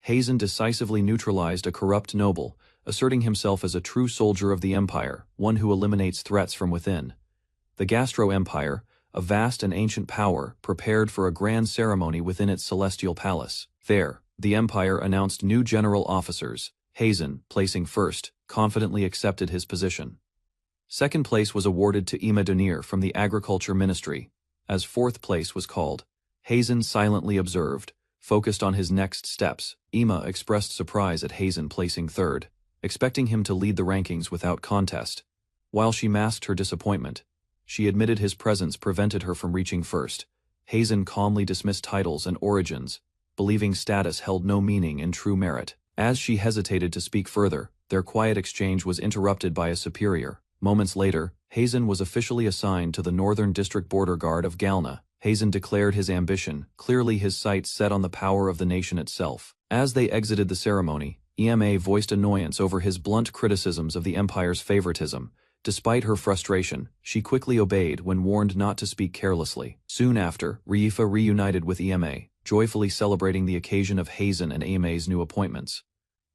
Hazen decisively neutralized a corrupt noble, asserting himself as a true soldier of the Empire, one who eliminates threats from within. The Gastro Empire, a vast and ancient power, prepared for a grand ceremony within its celestial palace. There, the Empire announced new general officers. Hazen, placing first, confidently accepted his position. Second place was awarded to Ima Dunir from the Agriculture Ministry. As fourth place was called, Hazen silently observed, focused on his next steps. Ima expressed surprise at Hazen placing third, expecting him to lead the rankings without contest. While she masked her disappointment, she admitted his presence prevented her from reaching first. Hazen calmly dismissed titles and origins, believing status held no meaning in true merit. As she hesitated to speak further, their quiet exchange was interrupted by a superior. Moments later, Hazen was officially assigned to the Northern District Border Guard of Galna. Hazen declared his ambition, clearly his sights set on the power of the nation itself. As they exited the ceremony, Ema voiced annoyance over his blunt criticisms of the Empire's favoritism. Despite her frustration, she quickly obeyed when warned not to speak carelessly. Soon after, Reifa reunited with Ema, joyfully celebrating the occasion of Hazen and Ema's new appointments.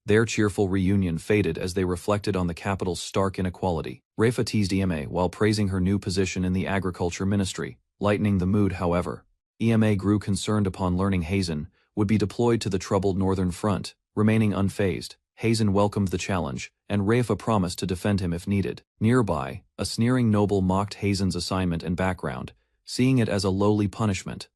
Their cheerful reunion faded as they reflected on the capital's stark inequality. Reifa teased Ema while praising her new position in the Agriculture Ministry, lightening the mood. However, Ema grew concerned upon learning Hazen would be deployed to the troubled Northern Front. Remaining unfazed, Hazen welcomed the challenge, and Reifa promised to defend him if needed. Nearby, a sneering noble mocked Hazen's assignment and background, seeing it as a lowly punishment.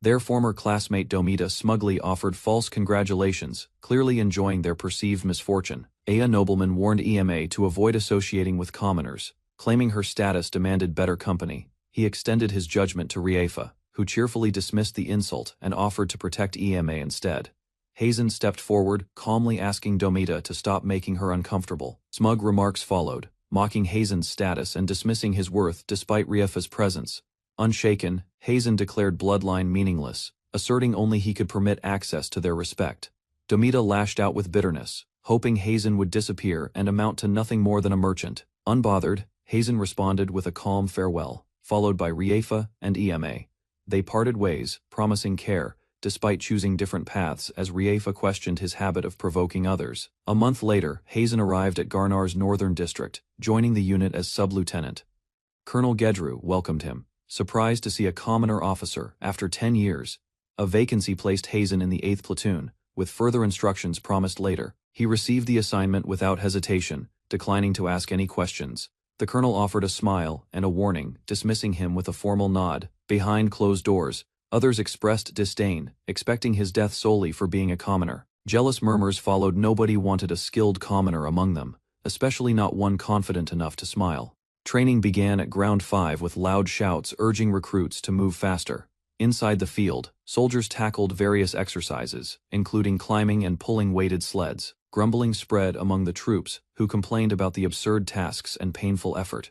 Their former classmate Domita smugly offered false congratulations, clearly enjoying their perceived misfortune. A nobleman warned Ema to avoid associating with commoners, claiming her status demanded better company. He extended his judgment to Reifa, who cheerfully dismissed the insult and offered to protect Ema instead. Hazen stepped forward, calmly asking Domita to stop making her uncomfortable. Smug remarks followed, mocking Hazen's status and dismissing his worth despite Reifa's presence. Unshaken, Hazen declared bloodline meaningless, asserting only he could permit access to their respect. Domita lashed out with bitterness, hoping Hazen would disappear and amount to nothing more than a merchant. Unbothered, Hazen responded with a calm farewell, followed by Reifa and Ema. They parted ways, promising care, despite choosing different paths as Reifa questioned his habit of provoking others. A month later, Hazen arrived at Garnar's northern district, joining the unit as sub-lieutenant. Colonel Gedru welcomed him, surprised to see a commoner officer after 10 years. A vacancy placed Hazen in the 8th platoon, with further instructions promised later. He received the assignment without hesitation, declining to ask any questions. The colonel offered a smile and a warning, dismissing him with a formal nod. Behind closed doors, others expressed disdain, expecting his death solely for being a commoner. Jealous murmurs followed. Nobody wanted a skilled commoner among them, especially not one confident enough to smile. Training began at Ground 5 with loud shouts urging recruits to move faster. Inside the field, soldiers tackled various exercises, including climbing and pulling weighted sleds. Grumbling spread among the troops, who complained about the absurd tasks and painful effort.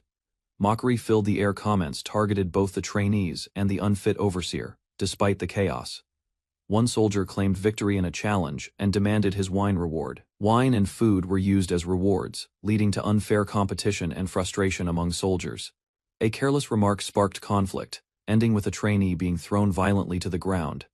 Mockery filled the air. Comments targeted both the trainees and the unfit overseer, despite the chaos. One soldier claimed victory in a challenge and demanded his wine reward. Wine and food were used as rewards, leading to unfair competition and frustration among soldiers. A careless remark sparked conflict, ending with a trainee being thrown violently to the ground.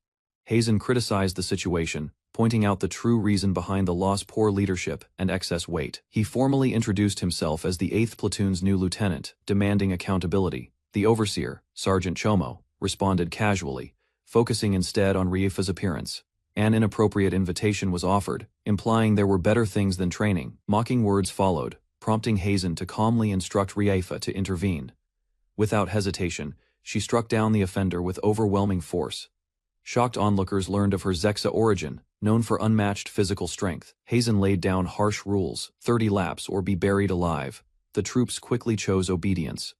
Hazen criticized the situation, pointing out the true reason behind the loss: poor leadership and excess weight. He formally introduced himself as the 8th platoon's new lieutenant, demanding accountability. The overseer, Sergeant Chomo, responded casually, focusing instead on Reifa's appearance. An inappropriate invitation was offered, implying there were better things than training. Mocking words followed, prompting Hazen to calmly instruct Reifa to intervene. Without hesitation, she struck down the offender with overwhelming force. Shocked onlookers learned of her Zexa origin, known for unmatched physical strength. Hazen laid down harsh rules: 30 laps or be buried alive. The troops quickly chose obedience.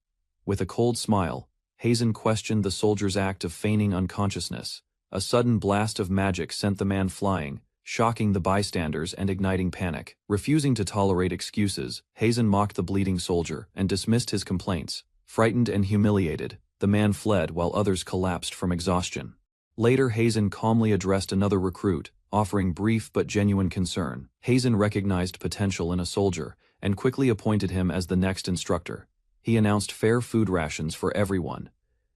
With a cold smile, Hazen questioned the soldier's act of feigning unconsciousness. A sudden blast of magic sent the man flying, shocking the bystanders and igniting panic. Refusing to tolerate excuses, Hazen mocked the bleeding soldier and dismissed his complaints. Frightened and humiliated, the man fled while others collapsed from exhaustion. Later, Hazen calmly addressed another recruit, offering brief but genuine concern. Hazen recognized potential in a soldier and quickly appointed him as the next instructor. He announced fair food rations for everyone,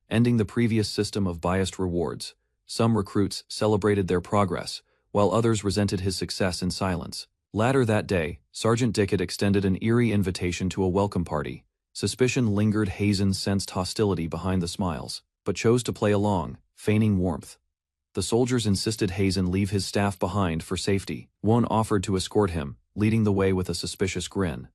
ending the previous system of biased rewards. Some recruits celebrated their progress, while others resented his success in silence. Later that day, Sergeant Dickett extended an eerie invitation to a welcome party. Suspicion lingered. Hazen sensed hostility behind the smiles, but chose to play along, feigning warmth. The soldiers insisted Hazen leave his staff behind for safety. One offered to escort him, leading the way with a suspicious grin.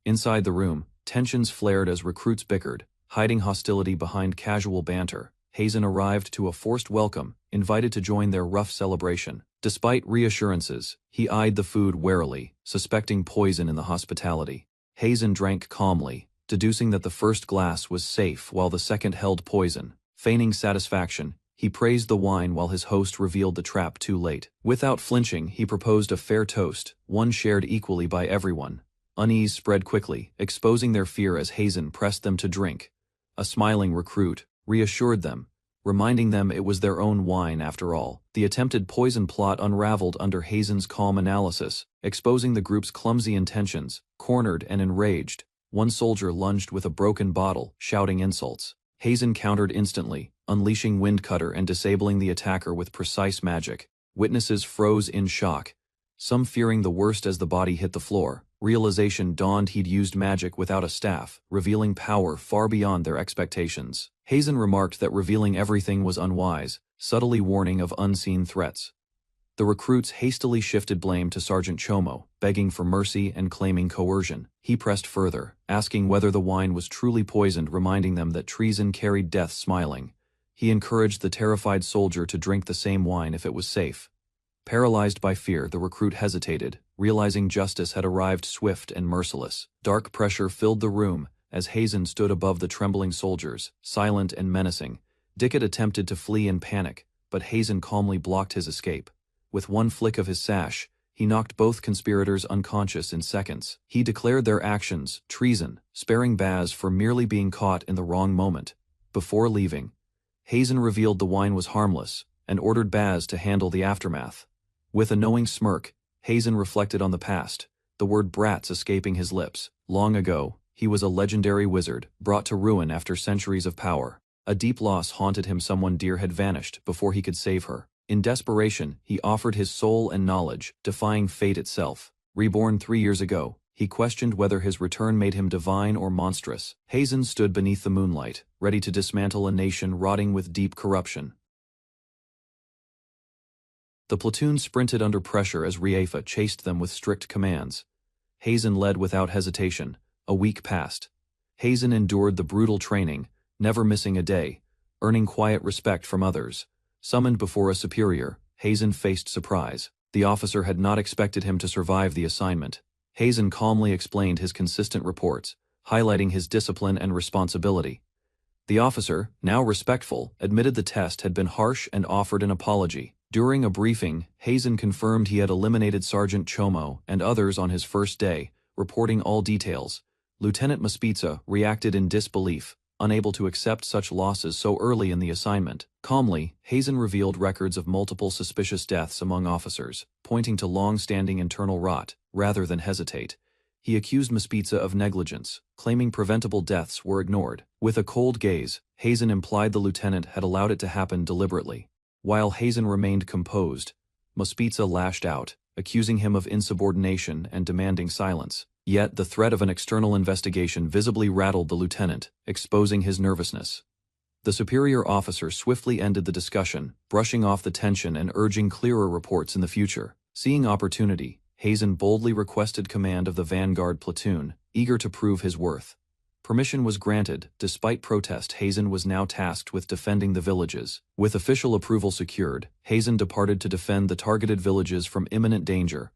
Inside the room, tensions flared as recruits bickered, hiding hostility behind casual banter. Hazen arrived to a forced welcome, invited to join their rough celebration. Despite reassurances, he eyed the food warily, suspecting poison in the hospitality. Hazen drank calmly, deducing that the first glass was safe while the second held poison. Feigning satisfaction, he praised the wine while his host revealed the trap too late. Without flinching, he proposed a fair toast, one shared equally by everyone. Unease spread quickly, exposing their fear as Hazen pressed them to drink. A smiling recruit reassured them, reminding them it was their own wine after all. The attempted poison plot unraveled under Hazen's calm analysis, exposing the group's clumsy intentions. Cornered and enraged, one soldier lunged with a broken bottle, shouting insults. Hazen countered instantly, unleashing Windcutter and disabling the attacker with precise magic. Witnesses froze in shock, some fearing the worst as the body hit the floor. Realization dawned he'd used magic without a staff, revealing power far beyond their expectations. Hazen remarked that revealing everything was unwise, subtly warning of unseen threats. The recruits hastily shifted blame to Sergeant Chomo, begging for mercy and claiming coercion. He pressed further, asking whether the wine was truly poisoned, reminding them that treason carried death. Smiling, he encouraged the terrified soldier to drink the same wine if it was safe. Paralyzed by fear, the recruit hesitated, realizing justice had arrived swift and merciless. Dark pressure filled the room as Hazen stood above the trembling soldiers, silent and menacing. Dickett attempted to flee in panic, but Hazen calmly blocked his escape. With one flick of his sash, he knocked both conspirators unconscious in seconds. He declared their actions treason, sparing Baz for merely being caught in the wrong moment. Before leaving, Hazen revealed the wine was harmless and ordered Baz to handle the aftermath. With a knowing smirk, Hazen reflected on the past, the word brats escaping his lips. Long ago, he was a legendary wizard, brought to ruin after centuries of power. A deep loss haunted him. Someone dear had vanished before he could save her. In desperation, he offered his soul and knowledge, defying fate itself. Reborn 3 years ago, he questioned whether his return made him divine or monstrous. Hazen stood beneath the moonlight, ready to dismantle a nation rotting with deep corruption. The platoon sprinted under pressure as Riefa chased them with strict commands. Hazen led without hesitation. A week passed. Hazen endured the brutal training, never missing a day, earning quiet respect from others. Summoned before a superior, Hazen faced surprise. The officer had not expected him to survive the assignment. Hazen calmly explained his consistent reports, highlighting his discipline and responsibility. The officer, now respectful, admitted the test had been harsh and offered an apology. During a briefing, Hazen confirmed he had eliminated Sergeant Chomo and others on his first day, reporting all details. Lieutenant Maspitza reacted in disbelief, unable to accept such losses so early in the assignment. Calmly, Hazen revealed records of multiple suspicious deaths among officers, pointing to long-standing internal rot. Rather than hesitate, he accused Maspitza of negligence, claiming preventable deaths were ignored. With a cold gaze, Hazen implied the lieutenant had allowed it to happen deliberately. While Hazen remained composed, Maspitza lashed out, accusing him of insubordination and demanding silence. Yet the threat of an external investigation visibly rattled the lieutenant, exposing his nervousness. The superior officer swiftly ended the discussion, brushing off the tension and urging clearer reports in the future. Seeing opportunity, Hazen boldly requested command of the vanguard platoon, eager to prove his worth. Permission was granted. Despite protest, Hazen was now tasked with defending the villages. With official approval secured, Hazen departed to defend the targeted villages from imminent danger.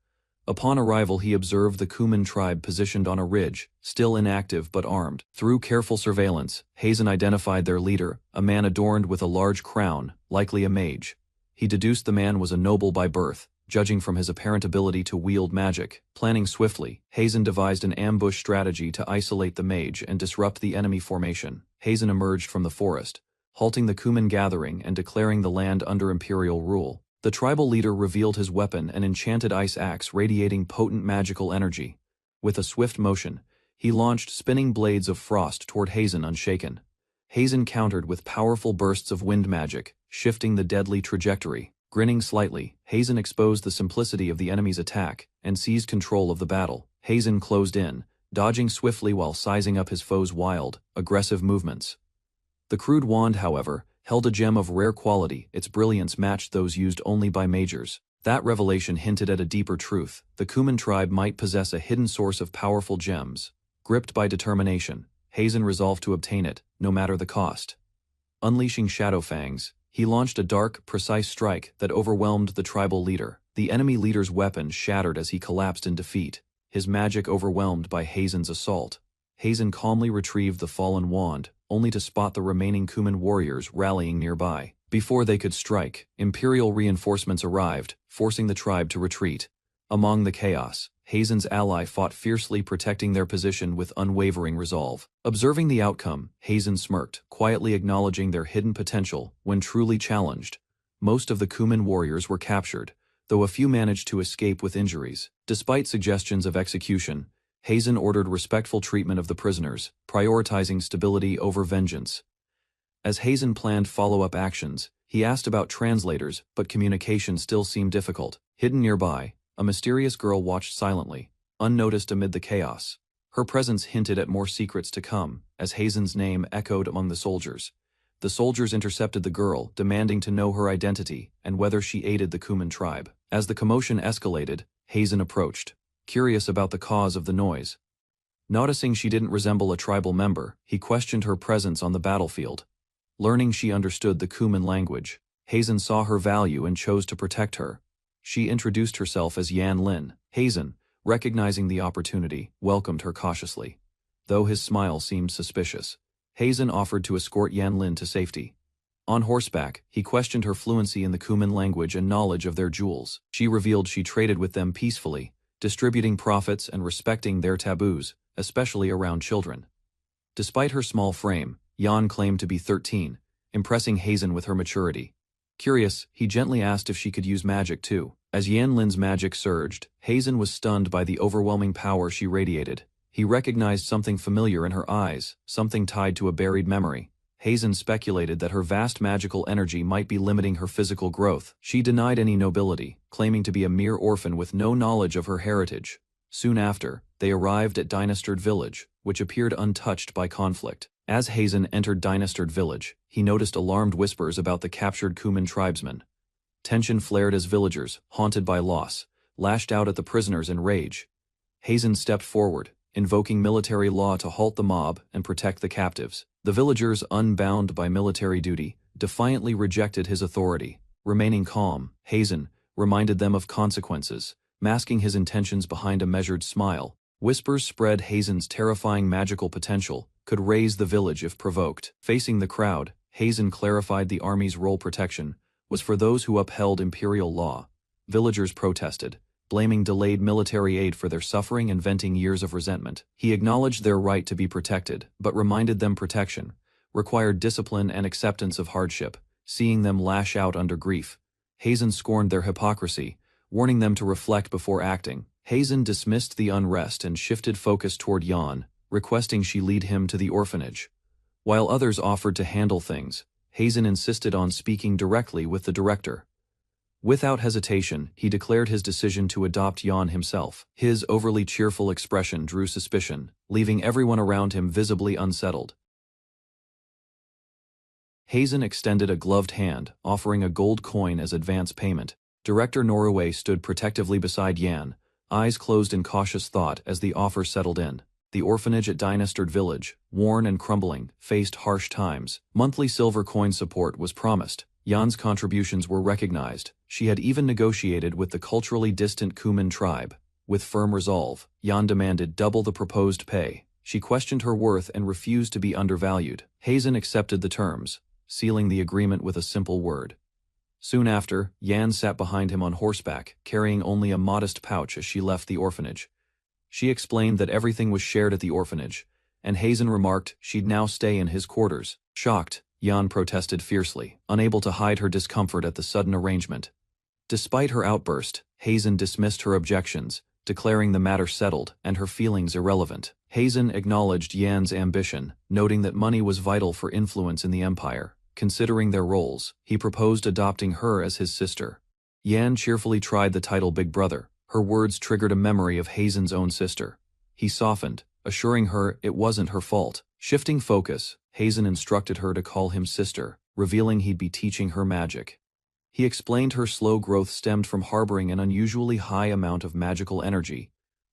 Upon arrival, he observed the Kuman tribe positioned on a ridge, still inactive but armed. Through careful surveillance, Hazen identified their leader, a man adorned with a large crown, likely a mage. He deduced the man was a noble by birth, judging from his apparent ability to wield magic. Planning swiftly, Hazen devised an ambush strategy to isolate the mage and disrupt the enemy formation. Hazen emerged from the forest, halting the Kuman gathering and declaring the land under imperial rule. The tribal leader revealed his weapon, an enchanted ice axe radiating potent magical energy. With a swift motion, he launched spinning blades of frost toward Hazen unshaken. Hazen countered with powerful bursts of wind magic, shifting the deadly trajectory. Grinning slightly, Hazen exposed the simplicity of the enemy's attack and seized control of the battle. Hazen closed in, dodging swiftly while sizing up his foe's wild, aggressive movements. The crude wand, however, held a gem of rare quality. Its brilliance matched those used only by majors. That revelation hinted at a deeper truth. The Kuman tribe might possess a hidden source of powerful gems. Gripped by determination, Hazen resolved to obtain it, no matter the cost. Unleashing shadow fangs, he launched a dark, precise strike that overwhelmed the tribal leader. The enemy leader's weapon shattered as he collapsed in defeat, his magic overwhelmed by Hazen's assault. Hazen calmly retrieved the fallen wand, only to spot the remaining Kuman warriors rallying nearby. Before they could strike, Imperial reinforcements arrived, forcing the tribe to retreat. Among the chaos, Hazen's ally fought fiercely, protecting their position with unwavering resolve. Observing the outcome, Hazen smirked, quietly acknowledging their hidden potential when truly challenged. Most of the Kuman warriors were captured, though a few managed to escape with injuries. Despite suggestions of execution, Hazen ordered respectful treatment of the prisoners, prioritizing stability over vengeance. As Hazen planned follow-up actions, he asked about translators, but communication still seemed difficult. Hidden nearby, a mysterious girl watched silently, unnoticed amid the chaos. Her presence hinted at more secrets to come, as Hazen's name echoed among the soldiers. The soldiers intercepted the girl, demanding to know her identity and whether she aided the Kuman tribe. As the commotion escalated, Hazen approached, curious about the cause of the noise. Noticing she didn't resemble a tribal member, he questioned her presence on the battlefield. Learning she understood the Kuman language, Hazen saw her value and chose to protect her. She introduced herself as Yan Lin. Hazen, recognizing the opportunity, welcomed her cautiously. Though his smile seemed suspicious, Hazen offered to escort Yan Lin to safety. On horseback, he questioned her fluency in the Kuman language and knowledge of their jewels. She revealed she traded with them peacefully, distributing profits and respecting their taboos, especially around children. Despite her small frame, Yan claimed to be 13, impressing Hazen with her maturity. Curious, he gently asked if she could use magic too. As Yan Lin's magic surged, Hazen was stunned by the overwhelming power she radiated. He recognized something familiar in her eyes, something tied to a buried memory. Hazen speculated that her vast magical energy might be limiting her physical growth. She denied any nobility, claiming to be a mere orphan with no knowledge of her heritage. Soon after, they arrived at Dynastard Village, which appeared untouched by conflict. As Hazen entered Dynastard Village, he noticed alarmed whispers about the captured Kuman tribesmen. Tension flared as villagers, haunted by loss, lashed out at the prisoners in rage. Hazen stepped forward, invoking military law to halt the mob and protect the captives. The villagers, unbound by military duty, defiantly rejected his authority. Remaining calm, Hazen reminded them of consequences, masking his intentions behind a measured smile. Whispers spread Hazen's terrifying magical potential could raise the village if provoked. Facing the crowd, Hazen clarified the army's role: protection was for those who upheld imperial law. Villagers protested, blaming delayed military aid for their suffering and venting years of resentment. He acknowledged their right to be protected, but reminded them protection required discipline and acceptance of hardship. Seeing them lash out under grief, Hazen scorned their hypocrisy, warning them to reflect before acting. Hazen dismissed the unrest and shifted focus toward Yan, requesting she lead him to the orphanage. While others offered to handle things, Hazen insisted on speaking directly with the director. Without hesitation, he declared his decision to adopt Yan himself. His overly cheerful expression drew suspicion, leaving everyone around him visibly unsettled. Hazen extended a gloved hand, offering a gold coin as advance payment. Director Norway stood protectively beside Yan, eyes closed in cautious thought as the offer settled in. The orphanage at Dynastard Village, worn and crumbling, faced harsh times. Monthly silver coin support was promised. Yan's contributions were recognized. She had even negotiated with the culturally distant Kuman tribe. With firm resolve, Yan demanded double the proposed pay. She questioned her worth and refused to be undervalued. Hazen accepted the terms, sealing the agreement with a simple word. Soon after, Yan sat behind him on horseback, carrying only a modest pouch as she left the orphanage. She explained that everything was shared at the orphanage, and Hazen remarked she'd now stay in his quarters. Shocked, Yan protested fiercely, unable to hide her discomfort at the sudden arrangement. Despite her outburst, Hazen dismissed her objections, declaring the matter settled and her feelings irrelevant. Hazen acknowledged Yan's ambition, noting that money was vital for influence in the empire. Considering their roles, he proposed adopting her as his sister. Yan cheerfully tried the title Big Brother. Her words triggered a memory of Hazen's own sister. He softened, assuring her it wasn't her fault. Shifting focus, Hazen instructed her to call him sister, revealing he'd be teaching her magic. He explained her slow growth stemmed from harboring an unusually high amount of magical energy.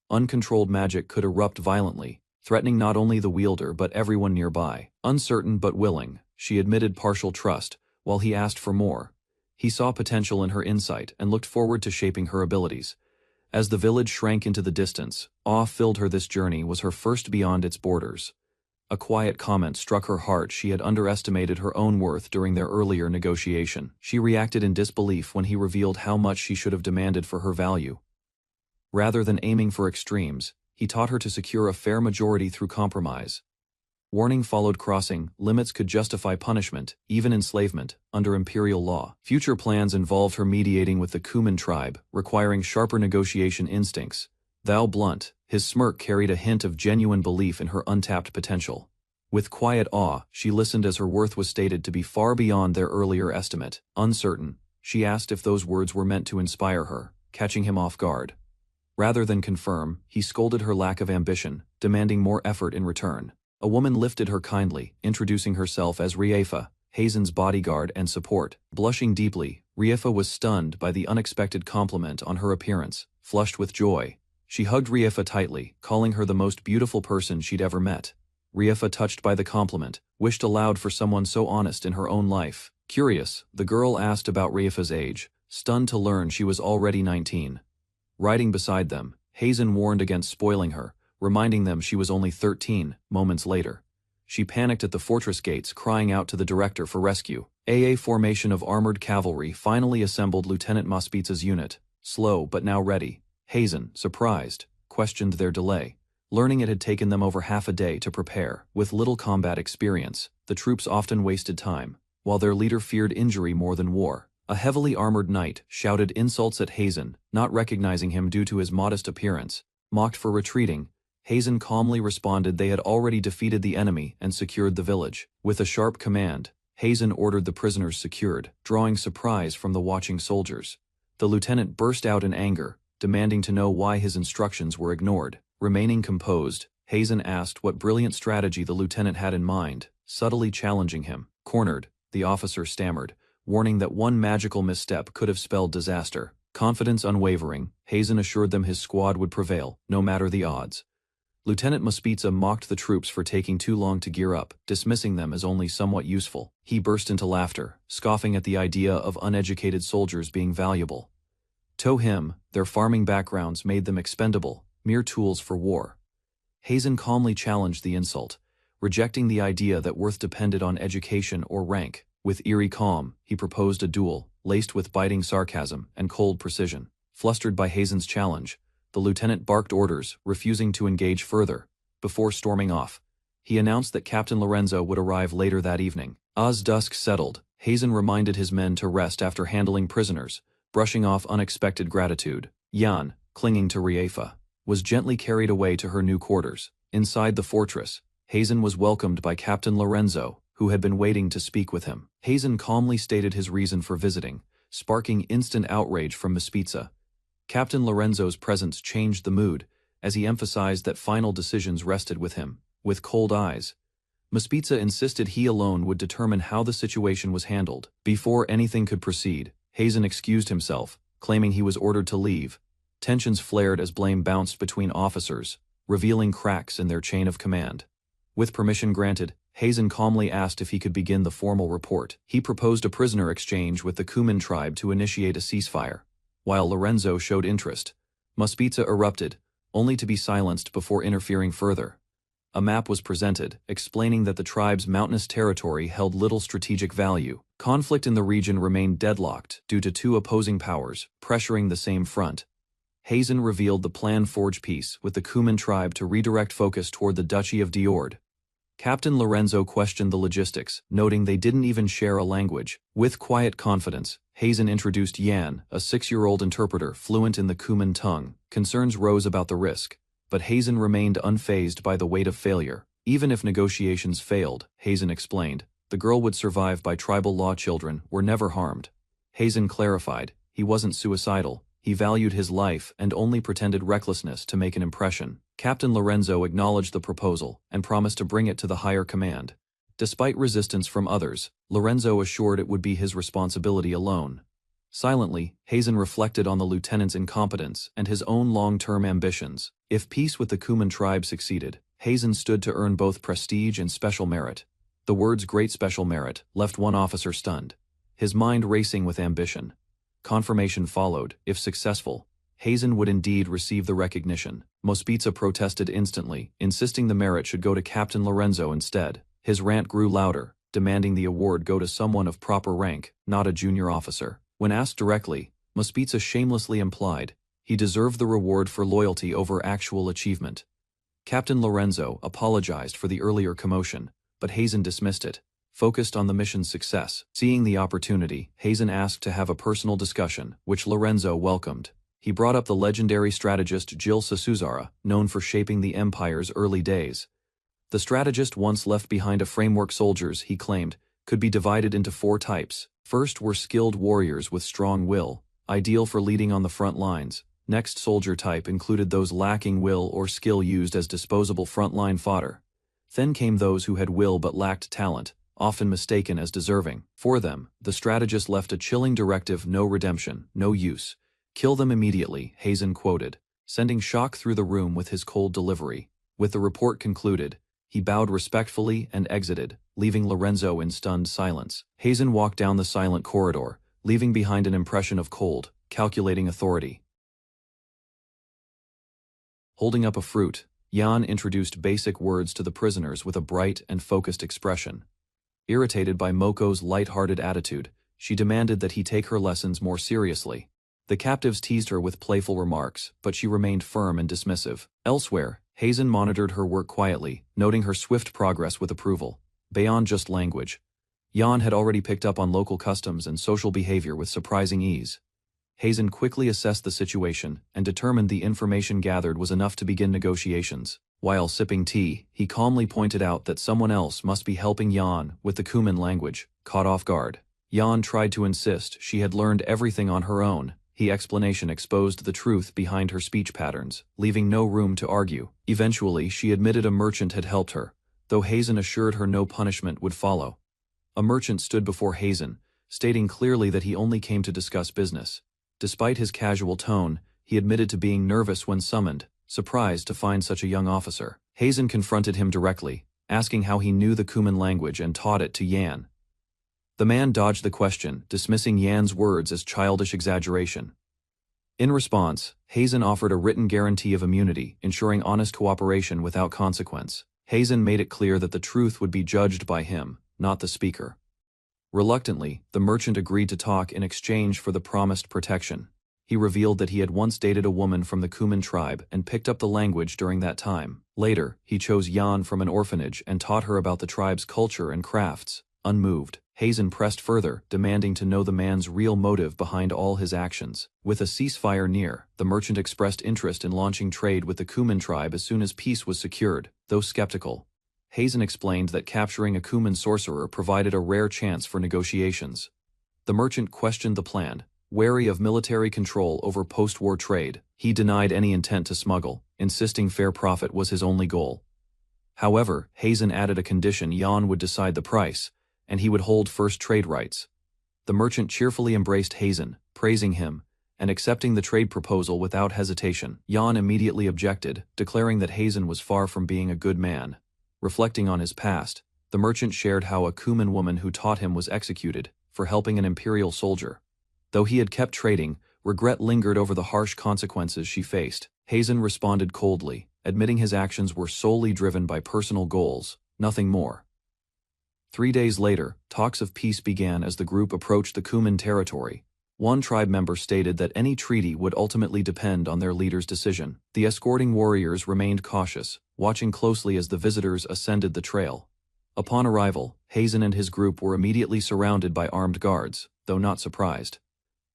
Uncontrolled magic could erupt violently, threatening not only the wielder but everyone nearby. Uncertain but willing, she admitted partial trust, while he asked for more. He saw potential in her insight and looked forward to shaping her abilities. As the village shrank into the distance, awe filled her. This journey was her first beyond its borders. A quiet comment struck her heart. She had underestimated her own worth during their earlier negotiation. She reacted in disbelief when he revealed how much she should have demanded for her value. Rather than aiming for extremes, he taught her to secure a fair majority through compromise. Warning followed crossing limits could justify punishment, even enslavement, under imperial law. Future plans involved her mediating with the Kuman tribe, requiring sharper negotiation instincts. Thou blunt, his smirk carried a hint of genuine belief in her untapped potential. With quiet awe, she listened as her worth was stated to be far beyond their earlier estimate. Uncertain, she asked if those words were meant to inspire her, catching him off guard. Rather than confirm, he scolded her lack of ambition, demanding more effort in return. A woman lifted her kindly, introducing herself as Riefa, Hazen's bodyguard and support. Blushing deeply, Riefa was stunned by the unexpected compliment on her appearance. Flushed with joy, she hugged Riefa tightly, calling her the most beautiful person she'd ever met. Riefa, touched by the compliment, wished aloud for someone so honest in her own life. Curious, the girl asked about Riefa's age, stunned to learn she was already 19. Riding beside them, Hazen warned against spoiling her, reminding them she was only 13. Moments later, she panicked at the fortress gates, crying out to the director for rescue. A formation of armored cavalry finally assembled Lieutenant Mospitza's unit, slow but now ready. Hazen, surprised, questioned their delay, learning it had taken them over half a day to prepare. With little combat experience, the troops often wasted time, while their leader feared injury more than war. A heavily armored knight shouted insults at Hazen, not recognizing him due to his modest appearance. Mocked for retreating, Hazen calmly responded they had already defeated the enemy and secured the village. With a sharp command, Hazen ordered the prisoners secured, drawing surprise from the watching soldiers. The lieutenant burst out in anger, demanding to know why his instructions were ignored. Remaining composed, Hazen asked what brilliant strategy the lieutenant had in mind, subtly challenging him. Cornered, the officer stammered, warning that one magical misstep could have spelled disaster. Confidence unwavering, Hazen assured them his squad would prevail, no matter the odds. Lieutenant Mospitza mocked the troops for taking too long to gear up, dismissing them as only somewhat useful. He burst into laughter, scoffing at the idea of uneducated soldiers being valuable. To him, their farming backgrounds made them expendable, mere tools for war. Hazen calmly challenged the insult, rejecting the idea that worth depended on education or rank. With eerie calm, he proposed a duel, laced with biting sarcasm and cold precision. Flustered by Hazen's challenge, the lieutenant barked orders, refusing to engage further. Before storming off, he announced that Captain Lorenzo would arrive later that evening. As dusk settled, Hazen reminded his men to rest after handling prisoners, brushing off unexpected gratitude. Yan, clinging to Riefa, was gently carried away to her new quarters. Inside the fortress, Hazen was welcomed by Captain Lorenzo, who had been waiting to speak with him. Hazen calmly stated his reason for visiting, sparking instant outrage from Mospitza. Captain Lorenzo's presence changed the mood, as he emphasized that final decisions rested with him. With cold eyes, Mospitza insisted he alone would determine how the situation was handled. Before anything could proceed, Hazen excused himself, claiming he was ordered to leave. Tensions flared as blame bounced between officers, revealing cracks in their chain of command. With permission granted, Hazen calmly asked if he could begin the formal report. He proposed a prisoner exchange with the Kuman tribe to initiate a ceasefire. While Lorenzo showed interest, Mospitza erupted, only to be silenced before interfering further. A map was presented, explaining that the tribe's mountainous territory held little strategic value. Conflict in the region remained deadlocked due to two opposing powers, pressuring the same front. Hazen revealed the plan: forge peace with the Kuman tribe to redirect focus toward the Duchy of Diord. Captain Lorenzo questioned the logistics, noting they didn't even share a language. With quiet confidence, Hazen introduced Yan, a 6-year-old interpreter fluent in the Kuman tongue. Concerns rose about the risk, but Hazen remained unfazed by the weight of failure. Even if negotiations failed, Hazen explained, The girl would survive by tribal law. Children were never harmed. Hazen clarified, he wasn't suicidal, he valued his life and only pretended recklessness to make an impression. Captain Lorenzo acknowledged the proposal and promised to bring it to the higher command. Despite resistance from others, Lorenzo assured it would be his responsibility alone. Silently, Hazen reflected on the lieutenant's incompetence and his own long-term ambitions. If peace with the Kuman tribe succeeded, Hazen stood to earn both prestige and special merit. The words "great special merit" left one officer stunned, his mind racing with ambition. Confirmation followed. If successful, Hazen would indeed receive the recognition. Mospiza protested instantly, insisting the merit should go to Captain Lorenzo instead. His rant grew louder, demanding the award go to someone of proper rank, not a junior officer. When asked directly, Mospiza shamelessly implied he deserved the reward for loyalty over actual achievement. Captain Lorenzo apologized for the earlier commotion, but Hazen dismissed it, focused on the mission's success. Seeing the opportunity, Hazen asked to have a personal discussion, which Lorenzo welcomed. He brought up the legendary strategist Jill Sasuzara, known for shaping the Empire's early days. The strategist once left behind a framework. Soldiers, he claimed, could be divided into 4 types. First were skilled warriors with strong will, ideal for leading on the front lines. Next soldier type included those lacking will or skill, used as disposable frontline fodder. Then came those who had will but lacked talent, often mistaken as deserving. For them, the strategist left a chilling directive: no redemption, no use. Kill them immediately, Hazen quoted, sending shock through the room with his cold delivery. With the report concluded, he bowed respectfully and exited, leaving Lorenzo in stunned silence. Hazen walked down the silent corridor, leaving behind an impression of cold, calculating authority. Holding up a fruit, Jan introduced basic words to the prisoners with a bright and focused expression. Irritated by Moko's light-hearted attitude, she demanded that he take her lessons more seriously. The captives teased her with playful remarks, but she remained firm and dismissive. Elsewhere, Hazen monitored her work quietly, noting her swift progress with approval. Beyond just language, Jan had already picked up on local customs and social behavior with surprising ease. Hazen quickly assessed the situation and determined the information gathered was enough to begin negotiations. While sipping tea, he calmly pointed out that someone else must be helping Jan with the Kuman language. Caught off guard, Jan tried to insist she had learned everything on her own. His explanation exposed the truth behind her speech patterns, leaving no room to argue. Eventually, she admitted a merchant had helped her, though Hazen assured her no punishment would follow. A merchant stood before Hazen, stating clearly that he only came to discuss business. Despite his casual tone, he admitted to being nervous when summoned, surprised to find such a young officer. Hazen confronted him directly, asking how he knew the Kuman language and taught it to Jan. The man dodged the question, dismissing Jan's words as childish exaggeration. In response, Hazen offered a written guarantee of immunity, ensuring honest cooperation without consequence. Hazen made it clear that the truth would be judged by him, not the speaker. Reluctantly, the merchant agreed to talk in exchange for the promised protection. He revealed that he had once dated a woman from the Kuman tribe and picked up the language during that time. Later, he chose Jan from an orphanage and taught her about the tribe's culture and crafts. Unmoved, Hazen pressed further, demanding to know the man's real motive behind all his actions. With a ceasefire near, the merchant expressed interest in launching trade with the Kuman tribe as soon as peace was secured. Though skeptical, Hazen explained that capturing a Kuman sorcerer provided a rare chance for negotiations. The merchant questioned the plan, wary of military control over post-war trade. He denied any intent to smuggle, insisting fair profit was his only goal. However, Hazen added a condition: Jan would decide the price, and he would hold first trade rights. The merchant cheerfully embraced Hazen, praising him, and accepting the trade proposal without hesitation. Jan immediately objected, declaring that Hazen was far from being a good man. Reflecting on his past, the merchant shared how a Kuman woman who taught him was executed for helping an imperial soldier. Though he had kept trading, regret lingered over the harsh consequences she faced. Hazen responded coldly, admitting his actions were solely driven by personal goals, nothing more. 3 days later, talks of peace began as the group approached the Kuman territory. One tribe member stated that any treaty would ultimately depend on their leader's decision. The escorting warriors remained cautious, watching closely as the visitors ascended the trail. Upon arrival, Hazen and his group were immediately surrounded by armed guards, though not surprised.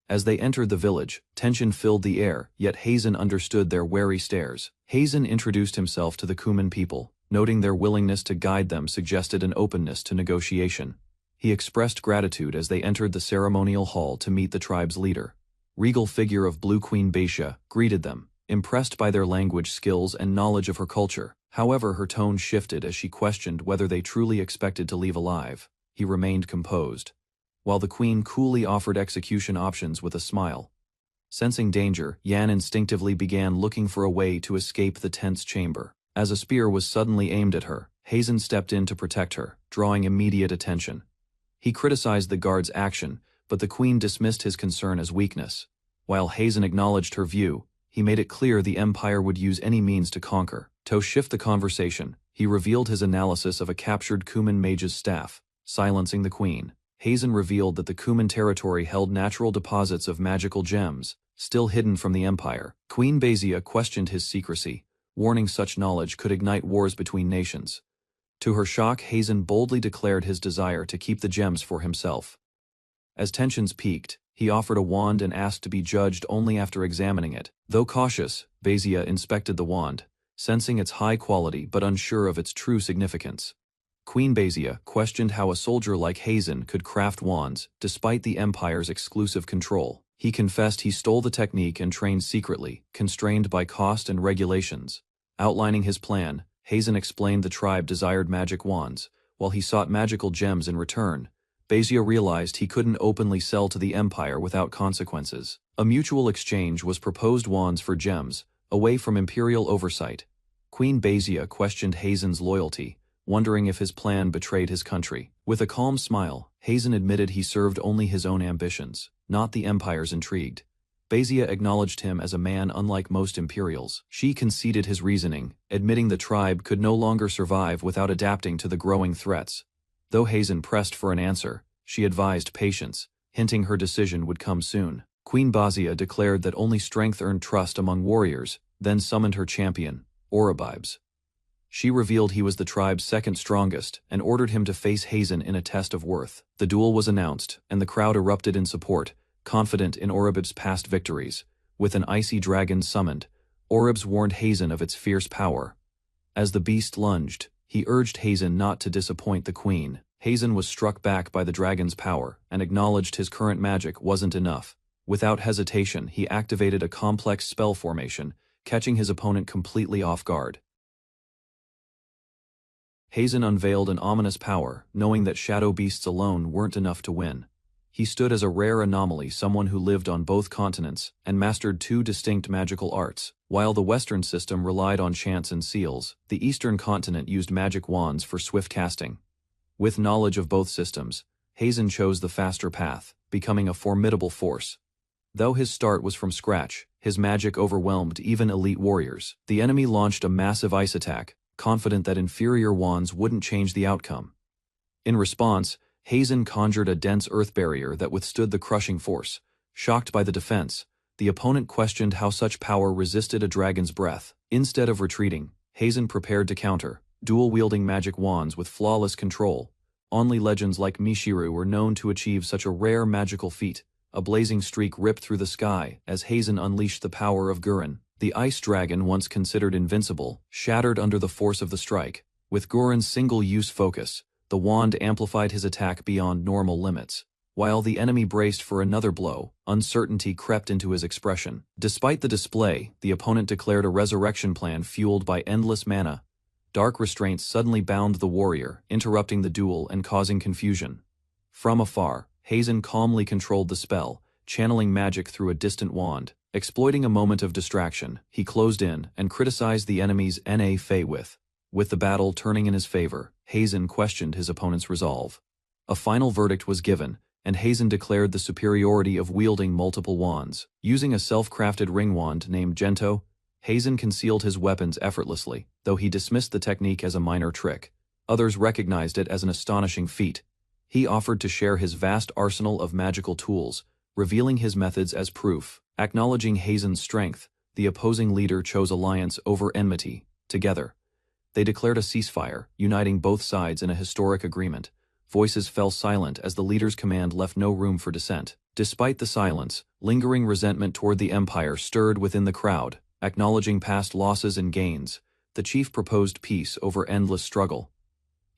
As they entered the village, tension filled the air, yet Hazen understood their wary stares. Hazen introduced himself to the Kuman people, noting their willingness to guide them suggested an openness to negotiation. He expressed gratitude as they entered the ceremonial hall to meet the tribe's leader. Regal figure of Blue Queen Beisia greeted them, impressed by their language skills and knowledge of her culture. However, her tone shifted as she questioned whether they truly expected to leave alive. He remained composed, while the queen coolly offered execution options with a smile. Sensing danger, Yan instinctively began looking for a way to escape the tense chamber. As a spear was suddenly aimed at her, Hazen stepped in to protect her, drawing immediate attention. He criticized the guard's action, but the queen dismissed his concern as weakness. While Hazen acknowledged her view, he made it clear the Empire would use any means to conquer. To shift the conversation, he revealed his analysis of a captured Kuman mage's staff, silencing the queen. Hazen revealed that the Kuman territory held natural deposits of magical gems, still hidden from the Empire. Queen Beisia questioned his secrecy, warning such knowledge could ignite wars between nations. To her shock, Hazen boldly declared his desire to keep the gems for himself. As tensions peaked, he offered a wand and asked to be judged only after examining it. Though cautious, Beisia inspected the wand, sensing its high quality but unsure of its true significance. Queen Beisia questioned how a soldier like Hazen could craft wands, despite the Empire's exclusive control. He confessed he stole the technique and trained secretly, constrained by cost and regulations. Outlining his plan, Hazen explained the tribe desired magic wands, while he sought magical gems in return. Beisia realized he couldn't openly sell to the Empire without consequences. A mutual exchange was proposed: wands for gems, away from imperial oversight. Queen Beisia questioned Hazen's loyalty, wondering if his plan betrayed his country. With a calm smile, Hazen admitted he served only his own ambitions, not the Empire's intrigued. Beisia acknowledged him as a man unlike most Imperials. She conceded his reasoning, admitting the tribe could no longer survive without adapting to the growing threats. Though Hazen pressed for an answer, she advised patience, hinting her decision would come soon. Queen Beisia declared that only strength earned trust among warriors, then summoned her champion, Oribibes. She revealed he was the tribe's second strongest and ordered him to face Hazen in a test of worth. The duel was announced, and the crowd erupted in support, confident in Oribib's past victories. With an icy dragon summoned, Oribibes warned Hazen of its fierce power. As the beast lunged, he urged Hazen not to disappoint the queen. Hazen was struck back by the dragon's power and acknowledged his current magic wasn't enough. Without hesitation, he activated a complex spell formation, catching his opponent completely off guard. Hazen unveiled an ominous power, knowing that shadow beasts alone weren't enough to win. He stood as a rare anomaly, someone who lived on both continents and mastered two distinct magical arts. While the Western system relied on chants and seals, the Eastern continent used magic wands for swift casting. With knowledge of both systems, Hazen chose the faster path, becoming a formidable force. Though his start was from scratch, his magic overwhelmed even elite warriors. The enemy launched a massive ice attack, confident that inferior wands wouldn't change the outcome. In response, Hazen conjured a dense earth barrier that withstood the crushing force. Shocked by the defense, the opponent questioned how such power resisted a dragon's breath. Instead of retreating, Hazen prepared to counter, dual-wielding magic wands with flawless control. Only legends like Mishiru were known to achieve such a rare magical feat. A blazing streak ripped through the sky as Hazen unleashed the power of Gurren. The ice dragon, once considered invincible, shattered under the force of the strike. With Gurren's single-use focus, the wand amplified his attack beyond normal limits. While the enemy braced for another blow, uncertainty crept into his expression. Despite the display, the opponent declared a resurrection plan fueled by endless mana. Dark restraints suddenly bound the warrior, interrupting the duel and causing confusion. From afar, Hazen calmly controlled the spell, channeling magic through a distant wand. Exploiting a moment of distraction, he closed in and criticized the enemy's Na Fey with. With the battle turning in his favor, Hazen questioned his opponent's resolve. A final verdict was given, and Hazen declared the superiority of wielding multiple wands. Using a self-crafted ring wand named Gento, Hazen concealed his weapons effortlessly, though he dismissed the technique as a minor trick. Others recognized it as an astonishing feat. He offered to share his vast arsenal of magical tools, revealing his methods as proof. Acknowledging Hazen's strength, the opposing leader chose alliance over enmity. Together, they declared a ceasefire, uniting both sides in a historic agreement. Voices fell silent as the leader's command left no room for dissent. Despite the silence, lingering resentment toward the Empire stirred within the crowd. Acknowledging past losses and gains, the chief proposed peace over endless struggle.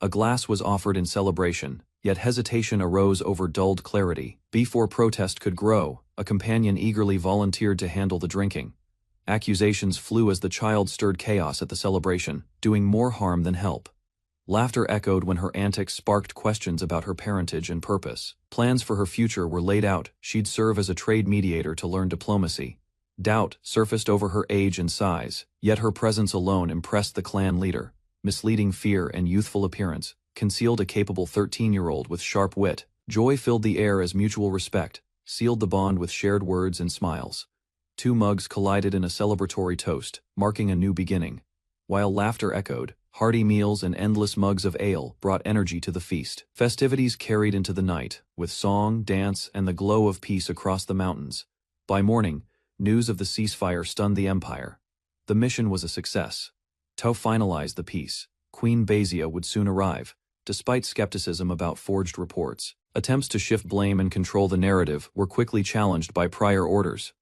A glass was offered in celebration, Yet hesitation arose over dulled clarity. Before protest could grow, a companion eagerly volunteered to handle the drinking. Accusations flew as the child stirred chaos at the celebration, doing more harm than help. Laughter echoed when her antics sparked questions about her parentage and purpose. Plans for her future were laid out. She'd serve as a trade mediator to learn diplomacy. Doubt surfaced over her age and size, yet her presence alone impressed the clan leader. Misleading fear and youthful appearance concealed a capable 13-year-old with sharp wit. Joy filled the air as mutual respect sealed the bond with shared words and smiles. Two mugs collided in a celebratory toast, marking a new beginning. While laughter echoed, hearty meals and endless mugs of ale brought energy to the feast. Festivities carried into the night, with song, dance, and the glow of peace across the mountains. By morning, news of the ceasefire stunned the empire. The mission was a success. Tao finalized the peace. Queen Basia would soon arrive, despite skepticism about forged reports. Attempts to shift blame and control the narrative were quickly challenged by prior orders.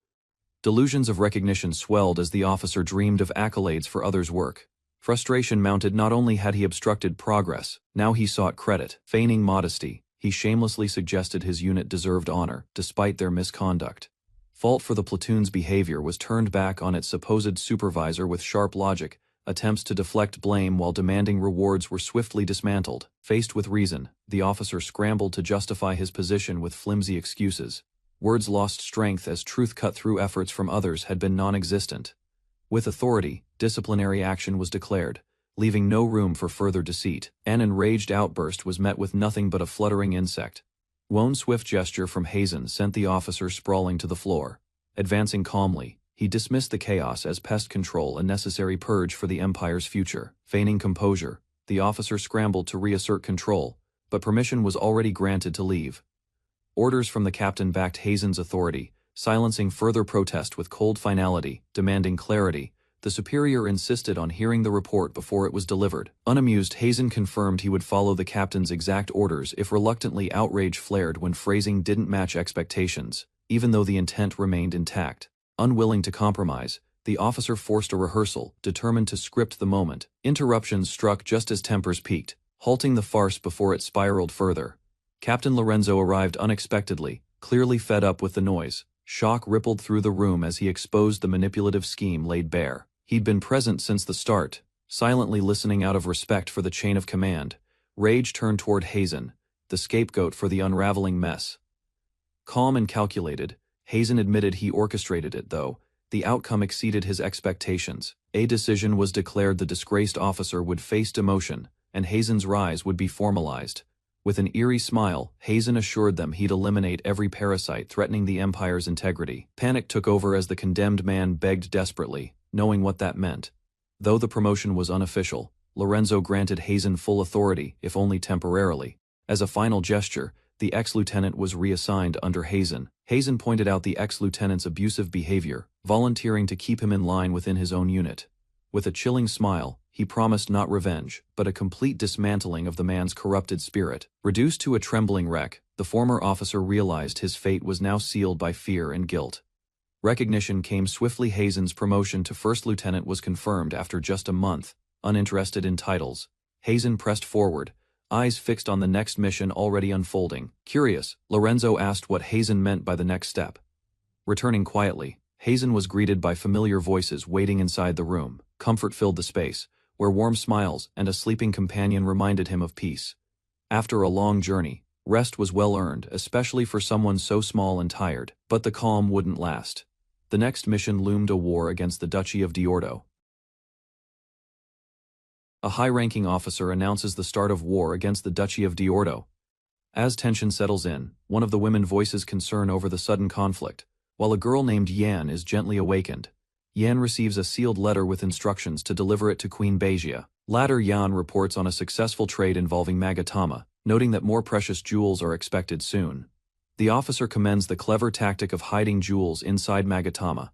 Delusions of recognition swelled as the officer dreamed of accolades for others' work. Frustration mounted. Not only had he obstructed progress, now he sought credit. Feigning modesty, he shamelessly suggested his unit deserved honor, despite their misconduct. Fault for the platoon's behavior was turned back on its supposed supervisor with sharp logic. Attempts to deflect blame while demanding rewards were swiftly dismantled. Faced with reason, the officer scrambled to justify his position with flimsy excuses. Words lost strength as truth cut through efforts from others had been non-existent. With authority, disciplinary action was declared, leaving no room for further deceit. An enraged outburst was met with nothing but a fluttering insect. One swift gesture from Hazen sent the officer sprawling to the floor. Advancing calmly, he dismissed the chaos as pest control, a necessary purge for the Empire's future. Feigning composure, the officer scrambled to reassert control, but permission was already granted to leave. Orders from the captain backed Hazen's authority, silencing further protest with cold finality. Demanding clarity, the superior insisted on hearing the report before it was delivered. Unamused, Hazen confirmed he would follow the captain's exact orders if reluctantly. Outrage flared when phrasing didn't match expectations, even though the intent remained intact. Unwilling to compromise, the officer forced a rehearsal, determined to script the moment. Interruptions struck just as tempers peaked, halting the farce before it spiraled further. Captain Lorenzo arrived unexpectedly, clearly fed up with the noise. Shock rippled through the room as he exposed the manipulative scheme laid bare. He'd been present since the start, silently listening out of respect for the chain of command. Rage turned toward Hazen, the scapegoat for the unraveling mess. Calm and calculated, Hazen admitted he orchestrated it, though the outcome exceeded his expectations. A decision was declared: the disgraced officer would face demotion, and Hazen's rise would be formalized. With an eerie smile, Hazen assured them he'd eliminate every parasite threatening the Empire's integrity. Panic took over as the condemned man begged desperately, knowing what that meant. Though the promotion was unofficial, Lorenzo granted Hazen full authority, if only temporarily. As a final gesture, the ex-lieutenant was reassigned under Hazen. Hazen pointed out the ex-lieutenant's abusive behavior, volunteering to keep him in line within his own unit. With a chilling smile, he promised not revenge, but a complete dismantling of the man's corrupted spirit. Reduced to a trembling wreck, the former officer realized his fate was now sealed by fear and guilt. Recognition came swiftly. Hazen's promotion to first lieutenant was confirmed after just a month. Uninterested in titles, Hazen pressed forward, eyes fixed on the next mission already unfolding. Curious, Lorenzo asked what Hazen meant by the next step. Returning quietly, Hazen was greeted by familiar voices waiting inside the room. Comfort filled the space, where warm smiles and a sleeping companion reminded him of peace. After a long journey, rest was well earned, especially for someone so small and tired. But the calm wouldn't last. The next mission loomed: a war against the Duchy of Diordo. A high-ranking officer announces the start of war against the Duchy of Diordo. As tension settles in, one of the women voices concern over the sudden conflict, while a girl named Yan is gently awakened. Yan receives a sealed letter with instructions to deliver it to Queen Basia. Later, Yan reports on a successful trade involving Magatama, noting that more precious jewels are expected soon. The officer commends the clever tactic of hiding jewels inside Magatama.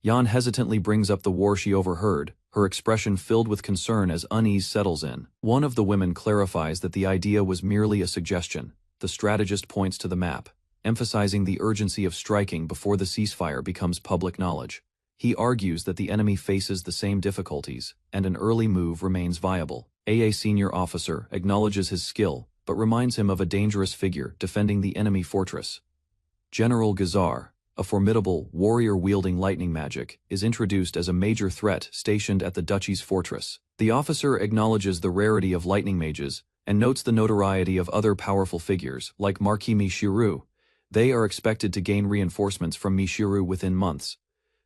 Yan hesitantly brings up the war she overheard, her expression filled with concern as unease settles in. One of the women clarifies that the idea was merely a suggestion. The strategist points to the map, emphasizing the urgency of striking before the ceasefire becomes public knowledge. He argues that the enemy faces the same difficulties, and an early move remains viable. A senior officer acknowledges his skill, but but reminds him of a dangerous figure defending the enemy fortress. General Gazar, a formidable warrior wielding lightning magic, is introduced as a major threat stationed at the duchy's fortress. The officer acknowledges the rarity of lightning mages and notes the notoriety of other powerful figures like Marquis Mishiru. They are expected to gain reinforcements from Mishiru within months.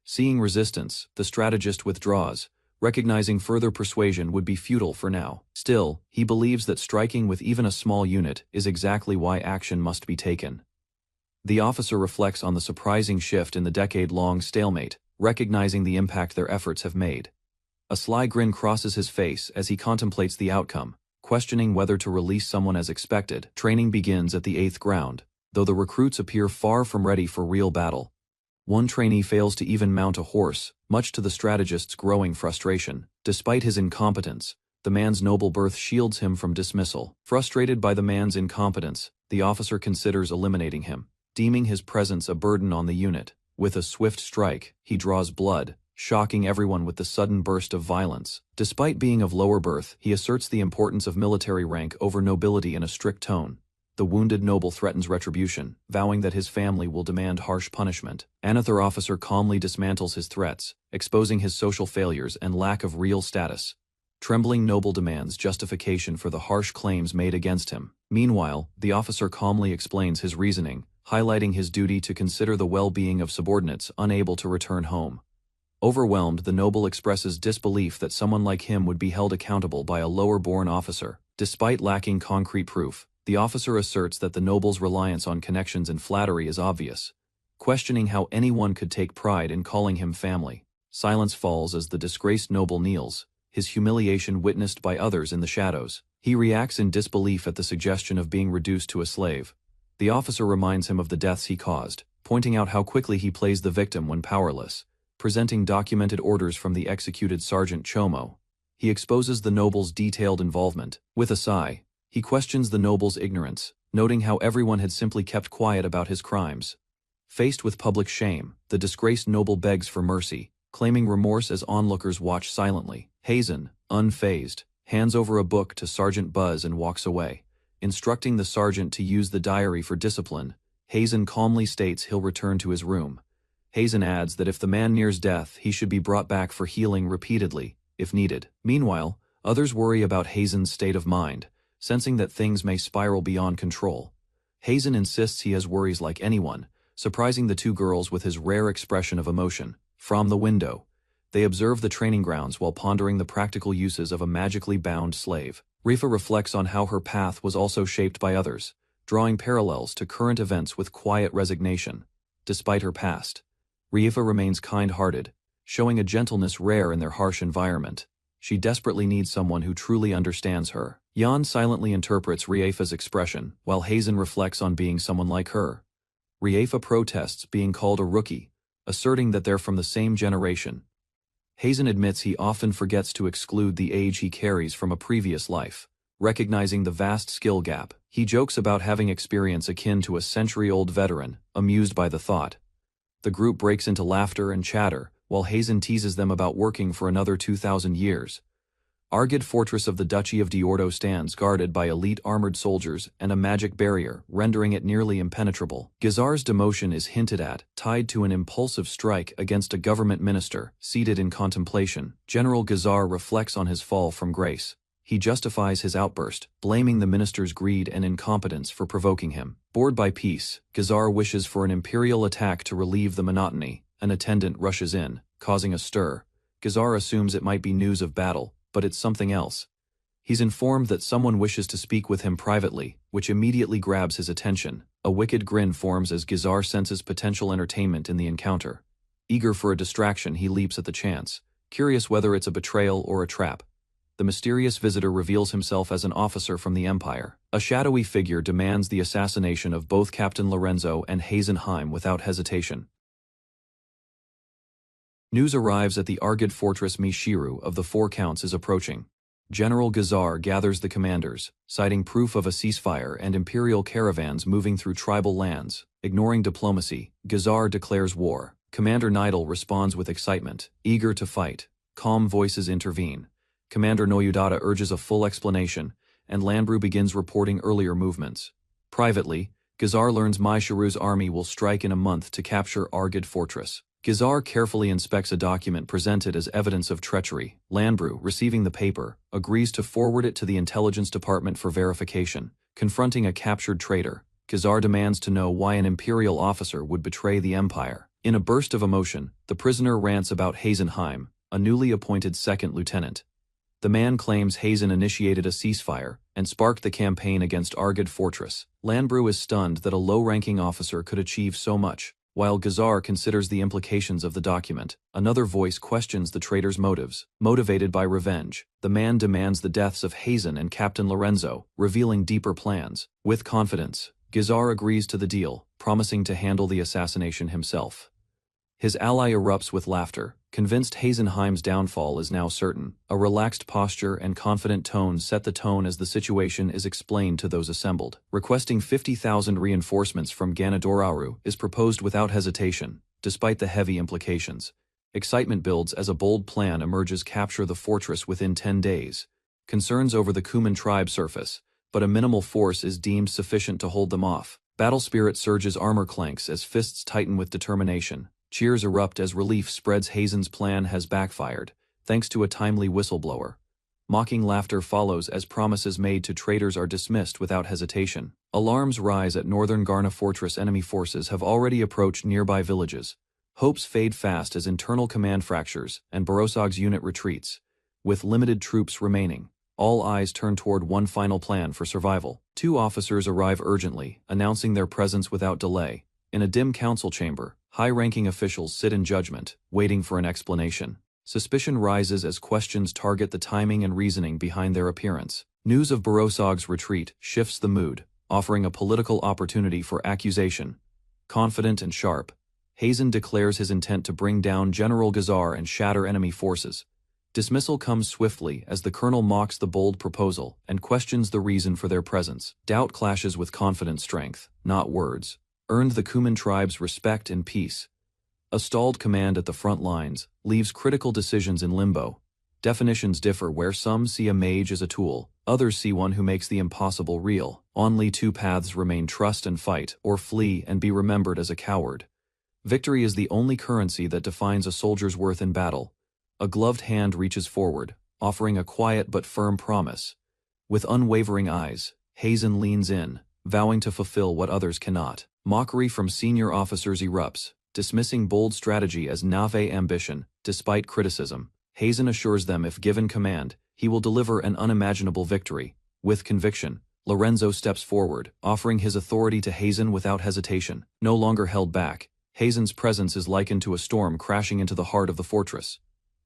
Seeing resistance, the strategist withdraws, recognizing further persuasion would be futile for now. Still, he believes that striking with even a small unit is exactly why action must be taken. The officer reflects on the surprising shift in the decade-long stalemate, recognizing the impact their efforts have made. A sly grin crosses his face as he contemplates the outcome, questioning whether to release someone as expected. Training begins at the 8th ground, though the recruits appear far from ready for real battle. One trainee fails to even mount a horse, much to the strategist's growing frustration. Despite his incompetence, the man's noble birth shields him from dismissal. Frustrated by the man's incompetence, the officer considers eliminating him, deeming his presence a burden on the unit. With a swift strike, he draws blood, shocking everyone with the sudden burst of violence. Despite being of lower birth, he asserts the importance of military rank over nobility in a strict tone. The wounded noble threatens retribution, vowing that his family will demand harsh punishment. Another officer calmly dismantles his threats, exposing his social failures and lack of real status. Trembling noble demands justification for the harsh claims made against him. Meanwhile, the officer calmly explains his reasoning, highlighting his duty to consider the well-being of subordinates unable to return home. Overwhelmed, the noble expresses disbelief that someone like him would be held accountable by a lower-born officer. Despite lacking concrete proof, the officer asserts that the noble's reliance on connections and flattery is obvious, questioning how anyone could take pride in calling him family. Silence falls as the disgraced noble kneels, his humiliation witnessed by others in the shadows. He reacts in disbelief at the suggestion of being reduced to a slave. The officer reminds him of the deaths he caused, pointing out how quickly he plays the victim when powerless. Presenting documented orders from the executed Sergeant Chomo, he exposes the noble's detailed involvement. With a sigh, he questions the noble's ignorance, noting how everyone had simply kept quiet about his crimes. Faced with public shame, the disgraced noble begs for mercy, claiming remorse as onlookers watch silently. Hazen, unfazed, hands over a book to Sergeant Buzz and walks away. Instructing the sergeant to use the diary for discipline, Hazen calmly states he'll return to his room. Hazen adds that if the man nears death, he should be brought back for healing repeatedly, if needed. Meanwhile, others worry about Hazen's state of mind, sensing that things may spiral beyond control. Hazen insists he has worries like anyone, surprising the two girls with his rare expression of emotion. From the window, they observe the training grounds while pondering the practical uses of a magically bound slave. Rifa reflects on how her path was also shaped by others, drawing parallels to current events with quiet resignation. Despite her past, Rifa remains kind-hearted, showing a gentleness rare in their harsh environment. She desperately needs someone who truly understands her. Jan silently interprets Riefa's expression, while Hazen reflects on being someone like her. Riefa protests being called a rookie, asserting that they're from the same generation. Hazen admits he often forgets to exclude the age he carries from a previous life. Recognizing the vast skill gap, he jokes about having experience akin to a century-old veteran, amused by the thought. The group breaks into laughter and chatter, while Hazen teases them about working for another 2,000 years. Argid Fortress of the Duchy of Diordo stands guarded by elite armored soldiers and a magic barrier, rendering it nearly impenetrable. Gazar's demotion is hinted at, tied to an impulsive strike against a government minister. Seated in contemplation, General Gazar reflects on his fall from grace. He justifies his outburst, blaming the minister's greed and incompetence for provoking him. Bored by peace, Gazar wishes for an imperial attack to relieve the monotony. An attendant rushes in, causing a stir. Gazar assumes it might be news of battle, but it's something else. He's informed that someone wishes to speak with him privately, which immediately grabs his attention. A wicked grin forms as Gazar senses potential entertainment in the encounter. Eager for a distraction, he leaps at the chance, curious whether it's a betrayal or a trap. The mysterious visitor reveals himself as an officer from the Empire. A shadowy figure demands the assassination of both Captain Lorenzo and Hazenheim without hesitation. News arrives at the Argid Fortress Mishiru of the Four Counts is approaching. General Gazar gathers the commanders, citing proof of a ceasefire and imperial caravans moving through tribal lands. Ignoring diplomacy, Gazar declares war. Commander Nidal responds with excitement, eager to fight. Calm voices intervene. Commander Noyudata urges a full explanation, and Lanbru begins reporting earlier movements. Privately, Gazar learns Maisharu's army will strike in a month to capture Argid Fortress. Gazar carefully inspects a document presented as evidence of treachery. Lanbru, receiving the paper, agrees to forward it to the intelligence department for verification. Confronting a captured traitor, Gazar demands to know why an imperial officer would betray the empire. In a burst of emotion, the prisoner rants about Hazenheim, a newly appointed second lieutenant. The man claims Hazen initiated a ceasefire and sparked the campaign against Argid Fortress. Lanbru is stunned that a low-ranking officer could achieve so much. While Gazar considers the implications of the document, another voice questions the traitor's motives. Motivated by revenge, the man demands the deaths of Hazen and Captain Lorenzo, revealing deeper plans. With confidence, Gazar agrees to the deal, promising to handle the assassination himself. His ally erupts with laughter, convinced Hazenheim's downfall is now certain. A relaxed posture and confident tone set the tone as the situation is explained to those assembled. Requesting 50,000 reinforcements from Ganadoraru is proposed without hesitation, despite the heavy implications. Excitement builds as a bold plan emerges: capture the fortress within 10 days. Concerns over the Kuman tribe surface, but a minimal force is deemed sufficient to hold them off. Battle spirit surges, armor clanks as fists tighten with determination. Cheers erupt as relief spreads. Hazen's plan has backfired, thanks to a timely whistleblower. Mocking laughter follows as promises made to traitors are dismissed without hesitation. Alarms rise at northern Garna Fortress. Enemy forces have already approached nearby villages. Hopes fade fast as internal command fractures and Borosog's unit retreats. With limited troops remaining, all eyes turn toward one final plan for survival. Two officers arrive urgently, announcing their presence without delay. In a dim council chamber, high-ranking officials sit in judgment, waiting for an explanation. Suspicion rises as questions target the timing and reasoning behind their appearance. News of Borosog's retreat shifts the mood, offering a political opportunity for accusation. Confident and sharp, Hazen declares his intent to bring down General Gazar and shatter enemy forces. Dismissal comes swiftly as the colonel mocks the bold proposal and questions the reason for their presence. Doubt clashes with confident strength, not words, earned the Kuman tribe's respect and peace. A stalled command at the front lines leaves critical decisions in limbo. Definitions differ where some see a mage as a tool, others see one who makes the impossible real. Only two paths remain: trust and fight, or flee and be remembered as a coward. Victory is the only currency that defines a soldier's worth in battle. A gloved hand reaches forward, offering a quiet but firm promise. With unwavering eyes, Hazen leans in, vowing to fulfill what others cannot. Mockery from senior officers erupts, dismissing bold strategy as naïve ambition. Despite criticism, Hazen assures them if given command, he will deliver an unimaginable victory. With conviction, Lorenzo steps forward, offering his authority to Hazen without hesitation. No longer held back, Hazen's presence is likened to a storm crashing into the heart of the fortress.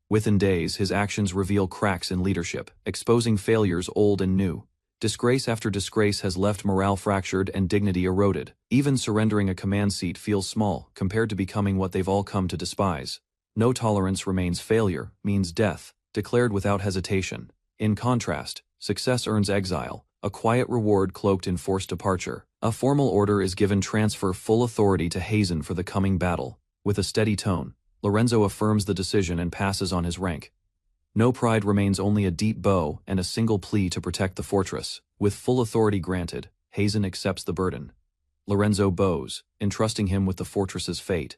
Within days, his actions reveal cracks in leadership, exposing failures old and new. Disgrace after disgrace has left morale fractured and dignity eroded. Even surrendering a command seat feels small compared to becoming what they've all come to despise. No tolerance remains. Failure means death, declared without hesitation. In contrast, success earns exile, a quiet reward cloaked in forced departure. A formal order is given: transfer full authority to Hazen for the coming battle. With a steady tone, Lorenzo affirms the decision and passes on his rank. No pride remains, only a deep bow and a single plea to protect the fortress. With full authority granted, Hazen accepts the burden. Lorenzo bows, entrusting him with the fortress's fate.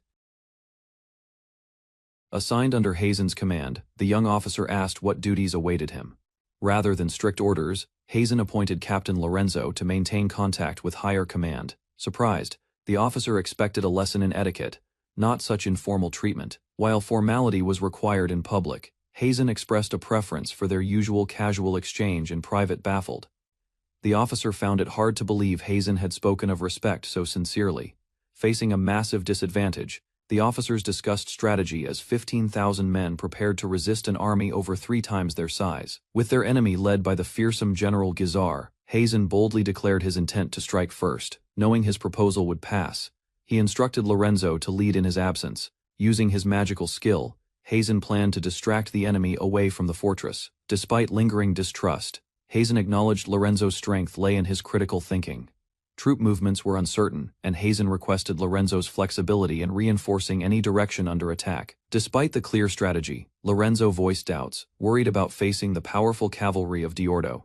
Assigned under Hazen's command, the young officer asked what duties awaited him. Rather than strict orders, Hazen appointed Captain Lorenzo to maintain contact with higher command. Surprised, the officer expected a lesson in etiquette, not such informal treatment. While formality was required in public, Hazen expressed a preference for their usual casual exchange in private. Baffled, the officer found it hard to believe Hazen had spoken of respect so sincerely. Facing a massive disadvantage, the officers discussed strategy as 15,000 men prepared to resist an army over 3 times their size. With their enemy led by the fearsome General Gazar, Hazen boldly declared his intent to strike first. Knowing his proposal would pass, he instructed Lorenzo to lead in his absence. Using his magical skill, Hazen planned to distract the enemy away from the fortress. Despite lingering distrust, Hazen acknowledged Lorenzo's strength lay in his critical thinking. Troop movements were uncertain, and Hazen requested Lorenzo's flexibility in reinforcing any direction under attack. Despite the clear strategy, Lorenzo voiced doubts, worried about facing the powerful cavalry of Diordo.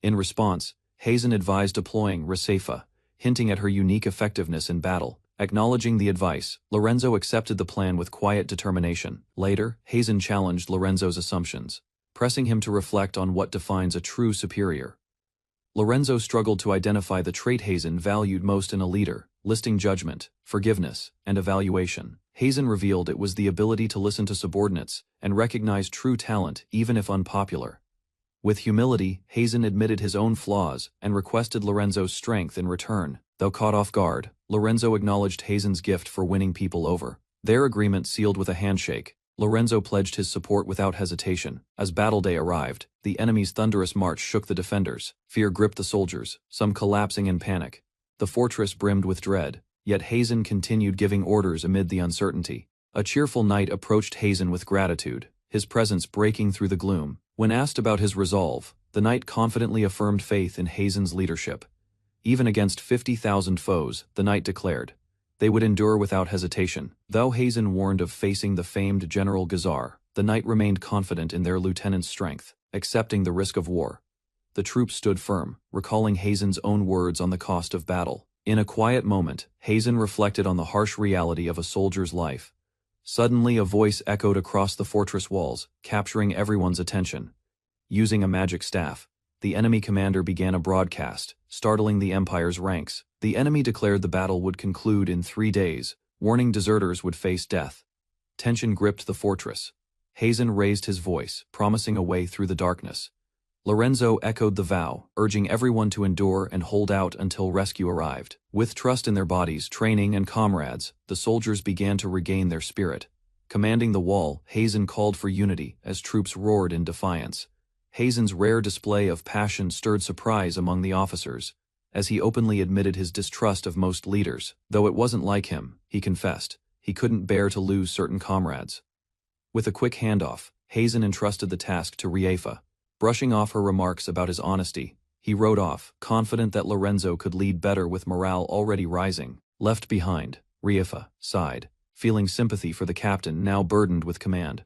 In response, Hazen advised deploying Resefa, hinting at her unique effectiveness in battle. Acknowledging the advice, Lorenzo accepted the plan with quiet determination. Later, Hazen challenged Lorenzo's assumptions, pressing him to reflect on what defines a true superior. Lorenzo struggled to identify the trait Hazen valued most in a leader, listing judgment, forgiveness, and evaluation. Hazen revealed it was the ability to listen to subordinates and recognize true talent even if unpopular. With humility, Hazen admitted his own flaws and requested Lorenzo's strength in return. Though caught off guard, Lorenzo acknowledged Hazen's gift for winning people over. Their agreement sealed with a handshake. Lorenzo pledged his support without hesitation. As battle day arrived, the enemy's thunderous march shook the defenders. Fear gripped the soldiers, some collapsing in panic. The fortress brimmed with dread, yet Hazen continued giving orders amid the uncertainty. A cheerful knight approached Hazen with gratitude, his presence breaking through the gloom. When asked about his resolve, the knight confidently affirmed faith in Hazen's leadership. Even against 50,000 foes, the knight declared, they would endure without hesitation. Though Hazen warned of facing the famed General Gazar, the knight remained confident in their lieutenant's strength, accepting the risk of war. The troops stood firm, recalling Hazen's own words on the cost of battle. In a quiet moment, Hazen reflected on the harsh reality of a soldier's life. Suddenly a voice echoed across the fortress walls, capturing everyone's attention. Using a magic staff, the enemy commander began a broadcast, startling the Empire's ranks. The enemy declared the battle would conclude in 3 days, warning deserters would face death. Tension gripped the fortress. Hazen raised his voice, promising a way through the darkness. Lorenzo echoed the vow, urging everyone to endure and hold out until rescue arrived. With trust in their bodies, training, and comrades, the soldiers began to regain their spirit. Commanding the wall, Hazen called for unity as troops roared in defiance. Hazen's rare display of passion stirred surprise among the officers, as he openly admitted his distrust of most leaders. Though it wasn't like him, he confessed, he couldn't bear to lose certain comrades. With a quick handoff, Hazen entrusted the task to Resefa. Brushing off her remarks about his honesty, he rode off, confident that Lorenzo could lead better with morale already rising. Left behind, Resefa sighed, feeling sympathy for the captain now burdened with command.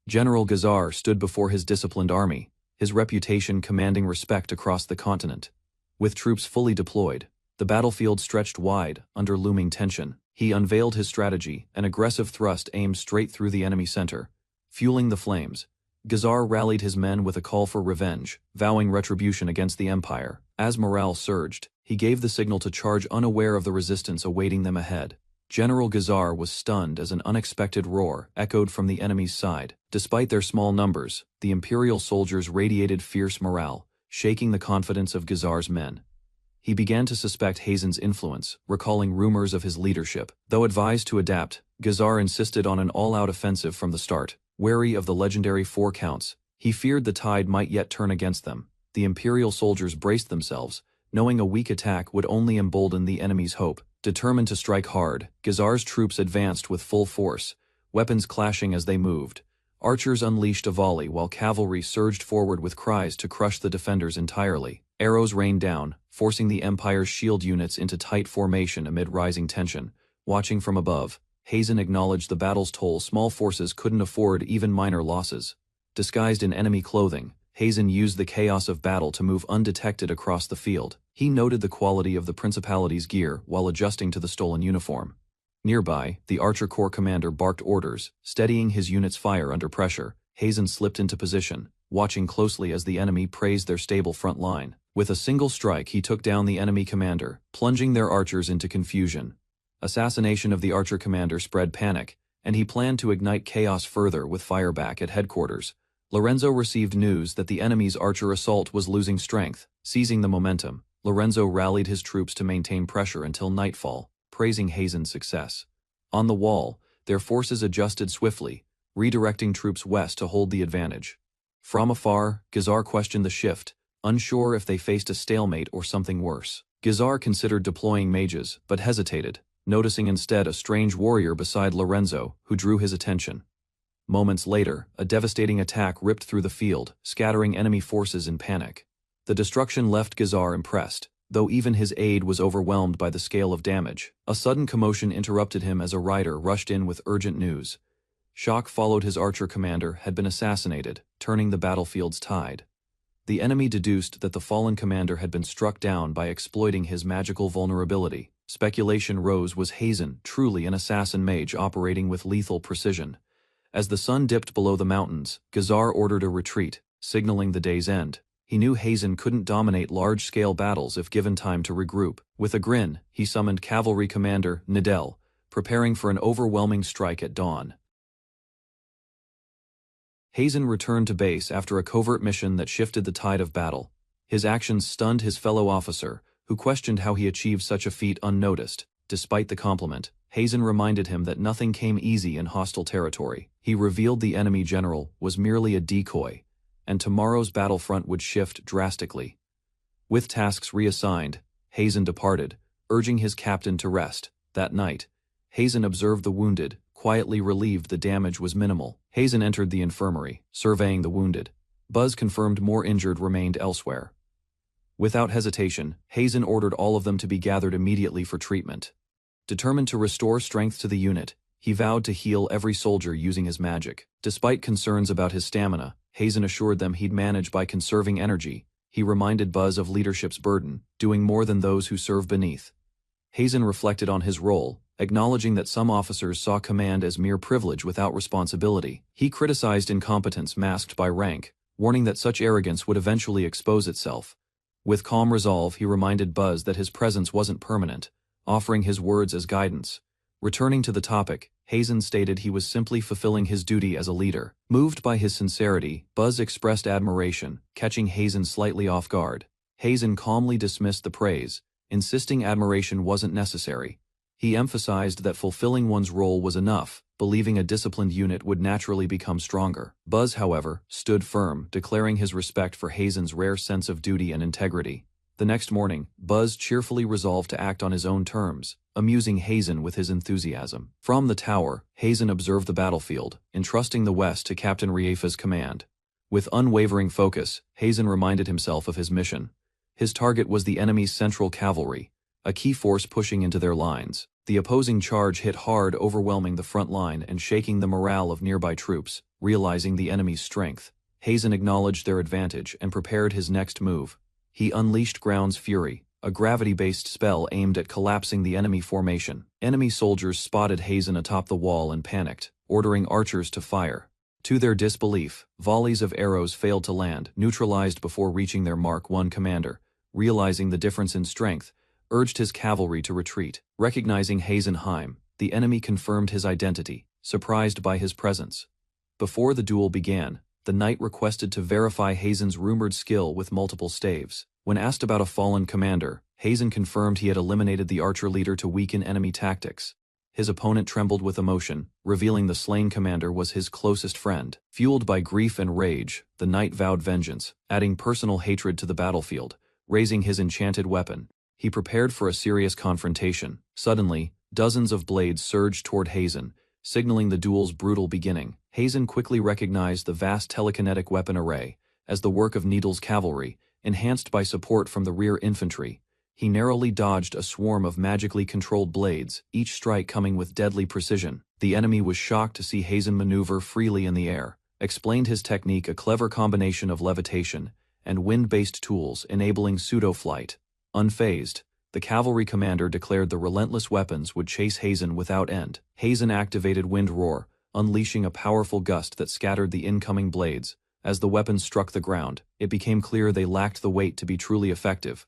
General Gazar stood before his disciplined army, his reputation commanding respect across the continent. With troops fully deployed, the battlefield stretched wide under looming tension. He unveiled his strategy, an aggressive thrust aimed straight through the enemy center, fueling the flames. Gazar rallied his men with a call for revenge, vowing retribution against the Empire. As morale surged, he gave the signal to charge, unaware of the resistance awaiting them ahead. General Gazar was stunned as an unexpected roar echoed from the enemy's side. Despite their small numbers, the Imperial soldiers radiated fierce morale, shaking the confidence of Gazar's men. He began to suspect Hazen's influence, recalling rumors of his leadership. Though advised to adapt, Gazar insisted on an all-out offensive from the start. Wary of the legendary 4 counts, he feared the tide might yet turn against them. The Imperial soldiers braced themselves, knowing a weak attack would only embolden the enemy's hope. Determined to strike hard, Gazar's troops advanced with full force, weapons clashing as they moved. Archers unleashed a volley while cavalry surged forward with cries to crush the defenders entirely. Arrows rained down, forcing the Empire's shield units into tight formation amid rising tension. Watching from above, Hazen acknowledged the battle's toll. Small forces couldn't afford even minor losses. Disguised in enemy clothing, Hazen used the chaos of battle to move undetected across the field. He noted the quality of the Principality's gear while adjusting to the stolen uniform. Nearby, the Archer Corps commander barked orders, steadying his unit's fire under pressure. Hazen slipped into position, watching closely as the enemy praised their stable front line. With a single strike, he took down the enemy commander, plunging their archers into confusion. Assassination of the Archer commander spread panic, and he planned to ignite chaos further with fire back at headquarters. Lorenzo received news that the enemy's Archer assault was losing strength. Seizing the momentum, Lorenzo rallied his troops to maintain pressure until nightfall, praising Hazen's success. On the wall, their forces adjusted swiftly, redirecting troops west to hold the advantage. From afar, Gazar questioned the shift, unsure if they faced a stalemate or something worse. Gazar considered deploying mages, but hesitated, noticing instead a strange warrior beside Lorenzo, who drew his attention. Moments later, a devastating attack ripped through the field, scattering enemy forces in panic. The destruction left Gazar impressed, though even his aide was overwhelmed by the scale of damage. A sudden commotion interrupted him as a rider rushed in with urgent news. Shock followed. His Archer commander had been assassinated, turning the battlefield's tide. The enemy deduced that the fallen commander had been struck down by exploiting his magical vulnerability. Speculation rose: was Hazen truly an assassin mage operating with lethal precision? As the sun dipped below the mountains, Gazar ordered a retreat, signaling the day's end. He knew Hazen couldn't dominate large-scale battles if given time to regroup. With a grin, he summoned cavalry commander Nidel, preparing for an overwhelming strike at dawn. Hazen returned to base after a covert mission that shifted the tide of battle. His actions stunned his fellow officer, who questioned how he achieved such a feat unnoticed. Despite the compliment, Hazen reminded him that nothing came easy in hostile territory. He revealed the enemy general was merely a decoy, and tomorrow's battlefront would shift drastically. With tasks reassigned, Hazen departed, urging his captain to rest. That night, Hazen observed the wounded, quietly relieved the damage was minimal. Hazen entered the infirmary, surveying the wounded. Buzz confirmed more injured remained elsewhere. Without hesitation, Hazen ordered all of them to be gathered immediately for treatment. Determined to restore strength to the unit, he vowed to heal every soldier using his magic. Despite concerns about his stamina, Hazen assured them he'd manage by conserving energy. He reminded Buzz of leadership's burden, doing more than those who serve beneath. Hazen reflected on his role, acknowledging that some officers saw command as mere privilege without responsibility. He criticized incompetence masked by rank, warning that such arrogance would eventually expose itself. With calm resolve, he reminded Buzz that his presence wasn't permanent, offering his words as guidance. Returning to the topic, Hazen stated he was simply fulfilling his duty as a leader. Moved by his sincerity, Buzz expressed admiration, catching Hazen slightly off guard. Hazen calmly dismissed the praise, insisting admiration wasn't necessary. He emphasized that fulfilling one's role was enough, believing a disciplined unit would naturally become stronger. Buzz, however, stood firm, declaring his respect for Hazen's rare sense of duty and integrity. The next morning, Buzz cheerfully resolved to act on his own terms, amusing Hazen with his enthusiasm. From the tower, Hazen observed the battlefield, entrusting the west to Captain Riefa's command. With unwavering focus, Hazen reminded himself of his mission. His target was the enemy's central cavalry, a key force pushing into their lines. The opposing charge hit hard, overwhelming the front line and shaking the morale of nearby troops. Realizing the enemy's strength, Hazen acknowledged their advantage and prepared his next move. He unleashed Ground's Fury, a gravity-based spell aimed at collapsing the enemy formation. Enemy soldiers spotted Hazen atop the wall and panicked, ordering archers to fire. To their disbelief, volleys of arrows failed to land, neutralized before reaching their mark. One commander, realizing the difference in strength, urged his cavalry to retreat. Recognizing Hazen, the enemy confirmed his identity, surprised by his presence. Before the duel began, the knight requested to verify Hazen's rumored skill with multiple staves. When asked about a fallen commander, Hazen confirmed he had eliminated the archer leader to weaken enemy tactics. His opponent trembled with emotion, revealing the slain commander was his closest friend. Fueled by grief and rage, the knight vowed vengeance, adding personal hatred to the battlefield. Raising his enchanted weapon, he prepared for a serious confrontation. Suddenly, dozens of blades surged toward Hazen, signaling the duel's brutal beginning. Hazen quickly recognized the vast telekinetic weapon array as the work of Needle's cavalry, enhanced by support from the rear infantry. He narrowly dodged a swarm of magically controlled blades, each strike coming with deadly precision. The enemy was shocked to see Hazen maneuver freely in the air. Explained his technique, a clever combination of levitation and wind-based tools enabling pseudo-flight. Unfazed, the cavalry commander declared the relentless weapons would chase Hazen without end. Hazen activated Wind Roar, unleashing a powerful gust that scattered the incoming blades. As the weapons struck the ground, it became clear they lacked the weight to be truly effective.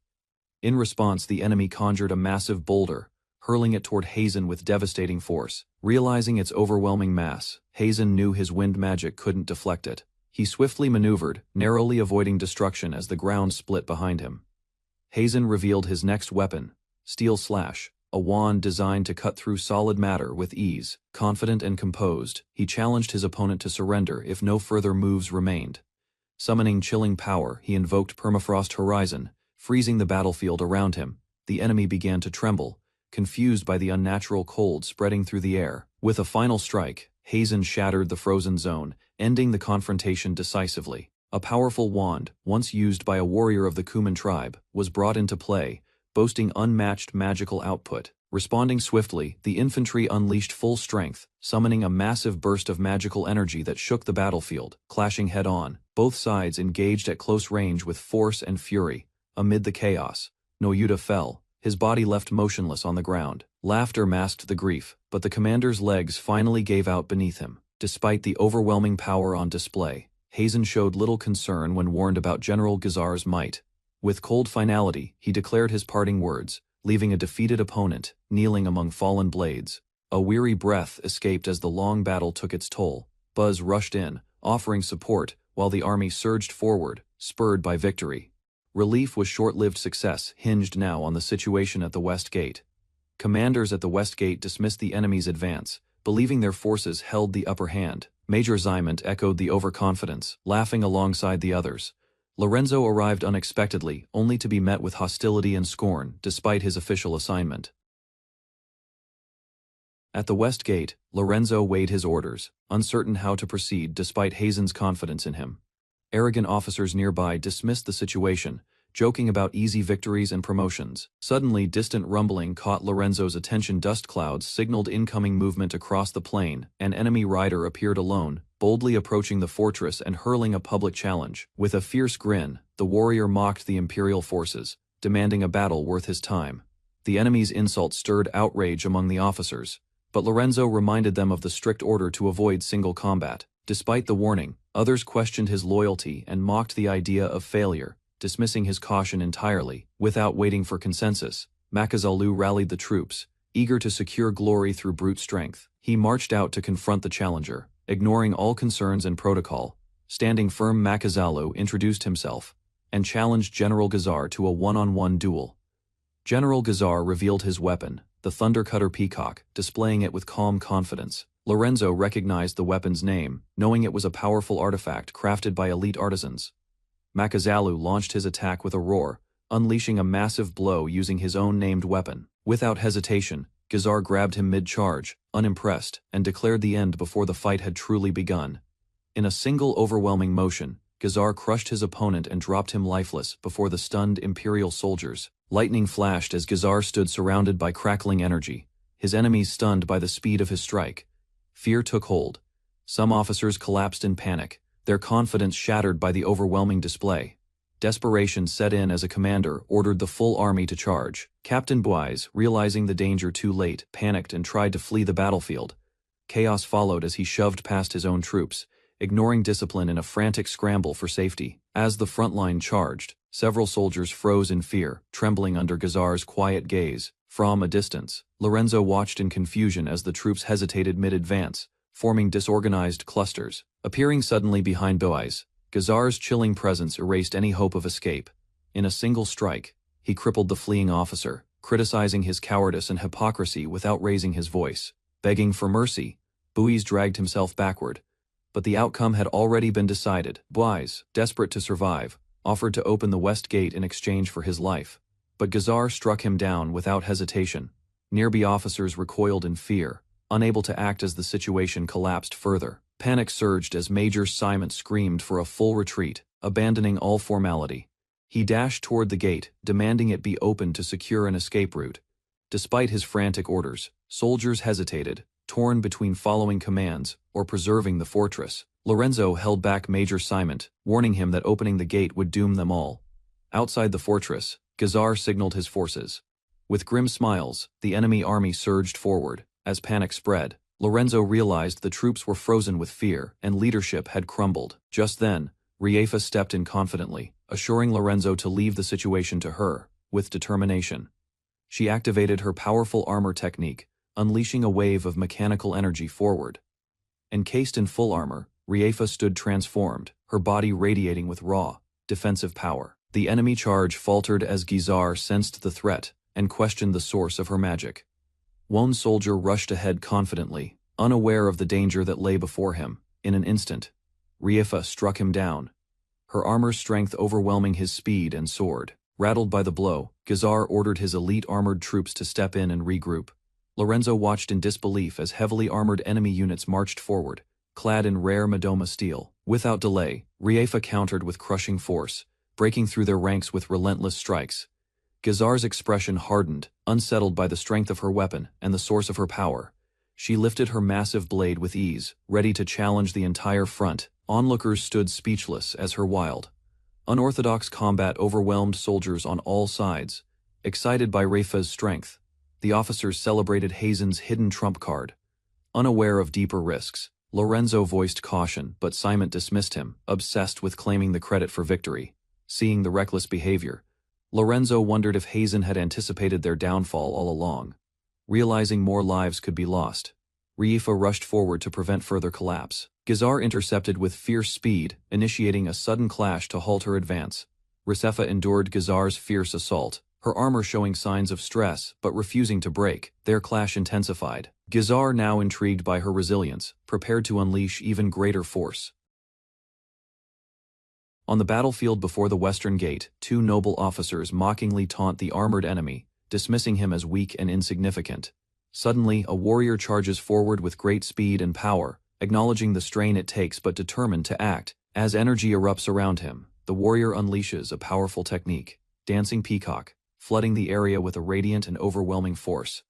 In response, the enemy conjured a massive boulder, hurling it toward Hazen with devastating force. Realizing its overwhelming mass, Hazen knew his wind magic couldn't deflect it. He swiftly maneuvered, narrowly avoiding destruction as the ground split behind him. Hazen revealed his next weapon, Steel Slash, a wand designed to cut through solid matter with ease. Confident and composed, he challenged his opponent to surrender if no further moves remained. Summoning chilling power, he invoked Permafrost Horizon, freezing the battlefield around him. The enemy began to tremble, confused by the unnatural cold spreading through the air. With a final strike, Hazen shattered the frozen zone, ending the confrontation decisively. A powerful wand, once used by a warrior of the Kuman tribe, was brought into play, boasting unmatched magical output. Responding swiftly, the infantry unleashed full strength, summoning a massive burst of magical energy that shook the battlefield. Clashing head-on, Both sides engaged at close range with force and fury. Amid the chaos, Noyuta fell, his body left motionless on the ground. Laughter masked the grief, but the commander's legs finally gave out beneath him. Despite the overwhelming power on display, Hazen showed little concern when warned about General Gazar's might. With cold finality, he declared his parting words, leaving a defeated opponent, kneeling among fallen blades. A weary breath escaped as the long battle took its toll. Buzz rushed in, offering support, while the army surged forward, spurred by victory. Relief was short-lived. Success hinged now on the situation at the West Gate. Commanders at the West Gate dismissed the enemy's advance, believing their forces held the upper hand. Major Zyment echoed the overconfidence, laughing alongside the others. Lorenzo arrived unexpectedly, only to be met with hostility and scorn, despite his official assignment. At the West Gate, Lorenzo weighed his orders, uncertain how to proceed despite Hazen's confidence in him. Arrogant officers nearby dismissed the situation, joking about easy victories and promotions. Suddenly, distant rumbling caught Lorenzo's attention. Dust clouds signaled incoming movement across the plain. An enemy rider appeared alone, boldly approaching the fortress and hurling a public challenge. With a fierce grin, the warrior mocked the Imperial forces, demanding a battle worth his time. The enemy's insult stirred outrage among the officers, but Lorenzo reminded them of the strict order to avoid single combat. Despite the warning, others questioned his loyalty and mocked the idea of failure, dismissing his caution entirely. Without waiting for consensus, Makazalu rallied the troops, eager to secure glory through brute strength. He marched out to confront the challenger, ignoring all concerns and protocol. Standing firm, Makazalu introduced himself and challenged General Gazar to a one-on-one duel. General Gazar revealed his weapon, the Thundercutter Peacock, displaying it with calm confidence. Lorenzo recognized the weapon's name, knowing it was a powerful artifact crafted by elite artisans. Makazalu launched his attack with a roar, unleashing a massive blow using his own named weapon. Without hesitation, Gazar grabbed him mid-charge, unimpressed, and declared the end before the fight had truly begun. In a single overwhelming motion, Gazar crushed his opponent and dropped him lifeless before the stunned Imperial soldiers. Lightning flashed as Gazar stood surrounded by crackling energy, his enemies stunned by the speed of his strike. Fear took hold. Some officers collapsed in panic, their confidence shattered by the overwhelming display. Desperation set in as a commander ordered the full army to charge. Captain Buys, realizing the danger too late, panicked and tried to flee the battlefield. Chaos followed as he shoved past his own troops, ignoring discipline in a frantic scramble for safety. As the front line charged, several soldiers froze in fear, trembling under Gazar's quiet gaze. From a distance, Lorenzo watched in confusion as the troops hesitated mid-advance, forming disorganized clusters. Appearing suddenly behind Buys, Gazar's chilling presence erased any hope of escape. In a single strike, he crippled the fleeing officer, criticizing his cowardice and hypocrisy without raising his voice. Begging for mercy, Buys dragged himself backward. But the outcome had already been decided. Buys, desperate to survive, offered to open the West Gate in exchange for his life. But Gazar struck him down without hesitation. Nearby officers recoiled in fear, unable to act as the situation collapsed further. Panic surged as Major Simon screamed for a full retreat, abandoning all formality. He dashed toward the gate, demanding it be opened to secure an escape route. Despite his frantic orders, soldiers hesitated, torn between following commands or preserving the fortress. Lorenzo held back Major Simon, warning him that opening the gate would doom them all. Outside the fortress, Gazar signaled his forces. With grim smiles, the enemy army surged forward. As panic spread, Lorenzo realized the troops were frozen with fear and leadership had crumbled. Just then, Riefa stepped in confidently, assuring Lorenzo to leave the situation to her, with determination. She activated her powerful armor technique, unleashing a wave of mechanical energy forward. Encased in full armor, Riefa stood transformed, her body radiating with raw, defensive power. The enemy charge faltered as Gazar sensed the threat and questioned the source of her magic. One soldier rushed ahead confidently, unaware of the danger that lay before him. In an instant, Riefa struck him down, her armor's strength overwhelming his speed and sword. Rattled by the blow, Gazar ordered his elite armored troops to step in and regroup. Lorenzo watched in disbelief as heavily armored enemy units marched forward, clad in rare Madoma steel. Without delay, Riefa countered with crushing force, breaking through their ranks with relentless strikes. Gazar's expression hardened, unsettled by the strength of her weapon and the source of her power. She lifted her massive blade with ease, ready to challenge the entire front. Onlookers stood speechless as her wild, unorthodox combat overwhelmed soldiers on all sides. Excited by Reifa's strength, the officers celebrated Hazen's hidden trump card. Unaware of deeper risks, Lorenzo voiced caution, but Simon dismissed him, obsessed with claiming the credit for victory. Seeing the reckless behavior, Lorenzo wondered if Hazen had anticipated their downfall all along. Realizing more lives could be lost, Reifa rushed forward to prevent further collapse. Gazar intercepted with fierce speed, initiating a sudden clash to halt her advance. Reifa endured Gazar's fierce assault, her armor showing signs of stress but refusing to break. Their clash intensified. Gazar, now intrigued by her resilience, prepared to unleash even greater force. On the battlefield before the Western Gate, two noble officers mockingly taunt the armored enemy, dismissing him as weak and insignificant. Suddenly, a warrior charges forward with great speed and power, acknowledging the strain it takes but determined to act. As energy erupts around him, the warrior unleashes a powerful technique, Dancing Peacock, flooding the area with a radiant and overwhelming force.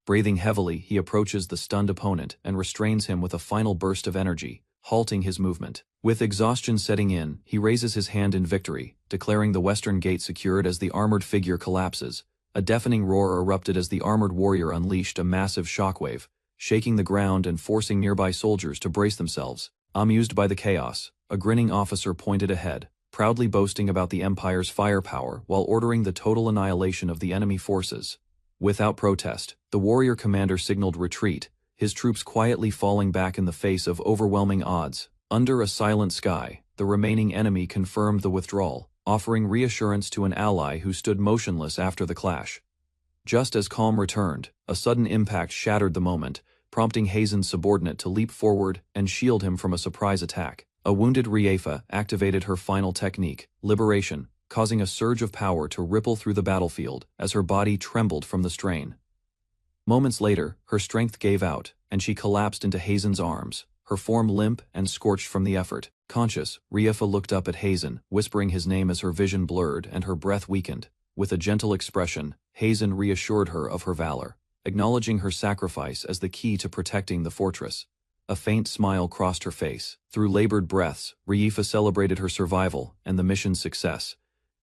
Breathing heavily, he approaches the stunned opponent and restrains him with a final burst of energy, halting his movement. With exhaustion setting in, he raises his hand in victory, declaring the Western Gate secured as the armored figure collapses. A deafening roar erupted as the armored warrior unleashed a massive shockwave, shaking the ground and forcing nearby soldiers to brace themselves. Amused by the chaos, a grinning officer pointed ahead, proudly boasting about the Empire's firepower while ordering the total annihilation of the enemy forces. Without protest, the warrior commander signaled retreat, his troops quietly falling back in the face of overwhelming odds. Under a silent sky, the remaining enemy confirmed the withdrawal, offering reassurance to an ally who stood motionless after the clash. Just as calm returned, a sudden impact shattered the moment, prompting Hazen's subordinate to leap forward and shield him from a surprise attack. A wounded Reifa activated her final technique, Liberation, causing a surge of power to ripple through the battlefield as her body trembled from the strain. Moments later, her strength gave out, and she collapsed into Hazen's arms, her form limp and scorched from the effort. Conscious, Reifa looked up at Hazen, whispering his name as her vision blurred and her breath weakened. With a gentle expression, Hazen reassured her of her valor, acknowledging her sacrifice as the key to protecting the fortress. A faint smile crossed her face. Through labored breaths, Reifa celebrated her survival and the mission's success.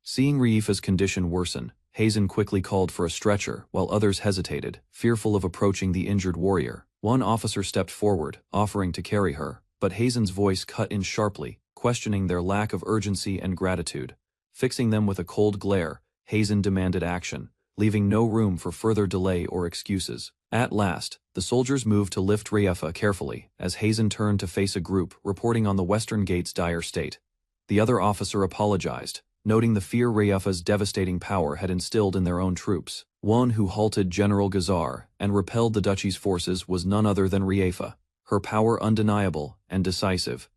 Seeing Reifa's condition worsen, Hazen quickly called for a stretcher while others hesitated, fearful of approaching the injured warrior. One officer stepped forward, offering to carry her, but Hazen's voice cut in sharply, questioning their lack of urgency and gratitude. Fixing them with a cold glare, Hazen demanded action, leaving no room for further delay or excuses. At last, the soldiers moved to lift Reifa carefully, as Hazen turned to face a group reporting on the Western Gate's dire state. The other officer apologized, noting the fear Reifa's devastating power had instilled in their own troops. One who halted General Gazar and repelled the duchy's forces was none other than Reifa, her power undeniable and decisive.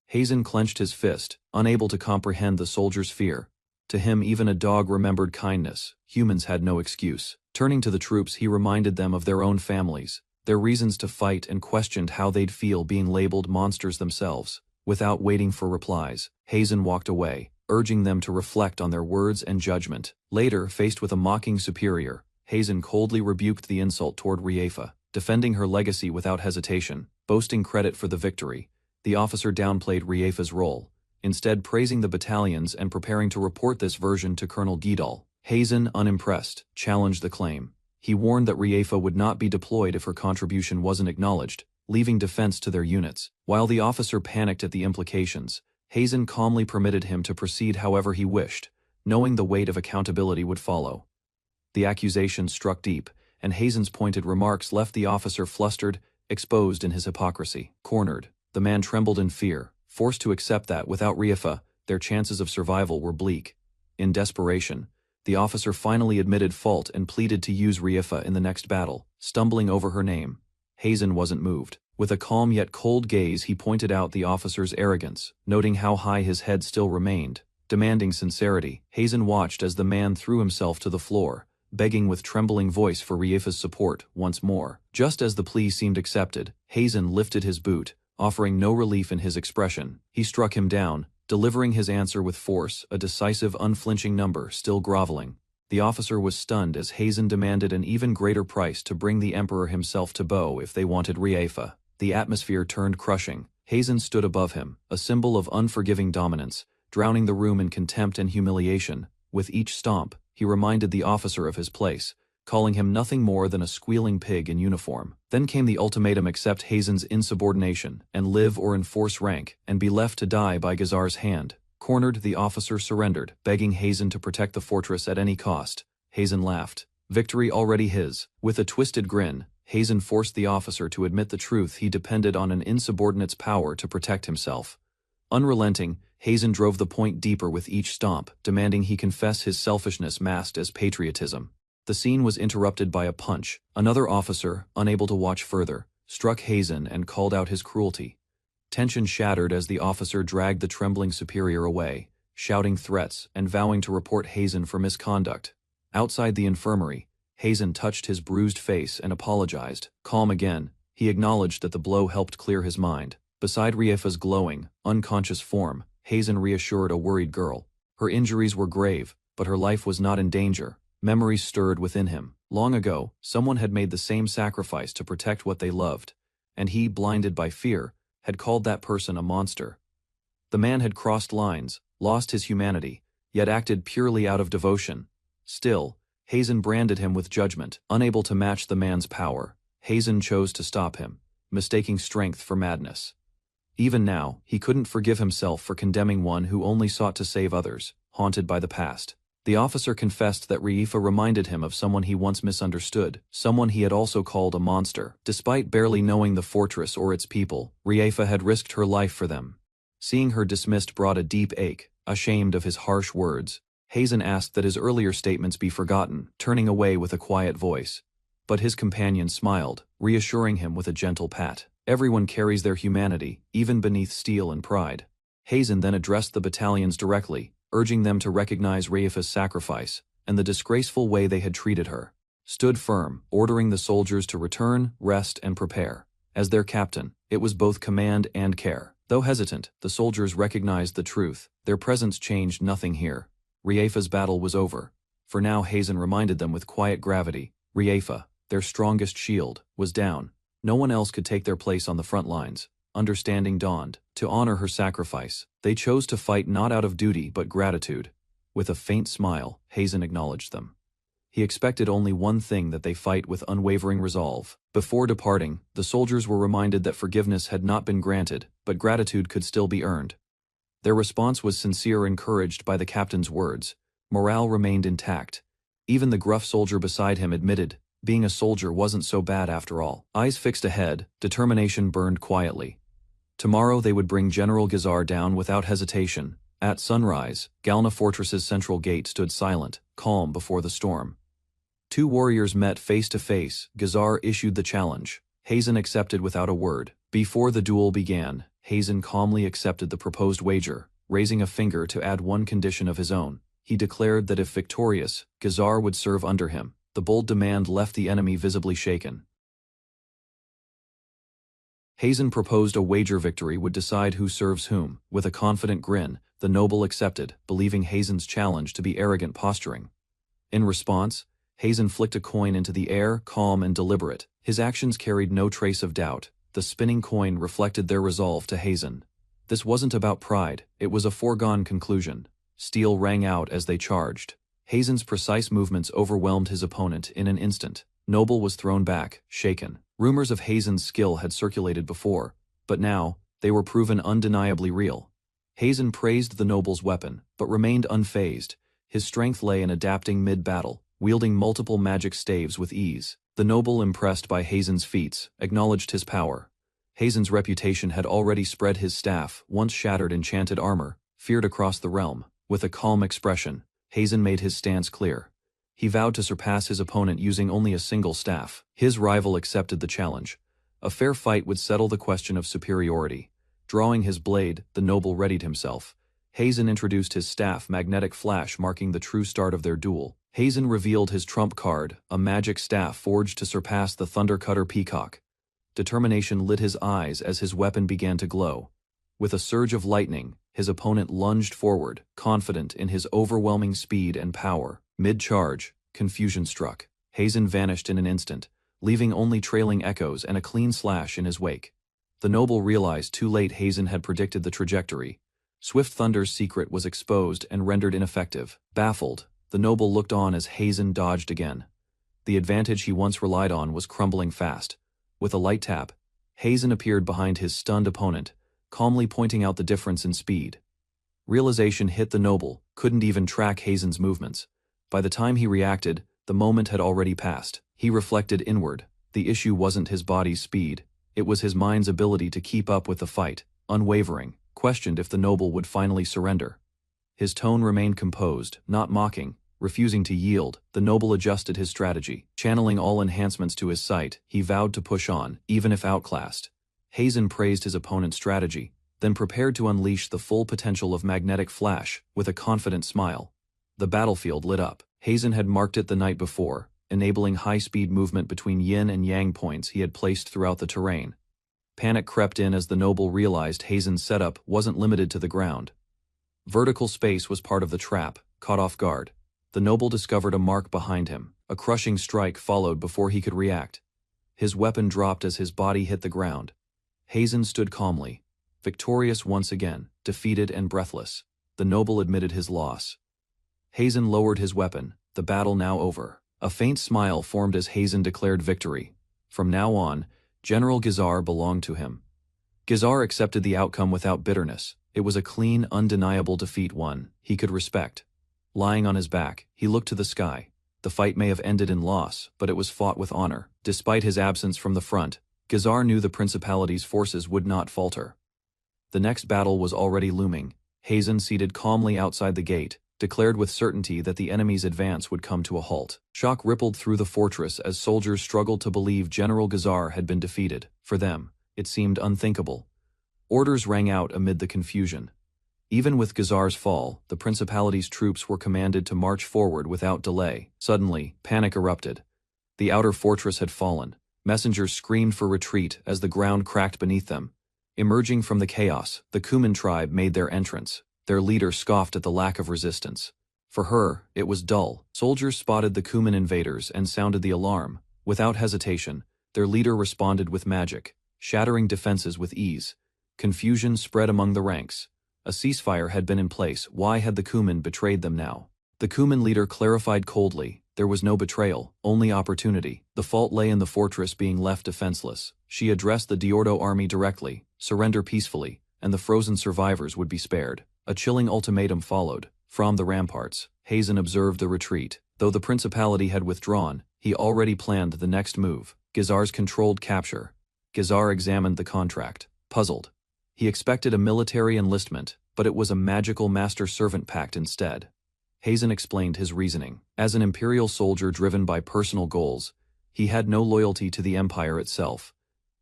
Hazen clenched his fist, unable to comprehend the soldier's fear. To him, even a dog remembered kindness. Humans had no excuse. Turning to the troops, he reminded them of their own families, their reasons to fight, and questioned how they'd feel being labeled monsters themselves. Without waiting for replies, Hazen walked away, urging them to reflect on their words and judgment. Later, faced with a mocking superior, Hazen coldly rebuked the insult toward Reifa, defending her legacy without hesitation, boasting credit for the victory. The officer downplayed Reifa's role, instead praising the battalions and preparing to report this version to Colonel Guidal. Hazen, unimpressed, challenged the claim. He warned that Reifa would not be deployed if her contribution wasn't acknowledged, leaving defense to their units. While the officer panicked at the implications, Hazen calmly permitted him to proceed however he wished, knowing the weight of accountability would follow. The accusation struck deep, and Hazen's pointed remarks left the officer flustered, exposed in his hypocrisy. Cornered, the man trembled in fear, forced to accept that without Reifa, their chances of survival were bleak. In desperation, the officer finally admitted fault and pleaded to use Reifa in the next battle, stumbling over her name. Hazen wasn't moved. With a calm yet cold gaze, he pointed out the officer's arrogance, noting how high his head still remained. Demanding sincerity, Hazen watched as the man threw himself to the floor, begging with trembling voice for Reifa's support once more. Just as the plea seemed accepted, Hazen lifted his boot, offering no relief in his expression. He struck him down, delivering his answer with force, a decisive, unflinching number still groveling. The officer was stunned as Hazen demanded an even greater price to bring the Emperor himself to bow if they wanted Reifa. The atmosphere turned crushing. Hazen stood above him, a symbol of unforgiving dominance, drowning the room in contempt and humiliation. With each stomp, he reminded the officer of his place, calling him nothing more than a squealing pig in uniform. Then came the ultimatum: accept Hazen's insubordination, and live or enforce rank, and be left to die by Gazar's hand. Cornered, the officer surrendered, begging Hazen to protect the fortress at any cost. Hazen laughed. Victory already his. With a twisted grin, Hazen forced the officer to admit the truth: he depended on an insubordinate's power to protect himself. Unrelenting, Hazen drove the point deeper with each stomp, demanding he confess his selfishness masked as patriotism. The scene was interrupted by a punch. Another officer, unable to watch further, struck Hazen and called out his cruelty. Tension shattered as the officer dragged the trembling superior away, shouting threats and vowing to report Hazen for misconduct. Outside the infirmary, Hazen touched his bruised face and apologized. Calm again, he acknowledged that the blow helped clear his mind. Beside Riefa's glowing, unconscious form, Hazen reassured a worried girl. Her injuries were grave, but her life was not in danger. Memories stirred within him. Long ago, someone had made the same sacrifice to protect what they loved, and he, blinded by fear, had called that person a monster. The man had crossed lines, lost his humanity, yet acted purely out of devotion. Still, Hazen branded him with judgment. Unable to match the man's power, Hazen chose to stop him, mistaking strength for madness. Even now, he couldn't forgive himself for condemning one who only sought to save others, haunted by the past. The officer confessed that Riefa reminded him of someone he once misunderstood, someone he had also called a monster. Despite barely knowing the fortress or its people, Riefa had risked her life for them. Seeing her dismissed brought a deep ache. Ashamed of his harsh words, Hazen asked that his earlier statements be forgotten, turning away with a quiet voice. But his companion smiled, reassuring him with a gentle pat. Everyone carries their humanity, even beneath steel and pride. Hazen then addressed the battalions directly, urging them to recognize Riefa's sacrifice and the disgraceful way they had treated her. Stood firm, ordering the soldiers to return, rest, and prepare. As their captain, it was both command and care. Though hesitant, the soldiers recognized the truth. Their presence changed nothing here. Riefa's battle was over. For now, Hazen reminded them with quiet gravity, Riefa, their strongest shield, was down. No one else could take their place on the front lines. Understanding dawned. To honor her sacrifice, they chose to fight not out of duty but gratitude. With a faint smile, Hazen acknowledged them. He expected only one thing: that they fight with unwavering resolve. Before departing, the soldiers were reminded that forgiveness had not been granted, but gratitude could still be earned. Their response was sincere, encouraged by the captain's words. Morale remained intact. Even the gruff soldier beside him admitted, being a soldier wasn't so bad after all. Eyes fixed ahead, determination burned quietly. Tomorrow they would bring General Gazar down without hesitation. At sunrise, Galna Fortress's central gate stood silent, calm before the storm. Two warriors met face to face. Gazar issued the challenge. Hazen accepted without a word. Before the duel began, Hazen calmly accepted the proposed wager, raising a finger to add one condition of his own. He declared that if victorious, Gazar would serve under him. The bold demand left the enemy visibly shaken. Hazen proposed a wager: victory would decide who serves whom. With a confident grin, the noble accepted, believing Hazen's challenge to be arrogant posturing. In response, Hazen flicked a coin into the air, calm and deliberate. His actions carried no trace of doubt. The spinning coin reflected their resolve to Hazen. This wasn't about pride, it was a foregone conclusion. Steel rang out as they charged. Hazen's precise movements overwhelmed his opponent in an instant. Noble was thrown back, shaken. Rumors of Hazen's skill had circulated before, but now, they were proven undeniably real. Hazen praised the noble's weapon, but remained unfazed. His strength lay in adapting mid-battle, wielding multiple magic staves with ease. The noble, impressed by Hazen's feats, acknowledged his power. Hazen's reputation had already spread. His staff, once shattered enchanted armor, feared across the realm. With a calm expression, Hazen made his stance clear. He vowed to surpass his opponent using only a single staff. His rival accepted the challenge. A fair fight would settle the question of superiority. Drawing his blade, the noble readied himself. Hazen introduced his staff, magnetic flash marking the true start of their duel. Hazen revealed his trump card, a magic staff forged to surpass the Thundercutter Peacock. Determination lit his eyes as his weapon began to glow. With a surge of lightning, his opponent lunged forward, confident in his overwhelming speed and power. Mid-charge, confusion struck. Hazen vanished in an instant, leaving only trailing echoes and a clean slash in his wake. The noble realized too late Hazen had predicted the trajectory. Swift Thunder's secret was exposed and rendered ineffective. Baffled, the noble looked on as Hazen dodged again. The advantage he once relied on was crumbling fast. With a light tap, Hazen appeared behind his stunned opponent, calmly pointing out the difference in speed. Realization hit the noble, couldn't even track Hazen's movements. By the time he reacted, the moment had already passed. He reflected inward. The issue wasn't his body's speed, it was his mind's ability to keep up with the fight, unwavering, questioned if the noble would finally surrender. His tone remained composed, not mocking, refusing to yield. The noble adjusted his strategy. Channeling all enhancements to his sight, he vowed to push on, even if outclassed. Hazen praised his opponent's strategy, then prepared to unleash the full potential of magnetic flash, with a confident smile. The battlefield lit up. Hazen had marked it the night before, enabling high-speed movement between yin and yang points he had placed throughout the terrain. Panic crept in as the noble realized Hazen's setup wasn't limited to the ground. Vertical space was part of the trap. Caught off guard, the noble discovered a mark behind him. A crushing strike followed before he could react. His weapon dropped as his body hit the ground. Hazen stood calmly, victorious once again, defeated and breathless. The noble admitted his loss. Hazen lowered his weapon, the battle now over. A faint smile formed as Hazen declared victory. From now on, General Gazar belonged to him. Gazar accepted the outcome without bitterness. It was a clean, undeniable defeat, one he could respect. Lying on his back, he looked to the sky. The fight may have ended in loss, but it was fought with honor. Despite his absence from the front, Gazar knew the Principality's forces would not falter. The next battle was already looming. Hazen, seated calmly outside the gate, declared with certainty that the enemy's advance would come to a halt. Shock rippled through the fortress as soldiers struggled to believe General Gazar had been defeated. For them, it seemed unthinkable. Orders rang out amid the confusion. Even with Gazar's fall, the Principality's troops were commanded to march forward without delay. Suddenly, panic erupted. The outer fortress had fallen. Messengers screamed for retreat as the ground cracked beneath them. Emerging from the chaos, the Kuman tribe made their entrance. Their leader scoffed at the lack of resistance. For her, it was dull. Soldiers spotted the Kuman invaders and sounded the alarm. Without hesitation, their leader responded with magic, shattering defenses with ease. Confusion spread among the ranks. A ceasefire had been in place. Why had the Kuman betrayed them now? The Kuman leader clarified coldly, there was no betrayal, only opportunity. The fault lay in the fortress being left defenseless. She addressed the Diordo army directly, surrender peacefully, and the frozen survivors would be spared. A chilling ultimatum followed. From the ramparts, Hazen observed the retreat. Though the Principality had withdrawn, he already planned the next move, Gazar's controlled capture. Gazar examined the contract, puzzled. He expected a military enlistment, but it was a magical master-servant pact instead. Hazen explained his reasoning. As an imperial soldier driven by personal goals, he had no loyalty to the empire itself.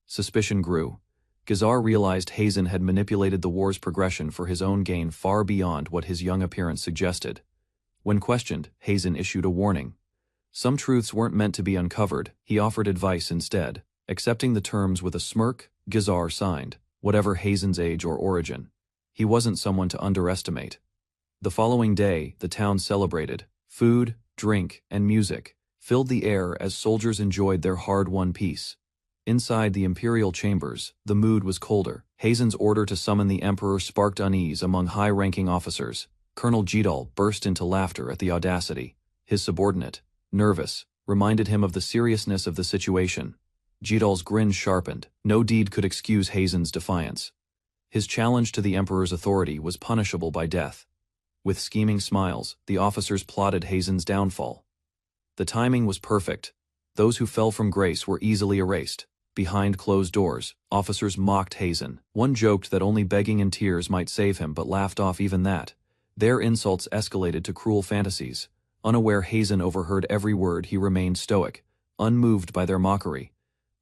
Suspicion grew. Gazar realized Hazen had manipulated the war's progression for his own gain far beyond what his young appearance suggested. When questioned, Hazen issued a warning. Some truths weren't meant to be uncovered. He offered advice instead. Accepting the terms with a smirk, Gazar signed. Whatever Hazen's age or origin, he wasn't someone to underestimate. The following day, the town celebrated. Food, drink, and music filled the air as soldiers enjoyed their hard-won peace. Inside the imperial chambers, the mood was colder. Hazen's order to summon the emperor sparked unease among high-ranking officers. Colonel Jidal burst into laughter at the audacity. His subordinate, nervous, reminded him of the seriousness of the situation. Jidal's grin sharpened. No deed could excuse Hazen's defiance. His challenge to the emperor's authority was punishable by death. With scheming smiles, the officers plotted Hazen's downfall. The timing was perfect. Those who fell from grace were easily erased. Behind closed doors, officers mocked Hazen. One joked that only begging and tears might save him, but laughed off even that. Their insults escalated to cruel fantasies. Unaware, Hazen overheard every word. He remained stoic, unmoved by their mockery.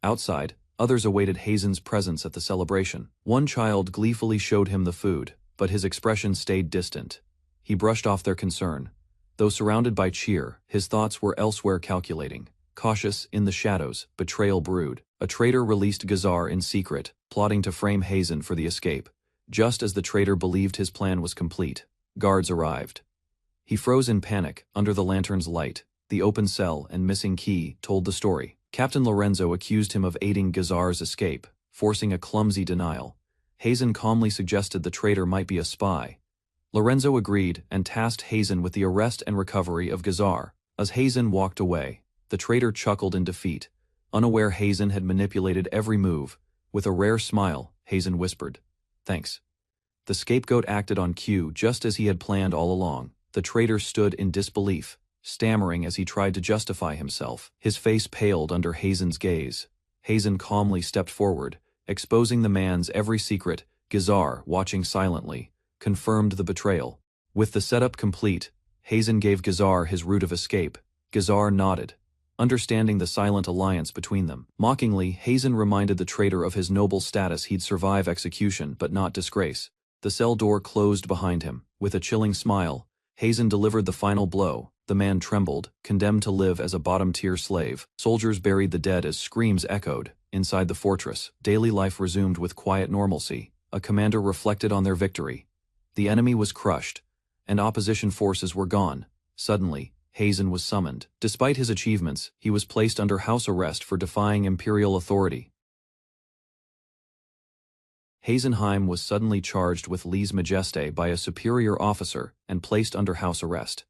Outside, others awaited Hazen's presence at the celebration. One child gleefully showed him the food, but his expression stayed distant. He brushed off their concern. Though surrounded by cheer, his thoughts were elsewhere, calculating. Cautious, in the shadows, betrayal brewed. A traitor released Gazar in secret, plotting to frame Hazen for the escape. Just as the traitor believed his plan was complete, guards arrived. He froze in panic under the lantern's light. The open cell and missing key told the story. Captain Lorenzo accused him of aiding Gazar's escape. forcing a clumsy denial. Hazen calmly suggested the traitor might be a spy. Lorenzo agreed and tasked Hazen with the arrest and recovery of Gazar. As Hazen walked away, the traitor chuckled in defeat, unaware Hazen had manipulated every move. With a rare smile, Hazen whispered, "Thanks." The scapegoat acted on cue just as he had planned all along. The traitor stood in disbelief, stammering as he tried to justify himself. His face paled under Hazen's gaze. Hazen calmly stepped forward, exposing the man's every secret. Gazar, watching silently, confirmed the betrayal. With the setup complete, Hazen gave Gazar his route of escape. Gazar nodded, understanding the silent alliance between them. Mockingly, Hazen reminded the traitor of his noble status. He'd survive execution but not disgrace. The cell door closed behind him. With a chilling smile, Hazen delivered the final blow. The man trembled, condemned to live as a bottom-tier slave. Soldiers buried the dead as screams echoed. Inside the fortress, daily life resumed with quiet normalcy. A commander reflected on their victory. The enemy was crushed, and opposition forces were gone. Suddenly, Hazen was summoned. Despite his achievements, he was placed under house arrest for defying imperial authority. Hazenheim was suddenly charged with lèse majesté by a superior officer and placed under house arrest.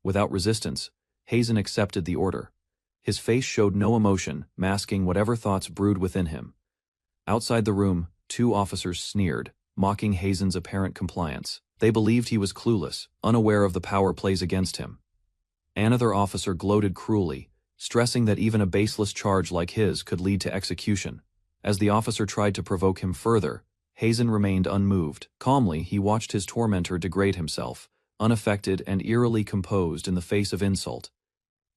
Without resistance, Hazen accepted the order. His face showed no emotion, masking whatever thoughts brewed within him. Outside the room, two officers sneered, mocking Hazen's apparent compliance. They believed he was clueless, unaware of the power plays against him. Another officer gloated cruelly, stressing that even a baseless charge like his could lead to execution. As the officer tried to provoke him further, Hazen remained unmoved. Calmly, he watched his tormentor degrade himself, unaffected and eerily composed in the face of insult.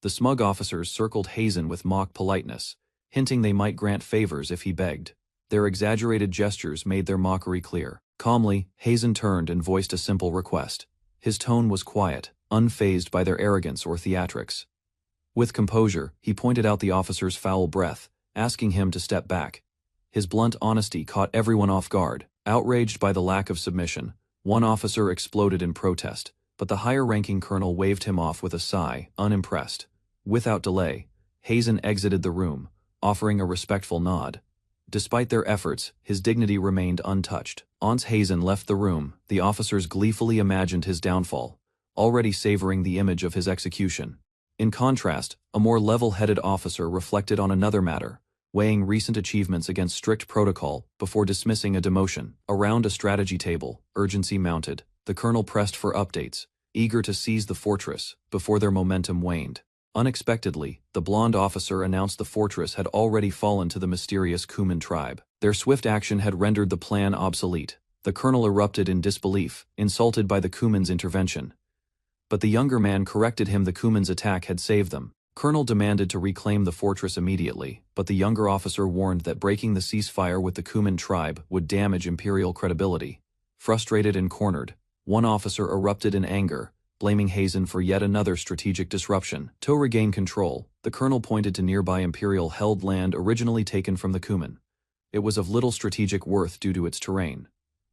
The smug officers circled Hazen with mock politeness, hinting they might grant favors if he begged. Their exaggerated gestures made their mockery clear. Calmly, Hazen turned and voiced a simple request. His tone was quiet, unfazed by their arrogance or theatrics. With composure, he pointed out the officer's foul breath, asking him to step back. His blunt honesty caught everyone off guard. Outraged by the lack of submission, one officer exploded in protest, but the higher-ranking colonel waved him off with a sigh, unimpressed. Without delay, Hazen exited the room, offering a respectful nod. Despite their efforts, his dignity remained untouched. Once Hazen left the room, the officers gleefully imagined his downfall, already savoring the image of his execution. In contrast, a more level-headed officer reflected on another matter, weighing recent achievements against strict protocol before dismissing a demotion. Around a strategy table, urgency mounted. The colonel pressed for updates, eager to seize the fortress before their momentum waned. Unexpectedly, the blonde officer announced the fortress had already fallen to the mysterious Kuman tribe. Their swift action had rendered the plan obsolete. The colonel erupted in disbelief, insulted by the Kuman's intervention. But the younger man corrected him. The Kuman's attack had saved them. Colonel demanded to reclaim the fortress immediately, but the younger officer warned that breaking the ceasefire with the Kuman tribe would damage imperial credibility. Frustrated and cornered, one officer erupted in anger, blaming Hazen for yet another strategic disruption. To regain control, the colonel pointed to nearby imperial-held land originally taken from the Kuman. It was of little strategic worth due to its terrain.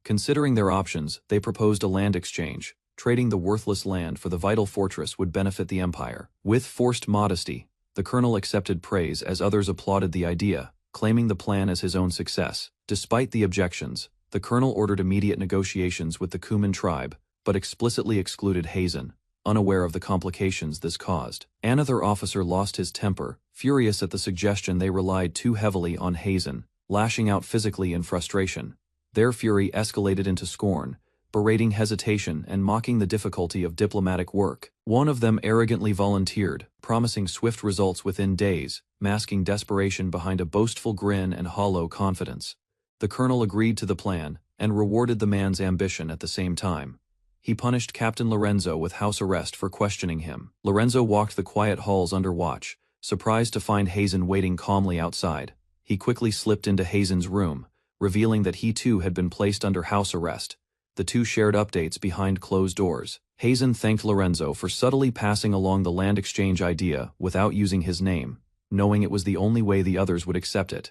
Considering their options, they proposed a land exchange. Trading the worthless land for the vital fortress would benefit the empire. With forced modesty, the colonel accepted praise as others applauded the idea, claiming the plan as his own success. Despite the objections, the colonel ordered immediate negotiations with the Kuman tribe, but explicitly excluded Hazen, unaware of the complications this caused. Another officer lost his temper, furious at the suggestion they relied too heavily on Hazen, lashing out physically in frustration. Their fury escalated into scorn, berating hesitation and mocking the difficulty of diplomatic work. One of them arrogantly volunteered, promising swift results within days, masking desperation behind a boastful grin and hollow confidence. The colonel agreed to the plan, and rewarded the man's ambition at the same time. He punished Captain Lorenzo with house arrest for questioning him. Lorenzo walked the quiet halls under watch, surprised to find Hazen waiting calmly outside. He quickly slipped into Hazen's room, revealing that he too had been placed under house arrest. The two shared updates behind closed doors. Hazen thanked Lorenzo for subtly passing along the land exchange idea without using his name, knowing it was the only way the others would accept it.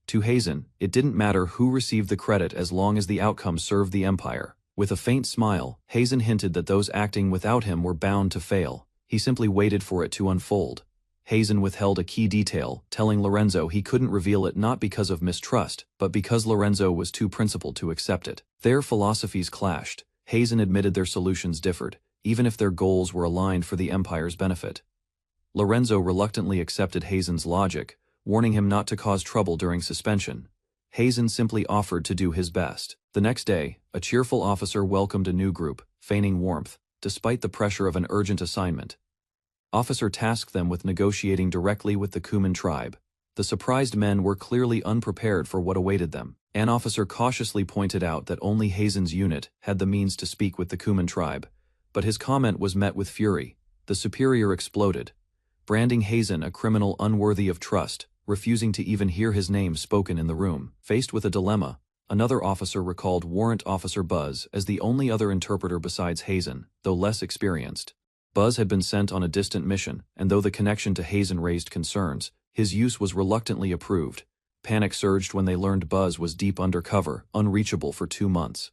To Hazen, it didn't matter who received the credit as long as the outcome served the empire. With a faint smile, Hazen hinted that those acting without him were bound to fail. He simply waited for it to unfold. Hazen withheld a key detail, telling Lorenzo he couldn't reveal it not because of mistrust, but because Lorenzo was too principled to accept it. Their philosophies clashed. Hazen admitted their solutions differed, even if their goals were aligned for the Empire's benefit. Lorenzo reluctantly accepted Hazen's logic, warning him not to cause trouble during suspension. Hazen simply offered to do his best. The next day, a cheerful officer welcomed a new group, feigning warmth, despite the pressure of an urgent assignment. Officer tasked them with negotiating directly with the Kuman tribe. The surprised men were clearly unprepared for what awaited them. An officer cautiously pointed out that only Hazen's unit had the means to speak with the Kuman tribe, but his comment was met with fury. The superior exploded, branding Hazen a criminal unworthy of trust, refusing to even hear his name spoken in the room. Faced with a dilemma, another officer recalled Warrant Officer Buzz as the only other interpreter besides Hazen, though less experienced. Buzz had been sent on a distant mission, and though the connection to Hazen raised concerns, his use was reluctantly approved. Panic surged when they learned Buzz was deep undercover, unreachable for 2 months.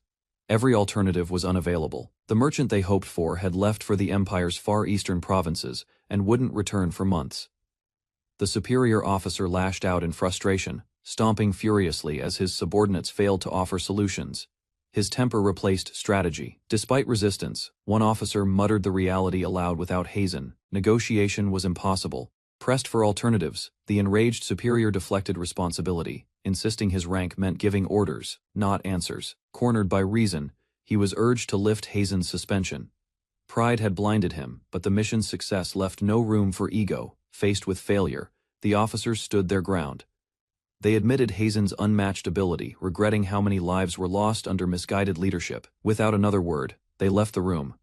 Every alternative was unavailable. The merchant they hoped for had left for the Empire's far eastern provinces and wouldn't return for months. The superior officer lashed out in frustration, stomping furiously as his subordinates failed to offer solutions. His temper replaced strategy. Despite resistance, one officer muttered the reality aloud without Hazen. Negotiation was impossible. Pressed for alternatives, the enraged superior deflected responsibility, insisting his rank meant giving orders, not answers. Cornered by reason, he was urged to lift Hazen's suspension. Pride had blinded him, but the mission's success left no room for ego. Faced with failure, the officers stood their ground. They admitted Hazen's unmatched ability, regretting how many lives were lost under misguided leadership. Without another word, they left the room.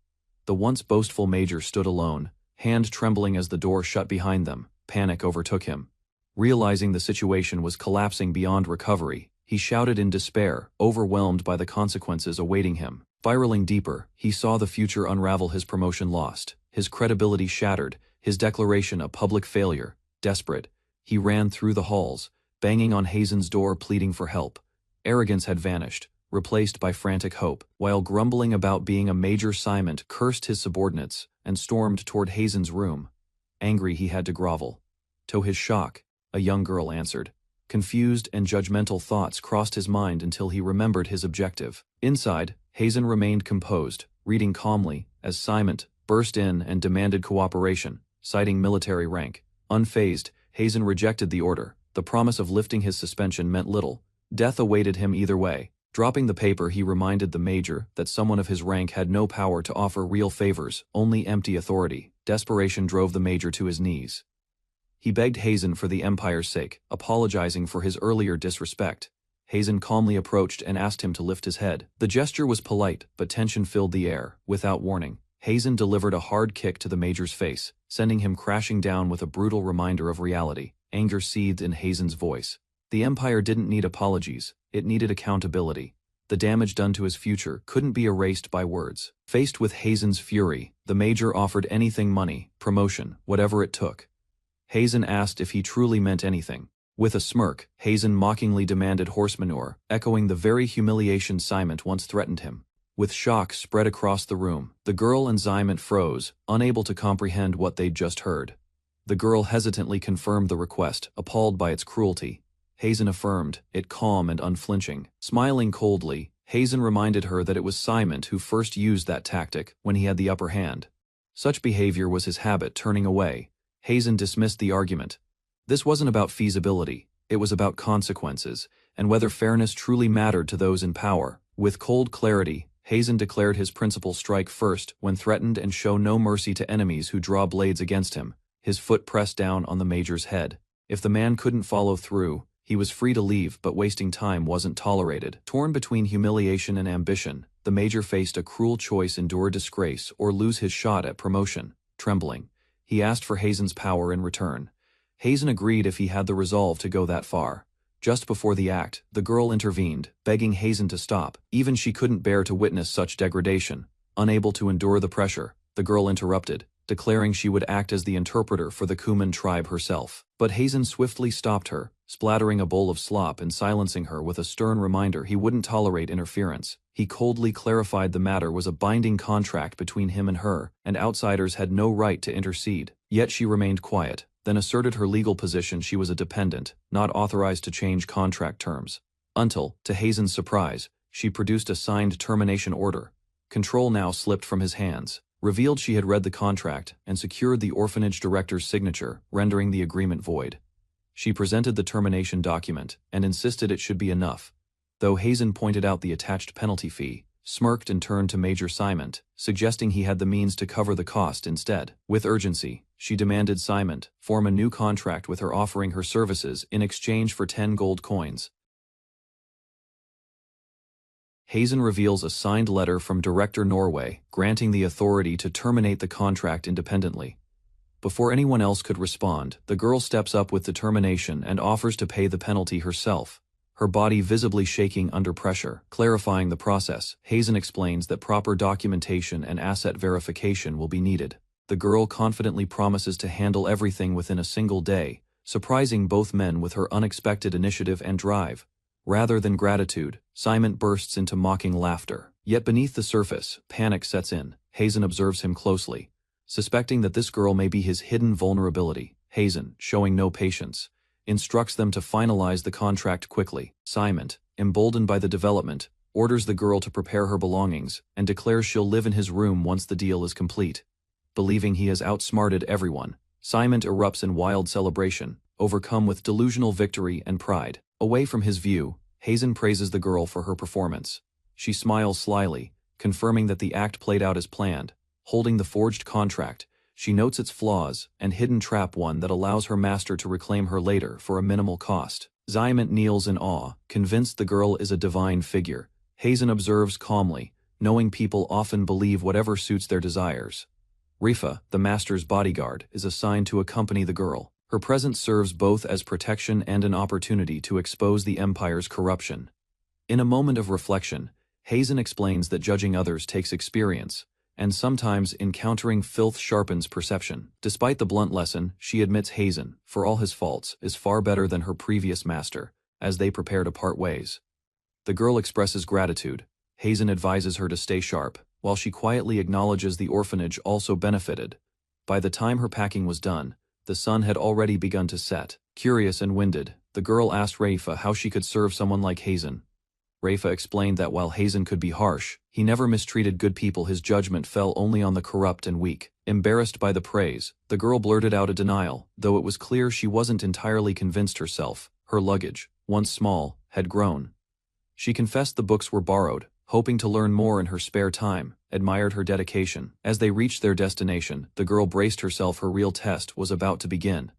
The once boastful major stood alone, hand trembling as the door shut behind them. Panic overtook him. Realizing the situation was collapsing beyond recovery, he shouted in despair, overwhelmed by the consequences awaiting him. Spiraling deeper, he saw the future unravel. His promotion lost, his credibility shattered, his declaration a public failure. Desperate, he ran through the halls, banging on Hazen's door pleading for help. Arrogance had vanished, replaced by frantic hope. While grumbling about being a major, Simon cursed his subordinates and stormed toward Hazen's room. Angry, he had to grovel. To his shock, a young girl answered. Confused and judgmental thoughts crossed his mind until he remembered his objective. Inside, Hazen remained composed, reading calmly, as Simon burst in and demanded cooperation, citing military rank. Unfazed, Hazen rejected the order. The promise of lifting his suspension meant little. Death awaited him either way. Dropping the paper, he reminded the major that someone of his rank had no power to offer real favors, only empty authority. Desperation drove the major to his knees. He begged Hazen for the Empire's sake, apologizing for his earlier disrespect. Hazen calmly approached and asked him to lift his head. The gesture was polite, but tension filled the air. Without warning, Hazen delivered a hard kick to the major's face, sending him crashing down with a brutal reminder of reality. Anger seethed in Hazen's voice. The Empire didn't need apologies, it needed accountability. The damage done to his future couldn't be erased by words. Faced with Hazen's fury, the major offered anything: money, promotion, whatever it took. Hazen asked if he truly meant anything. With a smirk, Hazen mockingly demanded horse manure, echoing the very humiliation Simon once threatened him. With shock spread across the room, the girl and Simon froze, unable to comprehend what they'd just heard. The girl hesitantly confirmed the request, appalled by its cruelty. Hazen affirmed, it calm and unflinching. Smiling coldly, Hazen reminded her that it was Simon who first used that tactic when he had the upper hand. Such behavior was his habit. Turning away, Hazen dismissed the argument. This wasn't about feasibility, it was about consequences, and whether fairness truly mattered to those in power. With cold clarity, Hazen declared his principle: strike first when threatened and show no mercy to enemies who draw blades against him. His foot pressed down on the major's head. If the man couldn't follow through, he was free to leave, but wasting time wasn't tolerated. Torn between humiliation and ambition, the major faced a cruel choice: endure disgrace or lose his shot at promotion. Trembling, he asked for Hazen's power in return. Hazen agreed if he had the resolve to go that far. Just before the act, the girl intervened, begging Hazen to stop. Even she couldn't bear to witness such degradation. Unable to endure the pressure, the girl interrupted, declaring she would act as the interpreter for the Kuman tribe herself. But Hazen swiftly stopped her, splattering a bowl of slop and silencing her with a stern reminder he wouldn't tolerate interference. He coldly clarified the matter was a binding contract between him and her, and outsiders had no right to intercede. Yet she remained quiet. then asserted her legal position she was a dependent, not authorized to change contract terms. Until, to Hazen's surprise, she produced a signed termination order. Control now slipped from his hands, revealed she had read the contract, and secured the orphanage director's signature, rendering the agreement void. She presented the termination document, and insisted it should be enough. Though Hazen pointed out the attached penalty fee, smirked and turned to Major Simon, suggesting he had the means to cover the cost instead. With urgency, she demanded Simon form a new contract with her, offering her services in exchange for 10 gold coins. Hazen reveals a signed letter from Director Norway, granting the authority to terminate the contract independently. Before anyone else could respond, the girl steps up with determination and offers to pay the penalty herself, her body visibly shaking under pressure. Clarifying the process, Hazen explains that proper documentation and asset verification will be needed. The girl confidently promises to handle everything within a single day, surprising both men with her unexpected initiative and drive. Rather than gratitude, Simon bursts into mocking laughter. Yet beneath the surface, panic sets in. Hazen observes him closely, suspecting that this girl may be his hidden vulnerability. Hazen, showing no patience, instructs them to finalize the contract quickly. Simon, emboldened by the development, orders the girl to prepare her belongings and declares she'll live in his room once the deal is complete. Believing he has outsmarted everyone, Simon erupts in wild celebration, overcome with delusional victory and pride. Away from his view, Hazen praises the girl for her performance. She smiles slyly, confirming that the act played out as planned. Holding the forged contract, she notes its flaws and hidden trap, one that allows her master to reclaim her later for a minimal cost. Simon kneels in awe, convinced the girl is a divine figure. Hazen observes calmly, knowing people often believe whatever suits their desires. Rifa, the master's bodyguard, is assigned to accompany the girl. Her presence serves both as protection and an opportunity to expose the Empire's corruption. In a moment of reflection, Hazen explains that judging others takes experience, and sometimes encountering filth sharpens perception. Despite the blunt lesson, she admits Hazen, for all his faults, is far better than her previous master, as they prepare to part ways. The girl expresses gratitude. Hazen advises her to stay sharp, while she quietly acknowledges the orphanage also benefited. By the time her packing was done, the sun had already begun to set. Curious and winded, the girl asked Rafa how she could serve someone like Hazen. Rafa explained that while Hazen could be harsh, he never mistreated good people. His judgment fell only on the corrupt and weak. Embarrassed by the praise, the girl blurted out a denial, though it was clear she wasn't entirely convinced herself. Her luggage, once small, had grown. She confessed the books were borrowed, hoping to learn more in her spare time, admired her dedication. As they reached their destination, the girl braced herself. Her real test was about to begin.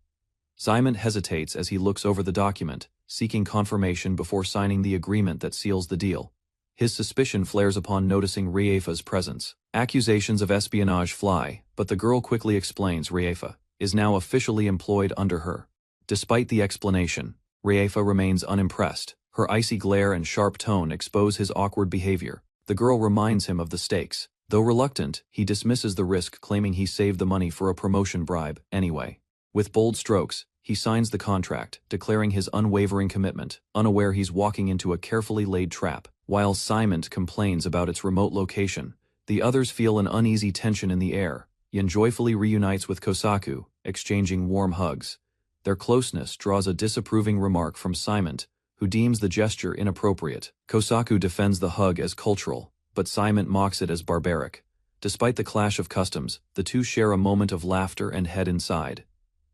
Simon hesitates as he looks over the document, seeking confirmation before signing the agreement that seals the deal. His suspicion flares upon noticing Riefa's presence. Accusations of espionage fly, but the girl quickly explains Riefa is now officially employed under her. Despite the explanation, Riefa remains unimpressed. Her icy glare and sharp tone expose his awkward behavior. The girl reminds him of the stakes. Though reluctant, he dismisses the risk, claiming he saved the money for a promotion bribe anyway. With bold strokes, he signs the contract, declaring his unwavering commitment, unaware he's walking into a carefully laid trap. While Simon complains about its remote location, the others feel an uneasy tension in the air. Yen joyfully reunites with Kosaku, exchanging warm hugs. Their closeness draws a disapproving remark from Simon, who deems the gesture inappropriate. Kosaku defends the hug as cultural, but Simon mocks it as barbaric. Despite the clash of customs, the two share a moment of laughter and head inside.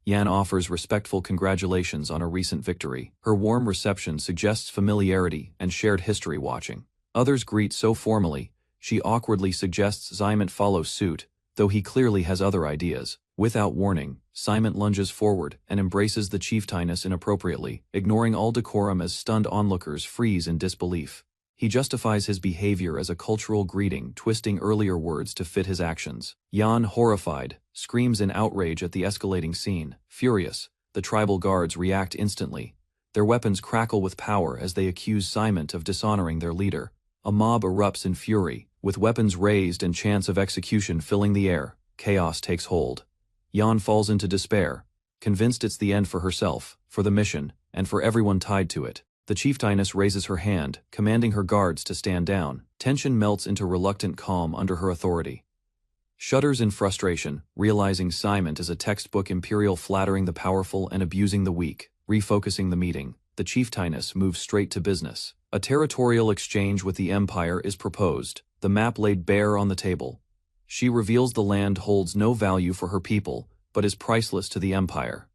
Yan offers respectful congratulations on a recent victory. Her warm reception suggests familiarity and shared history watching. Others greet so formally, she awkwardly suggests Simon follow suit, though he clearly has other ideas. Without warning, Simon lunges forward and embraces the chieftainess inappropriately, ignoring all decorum as stunned onlookers freeze in disbelief. He justifies his behavior as a cultural greeting, twisting earlier words to fit his actions. Yan, horrified, screams in outrage at the escalating scene. Furious, the tribal guards react instantly. Their weapons crackle with power as they accuse Simon of dishonoring their leader. A mob erupts in fury, with weapons raised and chants of execution filling the air. Chaos takes hold. Yan falls into despair, convinced it's the end for herself, for the mission, and for everyone tied to it. The chieftainess raises her hand, commanding her guards to stand down. Tension melts into reluctant calm under her authority. Shudders in frustration, realizing Simon is a textbook imperial flattering the powerful and abusing the weak. Refocusing the meeting, the chieftainess moves straight to business. A territorial exchange with the empire is proposed, the map laid bare on the table. She reveals the land holds no value for her people, but is priceless to the empire.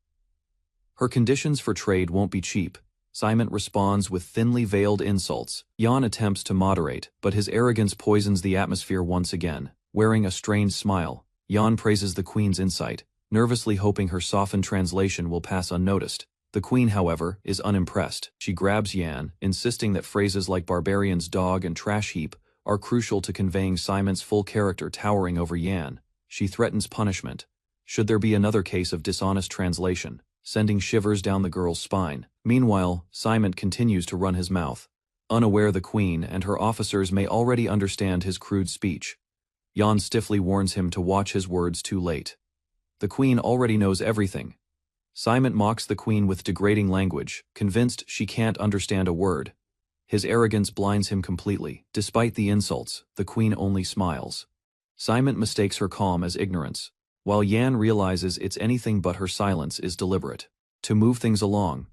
Her conditions for trade won't be cheap. Simon responds with thinly veiled insults. Jan attempts to moderate, but his arrogance poisons the atmosphere once again. Wearing a strained smile, Jan praises the queen's insight, nervously hoping her softened translation will pass unnoticed. The queen, however, is unimpressed. She grabs Jan, insisting that phrases like barbarian's dog and trash heap are crucial to conveying Simon's full character towering over Jan. She threatens punishment should there be another case of dishonest translation, sending shivers down the girl's spine. Meanwhile, Simon continues to run his mouth, unaware the queen and her officers may already understand his crude speech. Jan stiffly warns him to watch his words too late. The queen already knows everything. Simon mocks the queen with degrading language, convinced she can't understand a word. His arrogance blinds him completely. Despite the insults, the queen only smiles. Simon mistakes her calm as ignorance, while Jan realizes it's anything but her silence is deliberate. To move things along,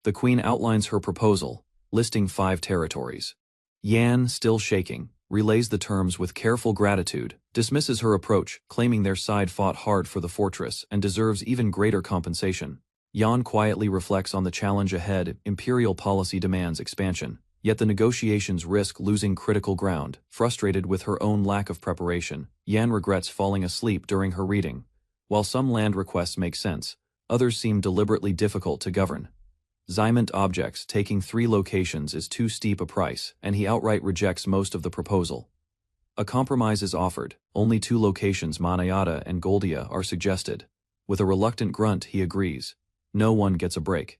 the queen outlines her proposal, listing 5 territories. Jan, still shaking, relays the terms with careful gratitude, dismisses her approach, claiming their side fought hard for the fortress and deserves even greater compensation. Jan quietly reflects on the challenge ahead. Imperial policy demands expansion, yet the negotiations risk losing critical ground. Frustrated with her own lack of preparation, Jan regrets falling asleep during her reading. While some land requests make sense, others seem deliberately difficult to govern. Simon objects taking 3 locations is too steep a price, and he outright rejects most of the proposal. A compromise is offered. Only 2 locations, Manhwa and Goldia, are suggested. With a reluctant grunt, he agrees. No one gets a break.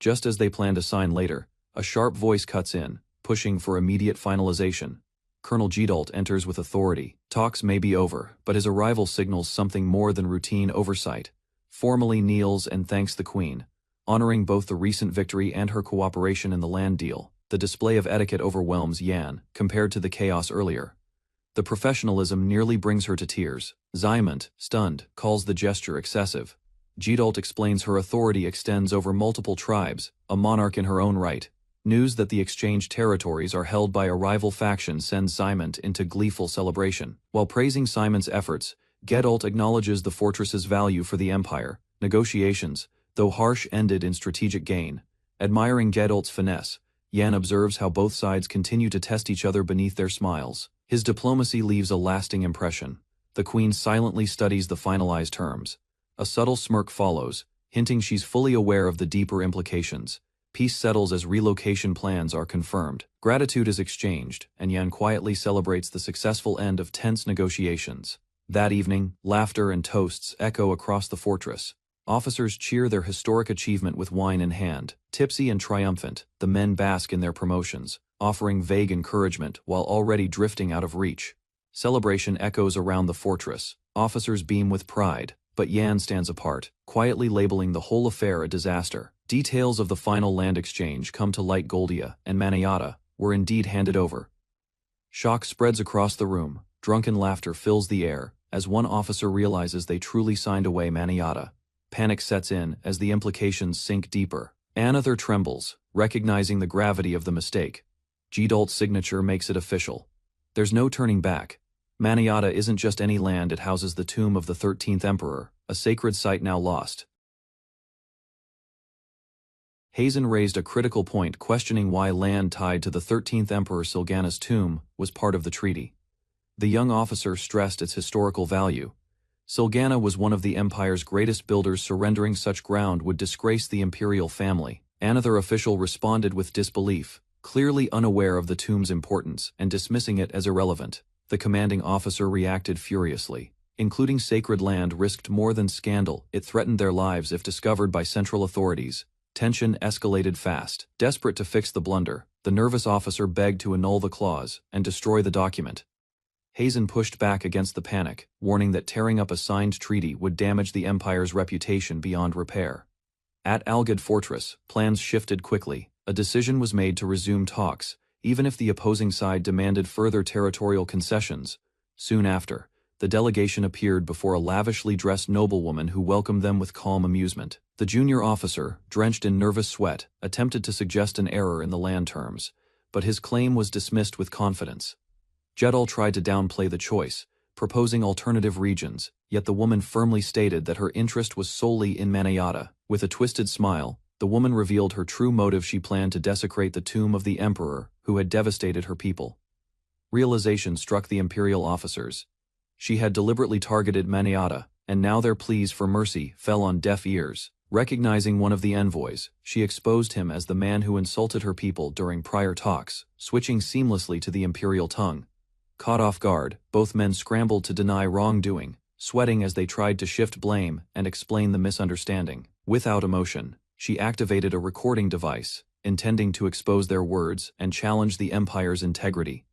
Just as they plan to sign later, a sharp voice cuts in, pushing for immediate finalization. Colonel Gedalt enters with authority. Talks may be over, but his arrival signals something more than routine oversight. Formally kneels and thanks the queen, honoring both the recent victory and her cooperation in the land deal. The display of etiquette overwhelms Jan, compared to the chaos earlier. The professionalism nearly brings her to tears. Simon, stunned, calls the gesture excessive. Gedalt explains her authority extends over multiple tribes, a monarch in her own right. News that the exchanged territories are held by a rival faction sends Simon into gleeful celebration. While praising Simon's efforts, Gedalt acknowledges the fortress's value for the empire. Negotiations, though harsh, ended in strategic gain. Admiring Gedalt's finesse, Jan observes how both sides continue to test each other beneath their smiles. His diplomacy leaves a lasting impression. The queen silently studies the finalized terms. A subtle smirk follows, hinting she's fully aware of the deeper implications. Peace settles as relocation plans are confirmed. Gratitude is exchanged, and Jan quietly celebrates the successful end of tense negotiations. That evening, laughter and toasts echo across the fortress. Officers cheer their historic achievement with wine in hand. Tipsy and triumphant, the men bask in their promotions, offering vague encouragement while already drifting out of reach. Celebration echoes around the fortress. Officers beam with pride, but Jan stands apart, quietly labeling the whole affair a disaster. Details of the final land exchange come to light. Goldia and Manhwa were indeed handed over. Shock spreads across the room. Drunken laughter fills the air as one officer realizes they truly signed away Manhwa. Panic sets in as the implications sink deeper. Another trembles, recognizing the gravity of the mistake. Gedalt's signature makes it official. There's no turning back. Manhwa isn't just any land, it houses the tomb of the 13th Emperor, a sacred site now lost. Hazen raised a critical point, questioning why land tied to the 13th Emperor Silgana's tomb was part of the treaty. The young officer stressed its historical value. Silgana was one of the Empire's greatest builders. Surrendering such ground would disgrace the imperial family. Another official responded with disbelief, clearly unaware of the tomb's importance and dismissing it as irrelevant. The commanding officer reacted furiously. Including sacred land risked more than scandal. It threatened their lives if discovered by central authorities. Tension escalated fast. Desperate to fix the blunder, the nervous officer begged to annul the clause and destroy the document. Hazen pushed back against the panic, warning that tearing up a signed treaty would damage the Empire's reputation beyond repair. At Algid Fortress, plans shifted quickly. A decision was made to resume talks, even if the opposing side demanded further territorial concessions. Soon after, The delegation appeared before a lavishly dressed noblewoman who welcomed them with calm amusement. The junior officer, drenched in nervous sweat, attempted to suggest an error in the land terms, but his claim was dismissed with confidence. Yahello tried to downplay the choice, proposing alternative regions, yet the woman firmly stated that her interest was solely in Manhwa. With a twisted smile, the woman revealed her true motive: she planned to desecrate the tomb of the emperor who had devastated her people. Realization struck the imperial officers. She had deliberately targeted Manhwa, and now their pleas for mercy fell on deaf ears. Recognizing one of the envoys, she exposed him as the man who insulted her people during prior talks, switching seamlessly to the imperial tongue. Caught off guard, both men scrambled to deny wrongdoing, sweating as they tried to shift blame and explain the misunderstanding. Without emotion, she activated a recording device, intending to expose their words and challenge the empire's integrity.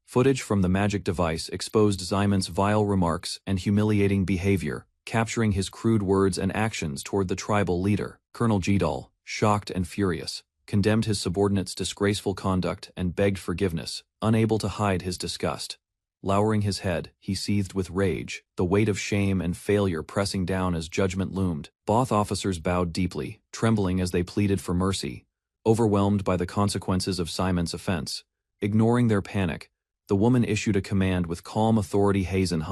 Footage from the magic device exposed Ximon's vile remarks and humiliating behavior, capturing his crude words and actions toward the tribal leader. Colonel Yahello, shocked and furious, condemned his subordinate's disgraceful conduct and begged forgiveness, unable to hide his disgust. Lowering his head, he seethed with rage, the weight of shame and failure pressing down as judgment loomed. Both officers bowed deeply, trembling as they pleaded for mercy. Overwhelmed by the consequences of Ximon's offense, ignoring their panic, the woman issued a command with calm authority: Hazen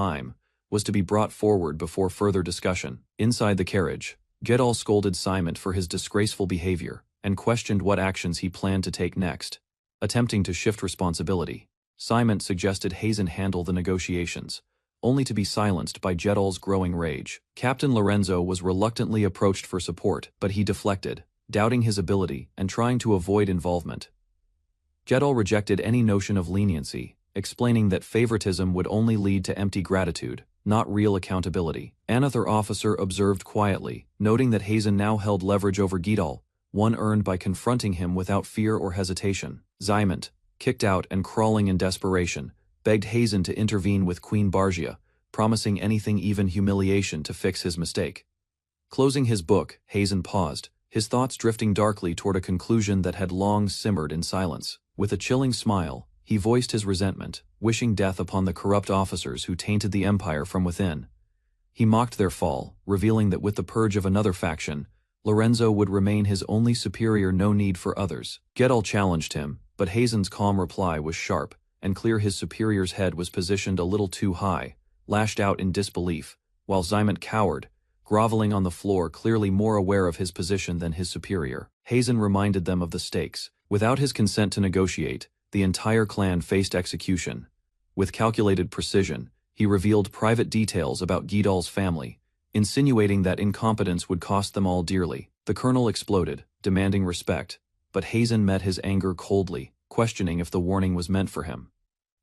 was to be brought forward before further discussion. Inside the carriage, Yahello scolded Ximon for his disgraceful behavior and questioned what actions he planned to take next. Attempting to shift responsibility, Ximon suggested Hazen handle the negotiations, only to be silenced by Yahello's growing rage. Captain Lorenzo was reluctantly approached for support, but he deflected, doubting his ability and trying to avoid involvement. Yahello rejected any notion of leniency, explaining that favoritism would only lead to empty gratitude, not real accountability. Another officer observed quietly, noting that Hazen now held leverage over Yahello, one earned by confronting him without fear or hesitation. Ximon, kicked out and crawling in desperation, begged Hazen to intervene with Queen Bargia, promising anything, even humiliation, to fix his mistake. Closing his book, Hazen paused, his thoughts drifting darkly toward a conclusion that had long simmered in silence. With a chilling smile, he voiced his resentment, wishing death upon the corrupt officers who tainted the empire from within. He mocked their fall, revealing that with the purge of another faction, Lorenzo would remain his only superior, no need for others. Yahello challenged him, but Hazen's calm reply was sharp and clear. His superior's head was positioned a little too high, lashed out in disbelief, while Ximon cowered, groveling on the floor, clearly more aware of his position than his superior. Hazen reminded them of the stakes. Without his consent to negotiate, the entire clan faced execution. With calculated precision, he revealed private details about Yahello's family, insinuating that incompetence would cost them all dearly. The colonel exploded, demanding respect, but Hazen met his anger coldly, questioning if the warning was meant for him.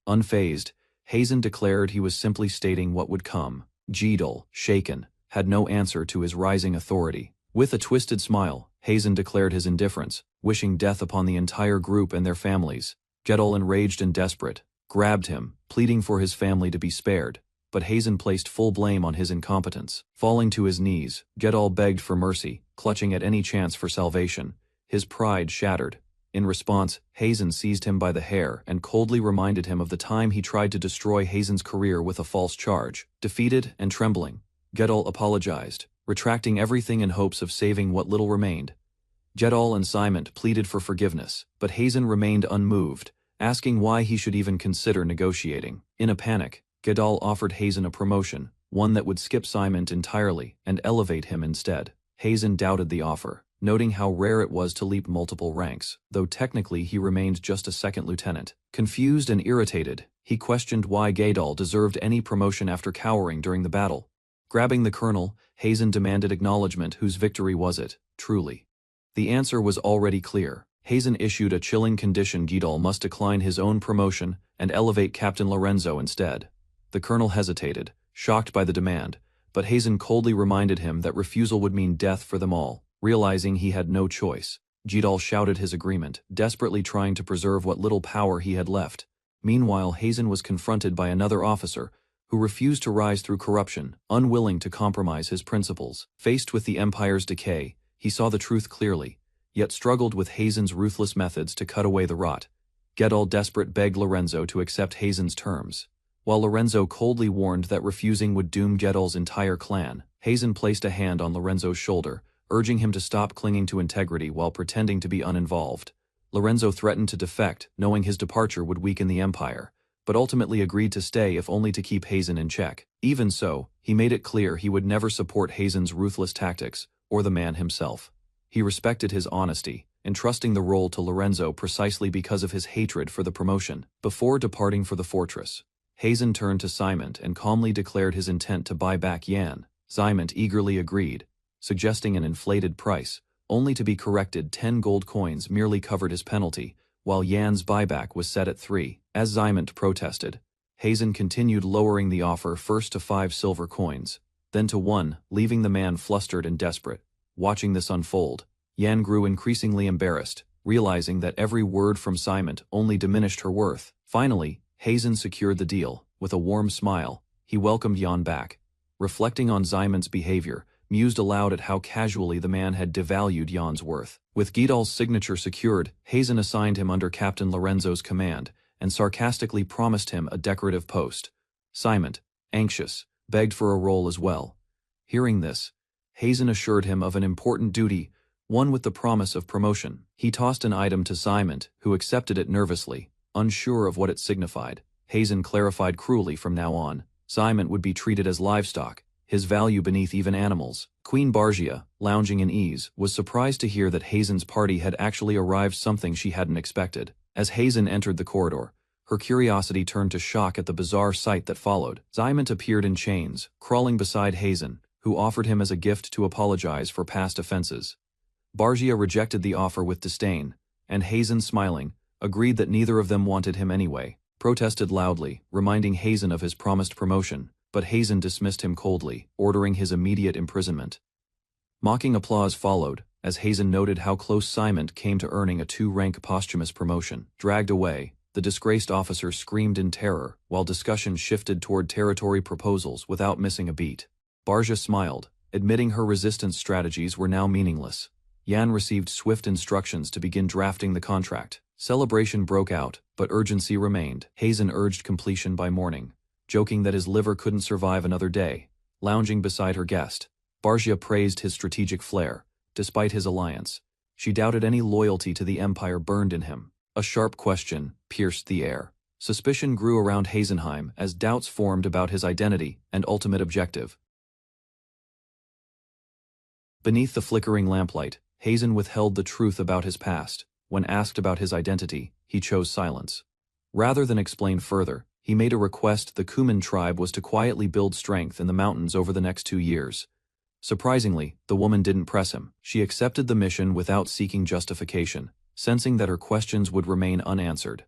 Unfazed, Hazen declared he was simply stating what would come. Yahello, shaken, had no answer to his rising authority. With a twisted smile, Hazen declared his indifference, wishing death upon the entire group and their families. Yahello, enraged and desperate, grabbed him, pleading for his family to be spared, but Hazen placed full blame on his incompetence. Falling to his knees, Yahello begged for mercy, clutching at any chance for salvation, his pride shattered. In response, Hazen seized him by the hair and coldly reminded him of the time he tried to destroy Hazen's career with a false charge. Defeated and trembling, Yahello apologized, retracting everything in hopes of saving what little remained. Yahello and Ximon pleaded for forgiveness, but Hazen remained unmoved, asking why he should even consider negotiating. In a panic, Yahello offered Hazen a promotion, one that would skip Ximon entirely and elevate him instead. Hazen doubted the offer, noting how rare it was to leap multiple ranks, though technically he remained just a second lieutenant. Confused and irritated, he questioned why Yahello deserved any promotion after cowering during the battle. Grabbing the colonel, Hazen demanded acknowledgement. Whose victory was it, truly? The answer was already clear. Hazen issued a chilling condition: Yahello must decline his own promotion and elevate Captain Lorenzo instead. The colonel hesitated, shocked by the demand, but Hazen coldly reminded him that refusal would mean death for them all. Realizing he had no choice, Yahello shouted his agreement, desperately trying to preserve what little power he had left. Meanwhile, Hazen was confronted by another officer who refused to rise through corruption, unwilling to compromise his principles. Faced with the empire's decay, he saw the truth clearly, yet struggled with Hazen's ruthless methods to cut away the rot. Yahello, desperate, begged Lorenzo to accept Hazen's terms. While Lorenzo coldly warned that refusing would doom Gedal's entire clan, Hazen placed a hand on Lorenzo's shoulder, urging him to stop clinging to integrity while pretending to be uninvolved. Lorenzo threatened to defect, knowing his departure would weaken the empire, but ultimately agreed to stay if only to keep Hazen in check. Even so, he made it clear he would never support Hazen's ruthless tactics, or the man himself. He respected his honesty, entrusting the role to Lorenzo precisely because of his hatred for the promotion. Before departing for the fortress, Hazen turned to Simon and calmly declared his intent to buy back Yan. Simon eagerly agreed, suggesting an inflated price, only to be corrected. 10 gold coins merely covered his penalty, while Yan's buyback was set at 3. As Simon protested, Hazen continued lowering the offer first to 5 silver coins, then to 1, leaving the man flustered and desperate. Watching this unfold, Yan grew increasingly embarrassed, realizing that every word from Simon only diminished her worth. Finally, Hazen secured the deal. With a warm smile, he welcomed Yan back. Reflecting on Simon's behavior, mused aloud at how casually the man had devalued Yan's worth. With Gedal's signature secured, Hazen assigned him under Captain Lorenzo's command, and sarcastically promised him a decorative post. Simon, anxious, begged for a role as well. Hearing this, Hazen assured him of an important duty, one with the promise of promotion. He tossed an item to Simon, who accepted it nervously, unsure of what it signified. Hazen clarified cruelly from now on, Simon would be treated as livestock, his value beneath even animals. Queen Bargia, lounging in ease, was surprised to hear that Hazen's party had actually arrived, something she hadn't expected. As Hazen entered the corridor, her curiosity turned to shock at the bizarre sight that followed. Simon appeared in chains, crawling beside Hazen, who offered him as a gift to apologize for past offenses. Bargia rejected the offer with disdain, and Hazen, smiling, agreed that neither of them wanted him anyway. Protested loudly, reminding Hazen of his promised promotion, but Hazen dismissed him coldly, ordering his immediate imprisonment. Mocking applause followed, as Hazen noted how close Simon came to earning a 2-rank posthumous promotion. Dragged away, the disgraced officer screamed in terror, while discussion shifted toward territory proposals without missing a beat. Bargia smiled, admitting her resistance strategies were now meaningless. Yan received swift instructions to begin drafting the contract. Celebration broke out, but urgency remained. Hazen urged completion by morning, joking that his liver couldn't survive another day. Lounging beside her guest, Bargia praised his strategic flair. Despite his alliance, she doubted any loyalty to the Empire burned in him. A sharp question pierced the air. Suspicion grew around Hazenheim as doubts formed about his identity and ultimate objective. Beneath the flickering lamplight, Hazen withheld the truth about his past. When asked about his identity, he chose silence. Rather than explain further, he made a request. The Kuman tribe was to quietly build strength in the mountains over the next 2 years. Surprisingly, the woman didn't press him. She accepted the mission without seeking justification, sensing that her questions would remain unanswered.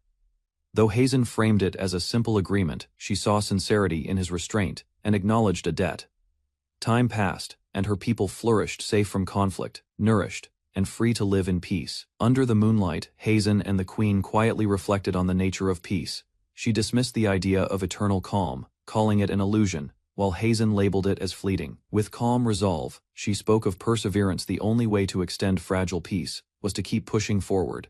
Though Hazen framed it as a simple agreement, she saw sincerity in his restraint and acknowledged a debt. Time passed, and her people flourished, safe from conflict, nourished, and free to live in peace. Under the moonlight, Hazen and the Queen quietly reflected on the nature of peace. She dismissed the idea of eternal calm, calling it an illusion, while Hazen labeled it as fleeting. With calm resolve, she spoke of perseverance. The only way to extend fragile peace was to keep pushing forward.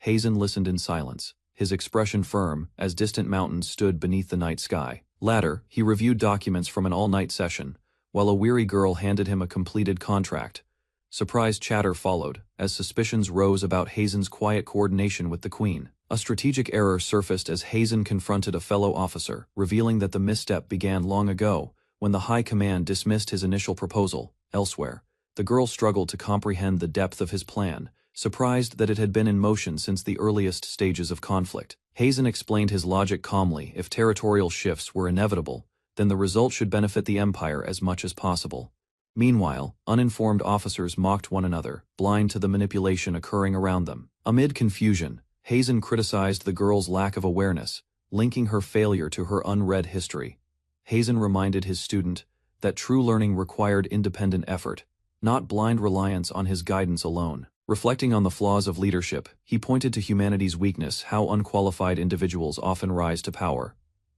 Hazen listened in silence, his expression firm as distant mountains stood beneath the night sky. Later, he reviewed documents from an all-night session, while a weary girl handed him a completed contract. Surprised chatter followed, as suspicions rose about Hazen's quiet coordination with the Queen. A strategic error surfaced as Hazen confronted a fellow officer, revealing that the misstep began long ago, when the High Command dismissed his initial proposal. Elsewhere, the girl struggled to comprehend the depth of his plan, surprised that it had been in motion since the earliest stages of conflict. Hazen explained his logic calmly. If territorial shifts were inevitable, then the result should benefit the Empire as much as possible. Meanwhile, uninformed officers mocked one another, blind to the manipulation occurring around them. Amid confusion, Hazen criticized the girl's lack of awareness, linking her failure to her unread history. Hazen reminded his student that true learning required independent effort, not blind reliance on his guidance alone. Reflecting on the flaws of leadership, he pointed to humanity's weakness, how unqualified individuals often rise to power.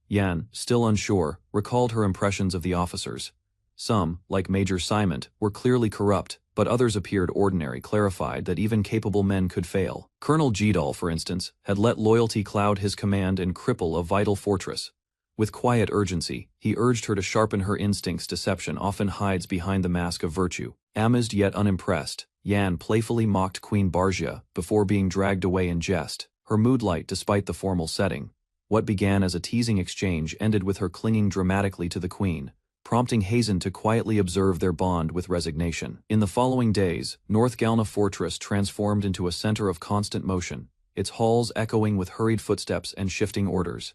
Yan, still unsure, recalled her impressions of the officers. Some, like Major Simon, were clearly corrupt, but others appeared ordinary. Clarified that even capable men could fail. Colonel Gedal, for instance, had let loyalty cloud his command and cripple a vital fortress. With quiet urgency, he urged her to sharpen her instincts. Deception often hides behind the mask of virtue. Amazed yet unimpressed, Yan playfully mocked Queen Bargia before being dragged away in jest, her mood light despite the formal setting. What began as a teasing exchange ended with her clinging dramatically to the queen, prompting Hazen to quietly observe their bond with resignation. In the following days, North Galna Fortress transformed into a center of constant motion, its halls echoing with hurried footsteps and shifting orders.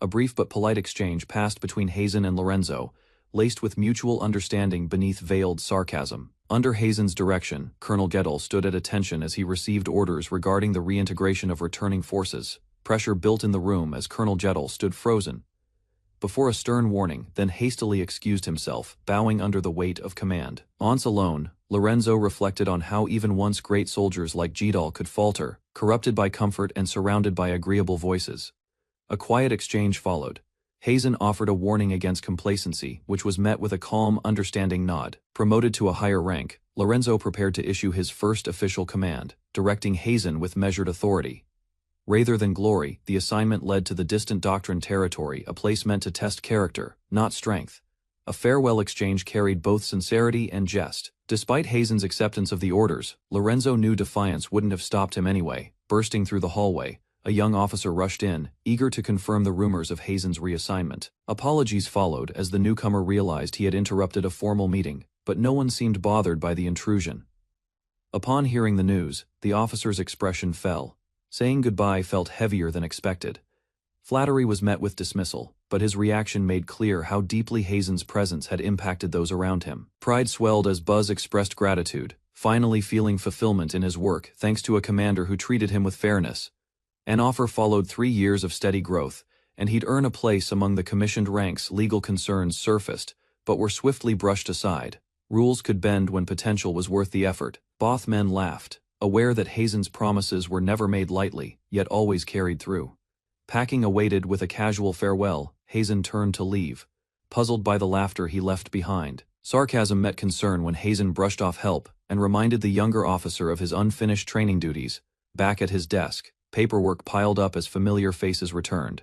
A brief but polite exchange passed between Hazen and Lorenzo, laced with mutual understanding beneath veiled sarcasm. Under Hazen's direction, Colonel Gettle stood at attention as he received orders regarding the reintegration of returning forces. Pressure built in the room as Colonel Gettle stood frozen before a stern warning, then hastily excused himself, bowing under the weight of command. Once alone, Lorenzo reflected on how even once great soldiers like Jidal could falter, corrupted by comfort and surrounded by agreeable voices. A quiet exchange followed. Hazen offered a warning against complacency, which was met with a calm, understanding nod. Promoted to a higher rank, Lorenzo prepared to issue his first official command, directing Hazen with measured authority. Rather than glory, the assignment led to the distant Doctrine territory, a place meant to test character, not strength. A farewell exchange carried both sincerity and jest. Despite Hazen's acceptance of the orders, Lorenzo knew defiance wouldn't have stopped him anyway. Bursting through the hallway, a young officer rushed in, eager to confirm the rumors of Hazen's reassignment. Apologies followed as the newcomer realized he had interrupted a formal meeting, but no one seemed bothered by the intrusion. Upon hearing the news, the officer's expression fell. Saying goodbye felt heavier than expected. Flattery was met with dismissal, but his reaction made clear how deeply Hazen's presence had impacted those around him. Pride swelled as Buzz expressed gratitude, finally feeling fulfillment in his work thanks to a commander who treated him with fairness. An offer followed 3 years of steady growth, and he'd earn a place among the commissioned ranks. Legal concerns surfaced, but were swiftly brushed aside. Rules could bend when potential was worth the effort. Both men laughed, aware that Hazen's promises were never made lightly, yet always carried through. Packing awaited with a casual farewell, Hazen turned to leave, puzzled by the laughter he left behind. Sarcasm met concern when Hazen brushed off help and reminded the younger officer of his unfinished training duties. Back at his desk, paperwork piled up as familiar faces returned.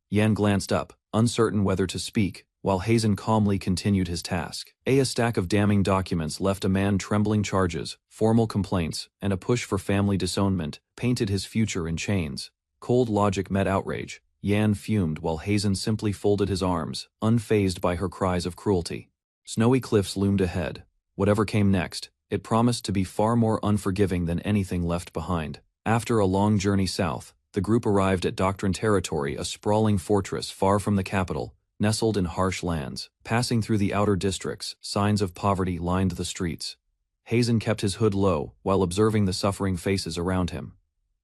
Yan glanced up, uncertain whether to speak, while Hazen calmly continued his task. A stack of damning documents left a man trembling. Charges, formal complaints, and a push for family disownment painted his future in chains. Cold logic met outrage. Yan fumed while Hazen simply folded his arms, unfazed by her cries of cruelty. Snowy cliffs loomed ahead. Whatever came next, it promised to be far more unforgiving than anything left behind. After a long journey south, the group arrived at Doctrine territory, a sprawling fortress far from the capital, nestled in harsh lands. Passing through the outer districts, signs of poverty lined the streets. Hazen kept his hood low while observing the suffering faces around him.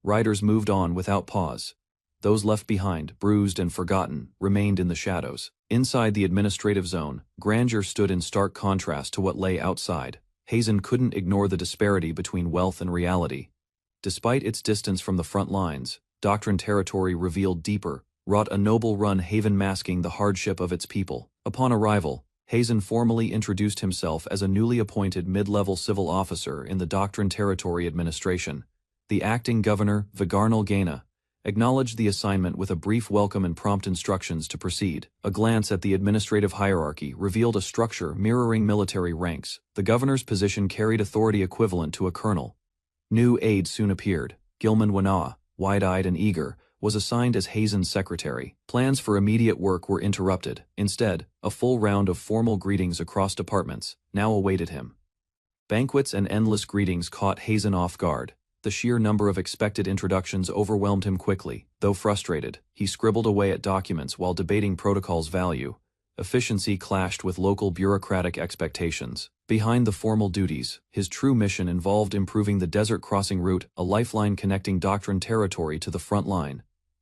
Riders moved on without pause. Those left behind, bruised and forgotten, remained in the shadows. Inside the administrative zone, grandeur stood in stark contrast to what lay outside. Hazen couldn't ignore the disparity between wealth and reality. Despite its distance from the front lines, Doctrine territory revealed deeper, wrought a noble run haven masking the hardship of its people. Upon arrival, Hazen formally introduced himself as a newly appointed mid-level civil officer in the Doctrine Territory Administration. The acting governor, Vigarnal Gaina, acknowledged the assignment with a brief welcome and prompt instructions to proceed. A glance at the administrative hierarchy revealed a structure mirroring military ranks. The governor's position carried authority equivalent to a colonel. New aides soon appeared. Gilman Wana, wide-eyed and eager, was assigned as Hazen's secretary. Plans for immediate work were interrupted. Instead, a full round of formal greetings across departments now awaited him. Banquets and endless greetings caught Hazen off guard. The sheer number of expected introductions overwhelmed him quickly. Though frustrated, he scribbled away at documents while debating protocol's value. Efficiency clashed with local bureaucratic expectations. Behind the formal duties, his true mission involved improving the desert crossing route, a lifeline connecting Doctrine territory to the front line.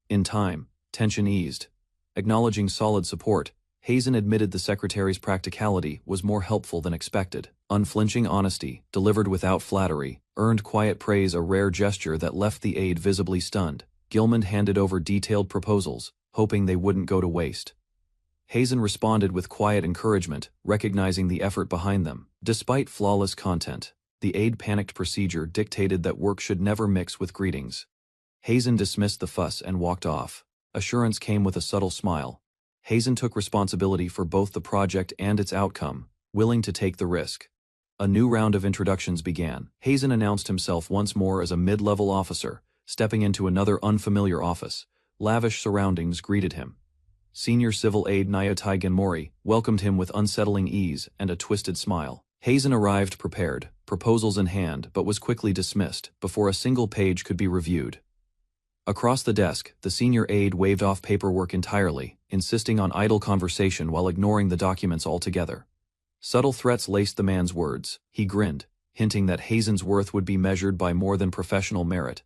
In time, tension eased. Acknowledging solid support, Hazen admitted the secretary's practicality was more helpful than expected. Unflinching honesty, delivered without flattery, earned quiet praise, a rare gesture that left the aide visibly stunned. Gilman handed over detailed proposals, hoping they wouldn't go to waste. Hazen responded with quiet encouragement, recognizing the effort behind them. Despite flawless content, the aide panicked procedure dictated that work should never mix with greetings. Hazen dismissed the fuss and walked off. Assurance came with a subtle smile. Hazen took responsibility for both the project and its outcome, willing to take the risk. A new round of introductions began. Hazen announced himself once more as a mid-level officer, stepping into another unfamiliar office. Lavish surroundings greeted him. Senior Civil Aide Naotai Genmori welcomed him with unsettling ease and a twisted smile. Hazen arrived prepared, proposals in hand, but was quickly dismissed before a single page could be reviewed. Across the desk, the senior aide waved off paperwork entirely, insisting on idle conversation while ignoring the documents altogether. Subtle threats laced the man's words. He grinned, hinting that Hazen's worth would be measured by more than professional merit.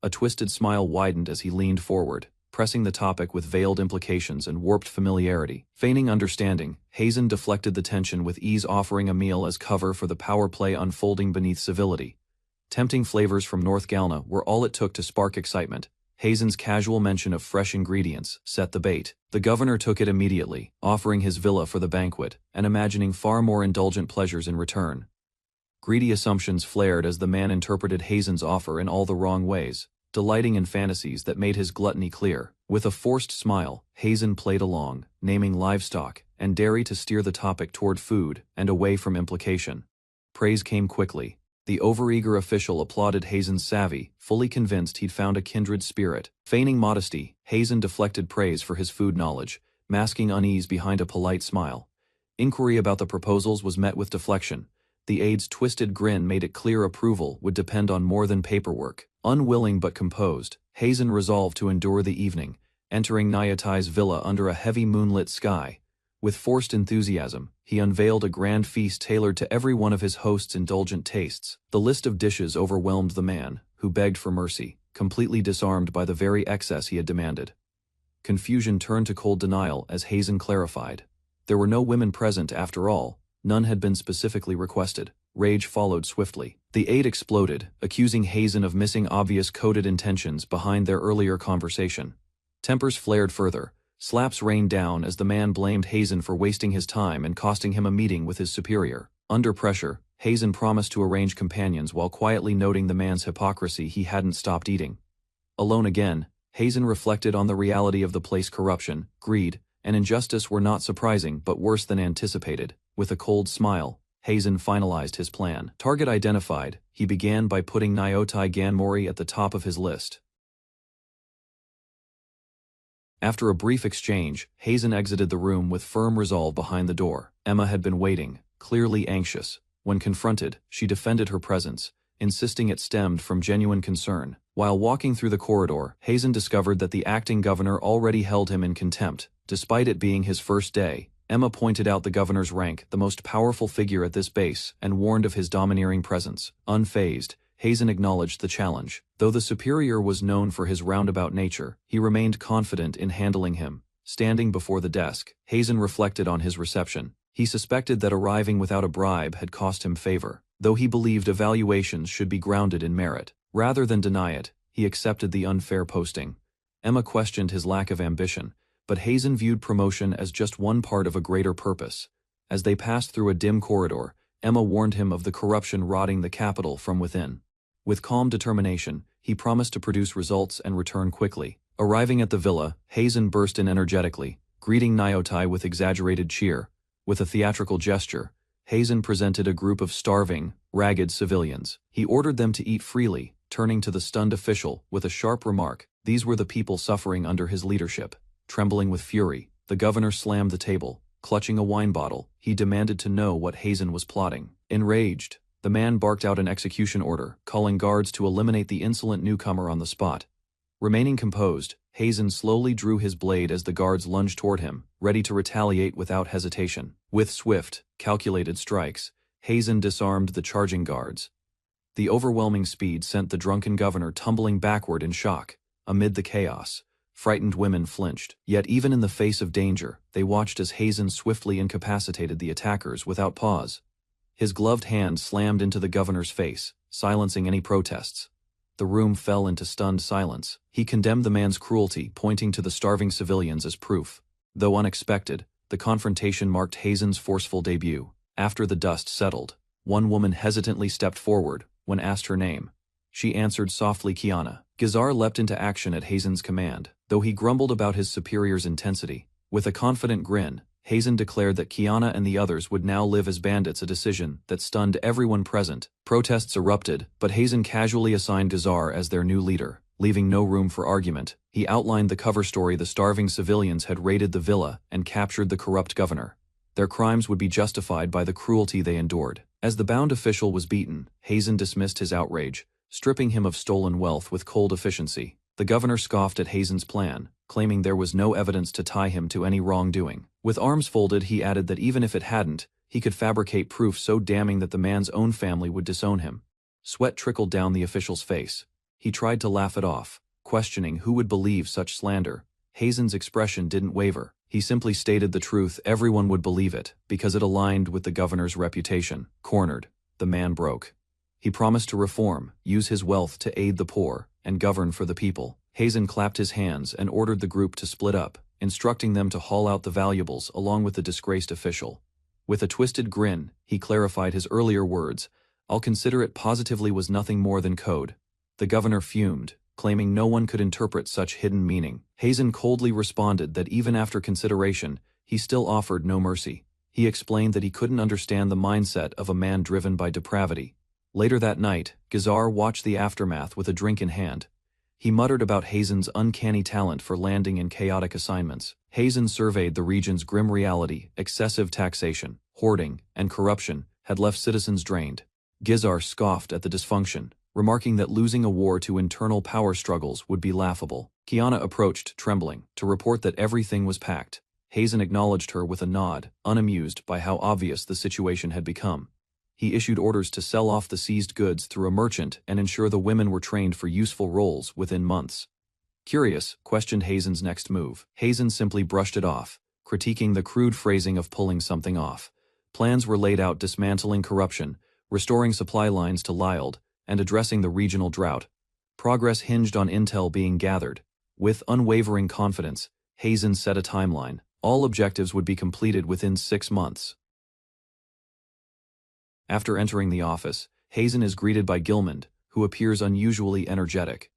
A twisted smile widened as he leaned forward, pressing the topic with veiled implications and warped familiarity. Feigning understanding, Hazen deflected the tension with ease, offering a meal as cover for the power play unfolding beneath civility. Tempting flavors from North Galna were all it took to spark excitement. Hazen's casual mention of fresh ingredients set the bait. The governor took it immediately, offering his villa for the banquet, and imagining far more indulgent pleasures in return. Greedy assumptions flared as the man interpreted Hazen's offer in all the wrong ways, delighting in fantasies that made his gluttony clear. With a forced smile, Hazen played along, naming livestock and dairy to steer the topic toward food and away from implication. Praise came quickly. The overeager official applauded Hazen's savvy, fully convinced he'd found a kindred spirit. Feigning modesty, Hazen deflected praise for his food knowledge, masking unease behind a polite smile. Inquiry about the proposals was met with deflection. The aide's twisted grin made it clear approval would depend on more than paperwork. Unwilling but composed, Hazen resolved to endure the evening, entering Nyatai's villa under a heavy moonlit sky. With forced enthusiasm, he unveiled a grand feast tailored to every one of his host's indulgent tastes. The list of dishes overwhelmed the man, who begged for mercy, completely disarmed by the very excess he had demanded. Confusion turned to cold denial as Hazen clarified. There were no women present after all, none had been specifically requested. Rage followed swiftly. The aide exploded, accusing Hazen of missing obvious coded intentions behind their earlier conversation. Tempers flared further. Slaps rained down as the man blamed Hazen for wasting his time and costing him a meeting with his superior. Under pressure, Hazen promised to arrange companions while quietly noting the man's hypocrisy he hadn't stopped eating. Alone again, Hazen reflected on the reality of the place. Corruption, greed, and injustice were not surprising but worse than anticipated. With a cold smile, Hazen finalized his plan. Target identified, he began by putting Naotai Ganmori at the top of his list. After a brief exchange, Hazen exited the room with firm resolve behind the door. Emma had been waiting, clearly anxious. When confronted, she defended her presence, insisting it stemmed from genuine concern. While walking through the corridor, Hazen discovered that the acting governor already held him in contempt. Despite it being his first day, Emma pointed out the governor's rank, the most powerful figure at this base, and warned of his domineering presence. Unfazed, Hazen acknowledged the challenge. Though the superior was known for his roundabout nature, he remained confident in handling him. Standing before the desk, Hazen reflected on his reception. He suspected that arriving without a bribe had cost him favor. Though he believed evaluations should be grounded in merit. Rather than deny it, he accepted the unfair posting. Emma questioned his lack of ambition, but Hazen viewed promotion as just one part of a greater purpose. As they passed through a dim corridor, Emma warned him of the corruption rotting the capital from within. With calm determination, he promised to produce results and return quickly. Arriving at the villa, Hazen burst in energetically, greeting Naotai with exaggerated cheer. With a theatrical gesture, Hazen presented a group of starving, ragged civilians. He ordered them to eat freely, turning to the stunned official with a sharp remark. These were the people suffering under his leadership. Trembling with fury, the governor slammed the table. Clutching a wine bottle, he demanded to know what Hazen was plotting. Enraged, the man barked out an execution order, calling guards to eliminate the insolent newcomer on the spot. Remaining composed, Hazen slowly drew his blade as the guards lunged toward him, ready to retaliate without hesitation. With swift, calculated strikes, Hazen disarmed the charging guards. The overwhelming speed sent the drunken governor tumbling backward in shock. Amid the chaos, frightened women flinched. Yet even in the face of danger, they watched as Hazen swiftly incapacitated the attackers without pause. His gloved hand slammed into the governor's face, silencing any protests. The room fell into stunned silence. He condemned the man's cruelty, pointing to the starving civilians as proof. Though unexpected, the confrontation marked Hazen's forceful debut. After the dust settled, one woman hesitantly stepped forward. When asked her name, she answered softly, Kiana. Gizar leapt into action at Hazen's command. Though he grumbled about his superior's intensity, With a confident grin, Hazen declared that Kiana and the others would now live as bandits, a decision that stunned everyone present. Protests erupted, but Hazen casually assigned Gazar as their new leader, leaving no room for argument. He outlined the cover story: the starving civilians had raided the villa and captured the corrupt governor. Their crimes would be justified by the cruelty they endured. As the bound official was beaten, Hazen dismissed his outrage, stripping him of stolen wealth with cold efficiency. The governor scoffed at Hazen's plan, claiming there was no evidence to tie him to any wrongdoing. With arms folded, he added that even if it hadn't, he could fabricate proof so damning that the man's own family would disown him. Sweat trickled down the official's face. He tried to laugh it off, questioning who would believe such slander. Hazen's expression didn't waver. He simply stated the truth. Everyone would believe it, because it aligned with the governor's reputation. Cornered, the man broke. He promised to reform, use his wealth to aid the poor, and govern for the people. Hazen clapped his hands and ordered the group to split up, instructing them to haul out the valuables along with the disgraced official. With a twisted grin, he clarified his earlier words. "I'll consider it." Positively was nothing more than code. The governor fumed, claiming no one could interpret such hidden meaning. Hazen coldly responded that even after consideration, he still offered no mercy. He explained that he couldn't understand the mindset of a man driven by depravity. Later that night, Gazar watched the aftermath with a drink in hand. He muttered about Hazen's uncanny talent for landing in chaotic assignments. Hazen surveyed the region's grim reality. Excessive taxation, hoarding, and corruption had left citizens drained. Gizar scoffed at the dysfunction, remarking that losing a war to internal power struggles would be laughable. Kiana approached, trembling, to report that everything was packed. Hazen acknowledged her with a nod, unamused by how obvious the situation had become. He issued orders to sell off the seized goods through a merchant and ensure the women were trained for useful roles within months. Curious, questioned Hazen's next move. Hazen simply brushed it off, critiquing the crude phrasing of pulling something off. Plans were laid out: dismantling corruption, restoring supply lines to Lyld, and addressing the regional drought. Progress hinged on intel being gathered. With unwavering confidence, Hazen set a timeline. All objectives would be completed within 6 months. After entering the office, Hazen is greeted by Gilmond, who appears unusually energetic.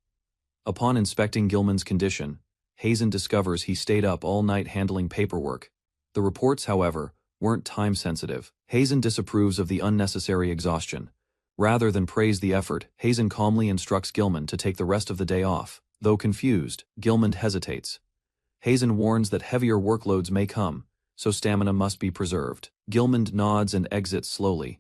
Upon inspecting Gilmond's condition, Hazen discovers he stayed up all night handling paperwork. The reports, however, weren't time-sensitive. Hazen disapproves of the unnecessary exhaustion. Rather than praise the effort, Hazen calmly instructs Gilmond to take the rest of the day off. Though confused, Gilmond hesitates. Hazen warns that heavier workloads may come, so stamina must be preserved. Gilmond nods and exits slowly.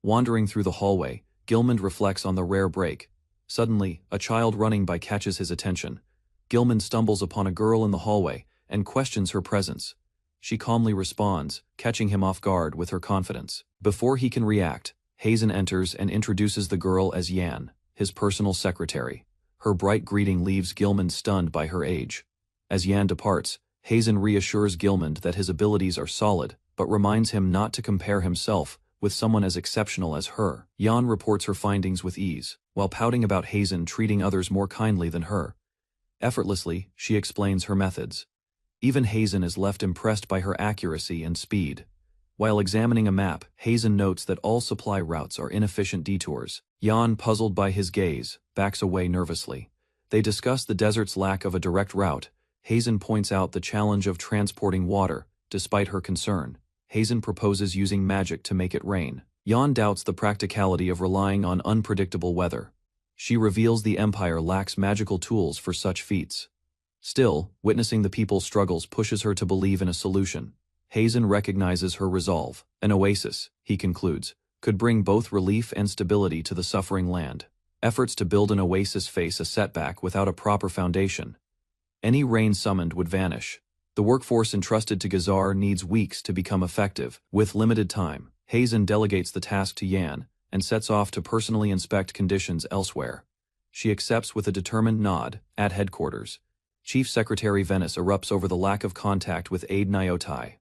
Wandering through the hallway, Gilmond reflects on the rare break. Suddenly, a child running by catches his attention. Gilmond stumbles upon a girl in the hallway and questions her presence. She calmly responds, catching him off guard with her confidence. Before he can react, Hazen enters and introduces the girl as Yan, his personal secretary. Her bright greeting leaves Gilmond stunned by her age. As Yan departs, Hazen reassures Gilmond that his abilities are solid, but reminds him not to compare himself with someone as exceptional as her. Yan reports her findings with ease, while pouting about Hazen treating others more kindly than her. Effortlessly, she explains her methods. Even Hazen is left impressed by her accuracy and speed. While examining a map, Hazen notes that all supply routes are inefficient detours. Yan, puzzled by his gaze, backs away nervously. They discuss the desert's lack of a direct route. Hazen points out the challenge of transporting water. Despite her concern, Hazen proposes using magic to make it rain. Yan doubts the practicality of relying on unpredictable weather. She reveals the Empire lacks magical tools for such feats. Still, witnessing the people's struggles pushes her to believe in a solution. Hazen recognizes her resolve. An oasis, he concludes, could bring both relief and stability to the suffering land. Efforts to build an oasis face a setback without a proper foundation. Any rain summoned would vanish. The workforce entrusted to Gazar needs weeks to become effective. With limited time, Hazen delegates the task to Yan and sets off to personally inspect conditions elsewhere. She accepts with a determined nod. At headquarters, Chief Secretary Venice erupts over the lack of contact with Aide Nyotai.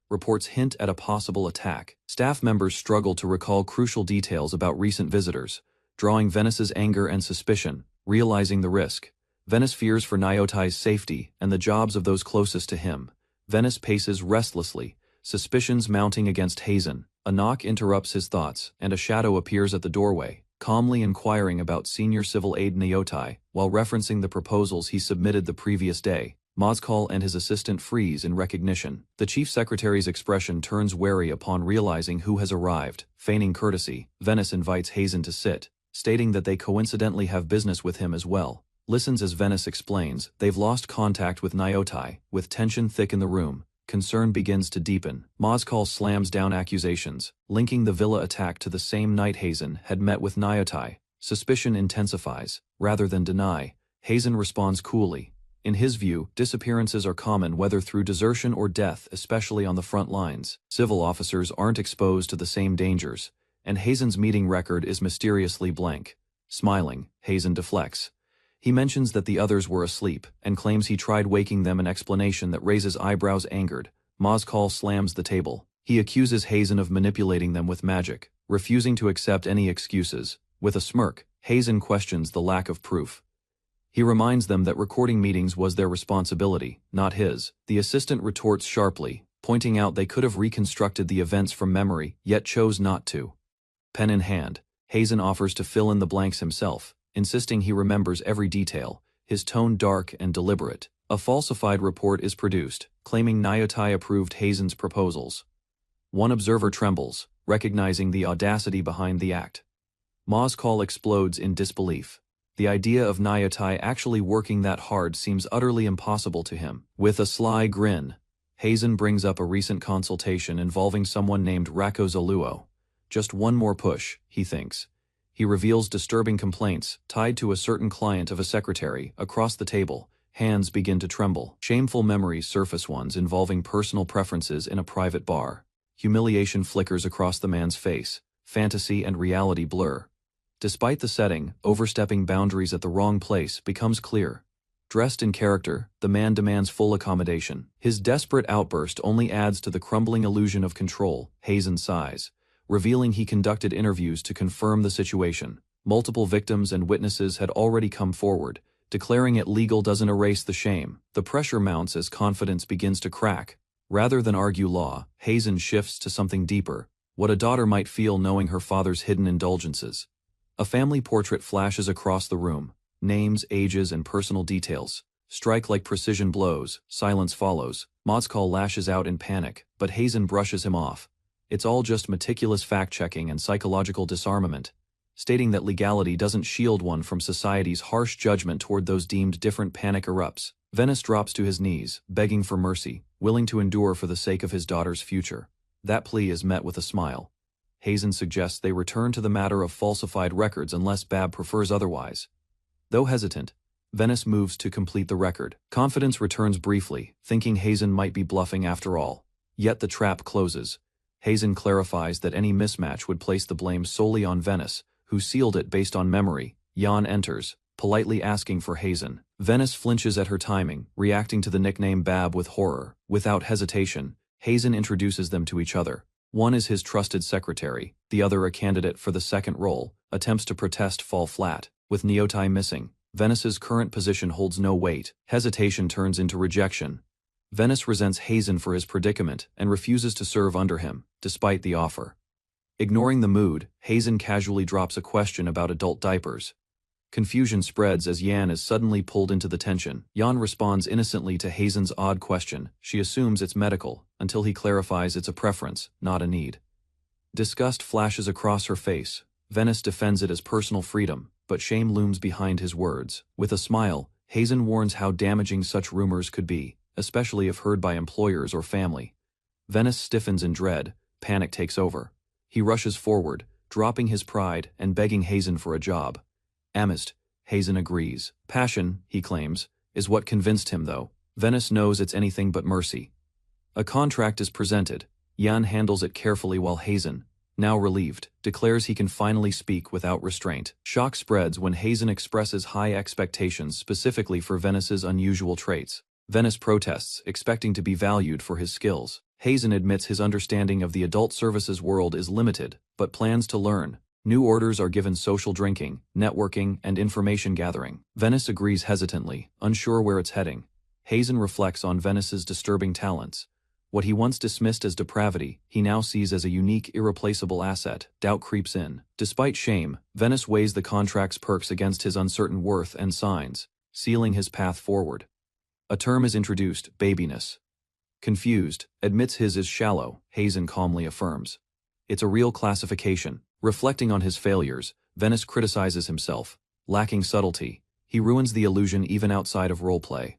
Reports hint at a possible attack. Staff members struggle to recall crucial details about recent visitors, drawing Venice's anger and suspicion. Realizing the risk, Venice fears for Nyotai's safety and the jobs of those closest to him. Venice paces restlessly, suspicions mounting against Hazen. A knock interrupts his thoughts, and a shadow appears at the doorway, calmly inquiring about Senior Civil Aide Nyotai, while referencing the proposals he submitted the previous day. Mozcall and his assistant freeze in recognition. The chief secretary's expression turns wary upon realizing who has arrived. Feigning courtesy, Venice invites Hazen to sit, stating that they coincidentally have business with him as well. Listens as Venice explains, they've lost contact with Nyotai. With tension thick in the room, concern begins to deepen. Mozcall slams down accusations, linking the villa attack to the same night Hazen had met with Nyotai. Suspicion intensifies. Rather than deny, Hazen responds coolly. In his view, disappearances are common whether through desertion or death, especially on the front lines. Civil officers aren't exposed to the same dangers, and Hazen's meeting record is mysteriously blank. Smiling, Hazen deflects. He mentions that the others were asleep, and claims he tried waking them, an explanation that raises eyebrows angered. Mozcall slams the table. He accuses Hazen of manipulating them with magic, refusing to accept any excuses. With a smirk, Hazen questions the lack of proof. He reminds them that recording meetings was their responsibility, not his. The assistant retorts sharply, pointing out they could have reconstructed the events from memory, yet chose not to. Pen in hand, Hazen offers to fill in the blanks himself, insisting he remembers every detail, his tone dark and deliberate. A falsified report is produced, claiming Nyotai approved Hazen's proposals. One observer trembles, recognizing the audacity behind the act. Mozcall explodes in disbelief. The idea of Nyotai actually working that hard seems utterly impossible to him. With a sly grin, Hazen brings up a recent consultation involving someone named Rako Zaluo. Just one more push, he thinks. He reveals disturbing complaints tied to a certain client of a secretary. Across the table, hands begin to tremble. Shameful memories surface, ones involving personal preferences in a private bar. Humiliation flickers across the man's face. Fantasy and reality blur. Despite the setting, overstepping boundaries at the wrong place becomes clear. Dressed in character, the man demands full accommodation. His desperate outburst only adds to the crumbling illusion of control. Hazen sighs, revealing he conducted interviews to confirm the situation. Multiple victims and witnesses had already come forward. Declaring it legal doesn't erase the shame. The pressure mounts as confidence begins to crack. Rather than argue law, Hazen shifts to something deeper, what a daughter might feel knowing her father's hidden indulgences. A family portrait flashes across the room. Names, ages, and personal details strike like precision blows. Silence follows. Mozcall lashes out in panic, but Hazen brushes him off. It's all just meticulous fact-checking and psychological disarmament, stating that legality doesn't shield one from society's harsh judgment toward those deemed different. Panic erupts. Venice drops to his knees, begging for mercy, willing to endure for the sake of his daughter's future. That plea is met with a smile. Hazen suggests they return to the matter of falsified records unless Bab prefers otherwise. Though hesitant, Venice moves to complete the record. Confidence returns briefly, thinking Hazen might be bluffing after all. Yet the trap closes. Hazen clarifies that any mismatch would place the blame solely on Venice, who sealed it based on memory. Jan enters, politely asking for Hazen. Venice flinches at her timing, reacting to the nickname Bab with horror. Without hesitation, Hazen introduces them to each other. One is his trusted secretary, the other a candidate for the second role. Attempts to protest fall flat. With Nyotai missing, Venice's current position holds no weight. Hesitation turns into rejection. Venice resents Hazen for his predicament and refuses to serve under him, despite the offer. Ignoring the mood, Hazen casually drops a question about adult diapers. Confusion spreads as Yan is suddenly pulled into the tension. Yan responds innocently to Hazen's odd question. She assumes it's medical, until he clarifies it's a preference, not a need. Disgust flashes across her face. Venice defends it as personal freedom, but shame looms behind his words. With a smile, Hazen warns how damaging such rumors could be, especially if heard by employers or family. Venice stiffens in dread. Panic takes over. He rushes forward, dropping his pride and begging Hazen for a job. Amist, Hazen agrees. Passion, he claims, is what convinced him though. Venice knows it's anything but mercy. A contract is presented. Jan handles it carefully while Hazen, now relieved, declares he can finally speak without restraint. Shock spreads when Hazen expresses high expectations specifically for Venice's unusual traits. Venice protests, expecting to be valued for his skills. Hazen admits his understanding of the adult services world is limited, but plans to learn. New orders are given social drinking, networking, and information gathering. Venice agrees hesitantly, unsure where it's heading. Hazen reflects on Venice's disturbing talents. What he once dismissed as depravity, he now sees as a unique, irreplaceable asset. Doubt creeps in. Despite shame, Venice weighs the contract's perks against his uncertain worth and signs, sealing his path forward. A term is introduced, babiness. Confused, admits his is shallow, Hazen calmly affirms. It's a real classification. Reflecting on his failures, Venice criticizes himself. Lacking subtlety, he ruins the illusion even outside of roleplay.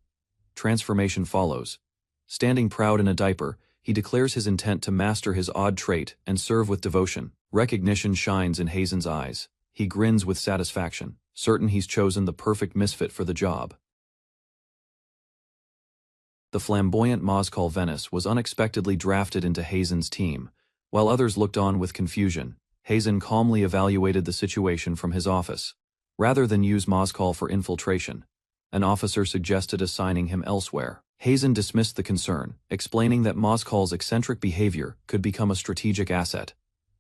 Transformation follows. Standing proud in a diaper, he declares his intent to master his odd trait and serve with devotion. Recognition shines in Hazen's eyes. He grins with satisfaction, certain he's chosen the perfect misfit for the job. The flamboyant Mozcall Venice was unexpectedly drafted into Hazen's team. While others looked on with confusion, Hazen calmly evaluated the situation from his office. Rather than use Mozcall for infiltration, an officer suggested assigning him elsewhere. Hazen dismissed the concern, explaining that Mozcall's eccentric behavior could become a strategic asset.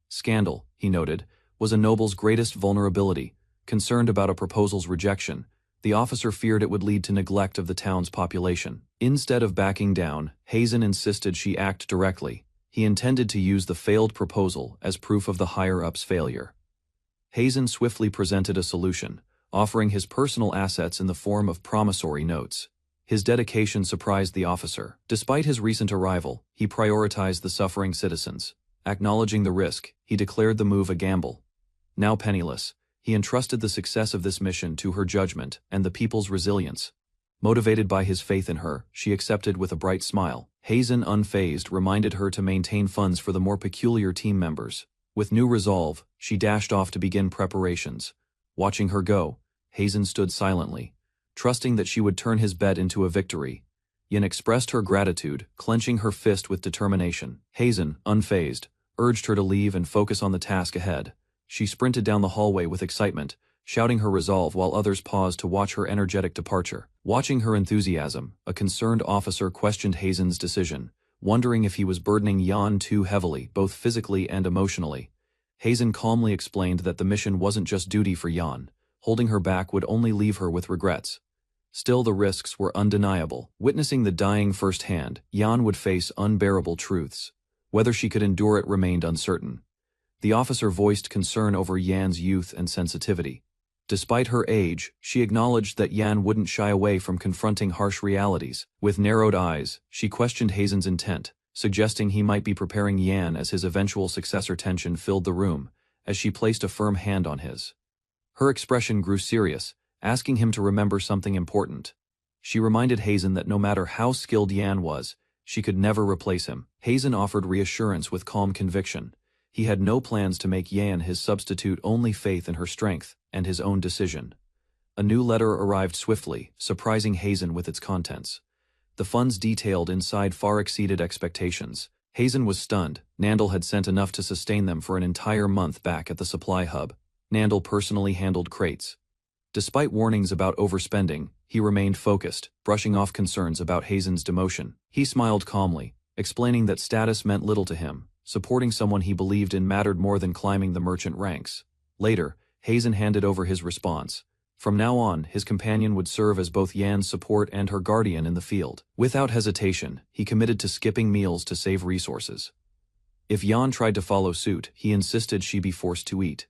Scandal, he noted, was a noble's greatest vulnerability. Concerned about a proposal's rejection, the officer feared it would lead to neglect of the town's population. Instead of backing down, Hazen insisted she act directly. He intended to use the failed proposal as proof of the higher-up's failure. Hazen swiftly presented a solution, offering his personal assets in the form of promissory notes. His dedication surprised the officer. Despite his recent arrival, he prioritized the suffering citizens. Acknowledging the risk, he declared the move a gamble. Now penniless, he entrusted the success of this mission to her judgment and the people's resilience. Motivated by his faith in her, she accepted with a bright smile. Hazen, unfazed, reminded her to maintain funds for the more peculiar team members. With new resolve, she dashed off to begin preparations. Watching her go, Hazen stood silently, trusting that she would turn his bet into a victory. Yin expressed her gratitude, clenching her fist with determination. Hazen, unfazed, urged her to leave and focus on the task ahead. She sprinted down the hallway with excitement, shouting her resolve while others paused to watch her energetic departure. Watching her enthusiasm, a concerned officer questioned Hazen's decision, wondering if he was burdening Yan too heavily, both physically and emotionally. Hazen calmly explained that the mission wasn't just duty for Yan. Holding her back would only leave her with regrets. Still, the risks were undeniable. Witnessing the dying firsthand, Yan would face unbearable truths. Whether she could endure it remained uncertain. The officer voiced concern over Yan's youth and sensitivity. Despite her age, she acknowledged that Yan wouldn't shy away from confronting harsh realities. With narrowed eyes, she questioned Hazen's intent, suggesting he might be preparing Yan as his eventual successor. Tension filled the room, as she placed a firm hand on his. Her expression grew serious, asking him to remember something important. She reminded Hazen that no matter how skilled Yan was, she could never replace him. Hazen offered reassurance with calm conviction. He had no plans to make Yan his substitute, only faith in her strength and his own decision. A new letter arrived swiftly, surprising Hazen with its contents. The funds detailed inside far exceeded expectations. Hazen was stunned. Nandal had sent enough to sustain them for an entire month back at the supply hub. Nandal personally handled crates. Despite warnings about overspending, he remained focused, brushing off concerns about Hazen's demotion. He smiled calmly, explaining that status meant little to him. Supporting someone he believed in mattered more than climbing the merchant ranks. Later, Hazen handed over his response. From now on, his companion would serve as both Yan's support and her guardian in the field. Without hesitation, he committed to skipping meals to save resources. If Yan tried to follow suit, he insisted she be forced to eat.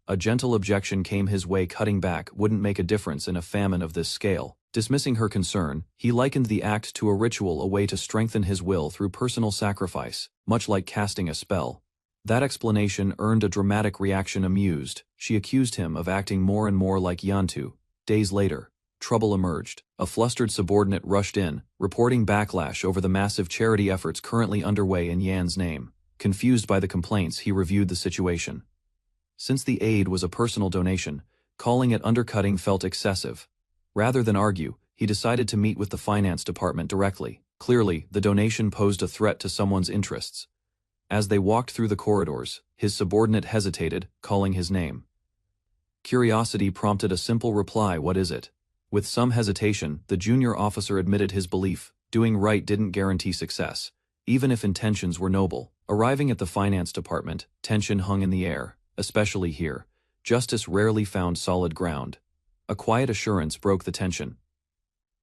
A gentle objection came his way. Cutting back wouldn't make a difference in a famine of this scale. Dismissing her concern, he likened the act to a ritual, a way to strengthen his will through personal sacrifice, much like casting a spell. That explanation earned a dramatic reaction. Amused, she accused him of acting more and more like Yantu. Days later, trouble emerged. A flustered subordinate rushed in, reporting backlash over the massive charity efforts currently underway in Yan's name. Confused by the complaints, he reviewed the situation. Since the aid was a personal donation, calling it undercutting felt excessive. Rather than argue, he decided to meet with the finance department directly. Clearly, the donation posed a threat to someone's interests. As they walked through the corridors, his subordinate hesitated, calling his name. Curiosity prompted a simple reply, "What is it?" With some hesitation, the junior officer admitted his belief. Doing right didn't guarantee success, even if intentions were noble. Arriving at the finance department, tension hung in the air, especially here. Justice rarely found solid ground. A quiet assurance broke the tension.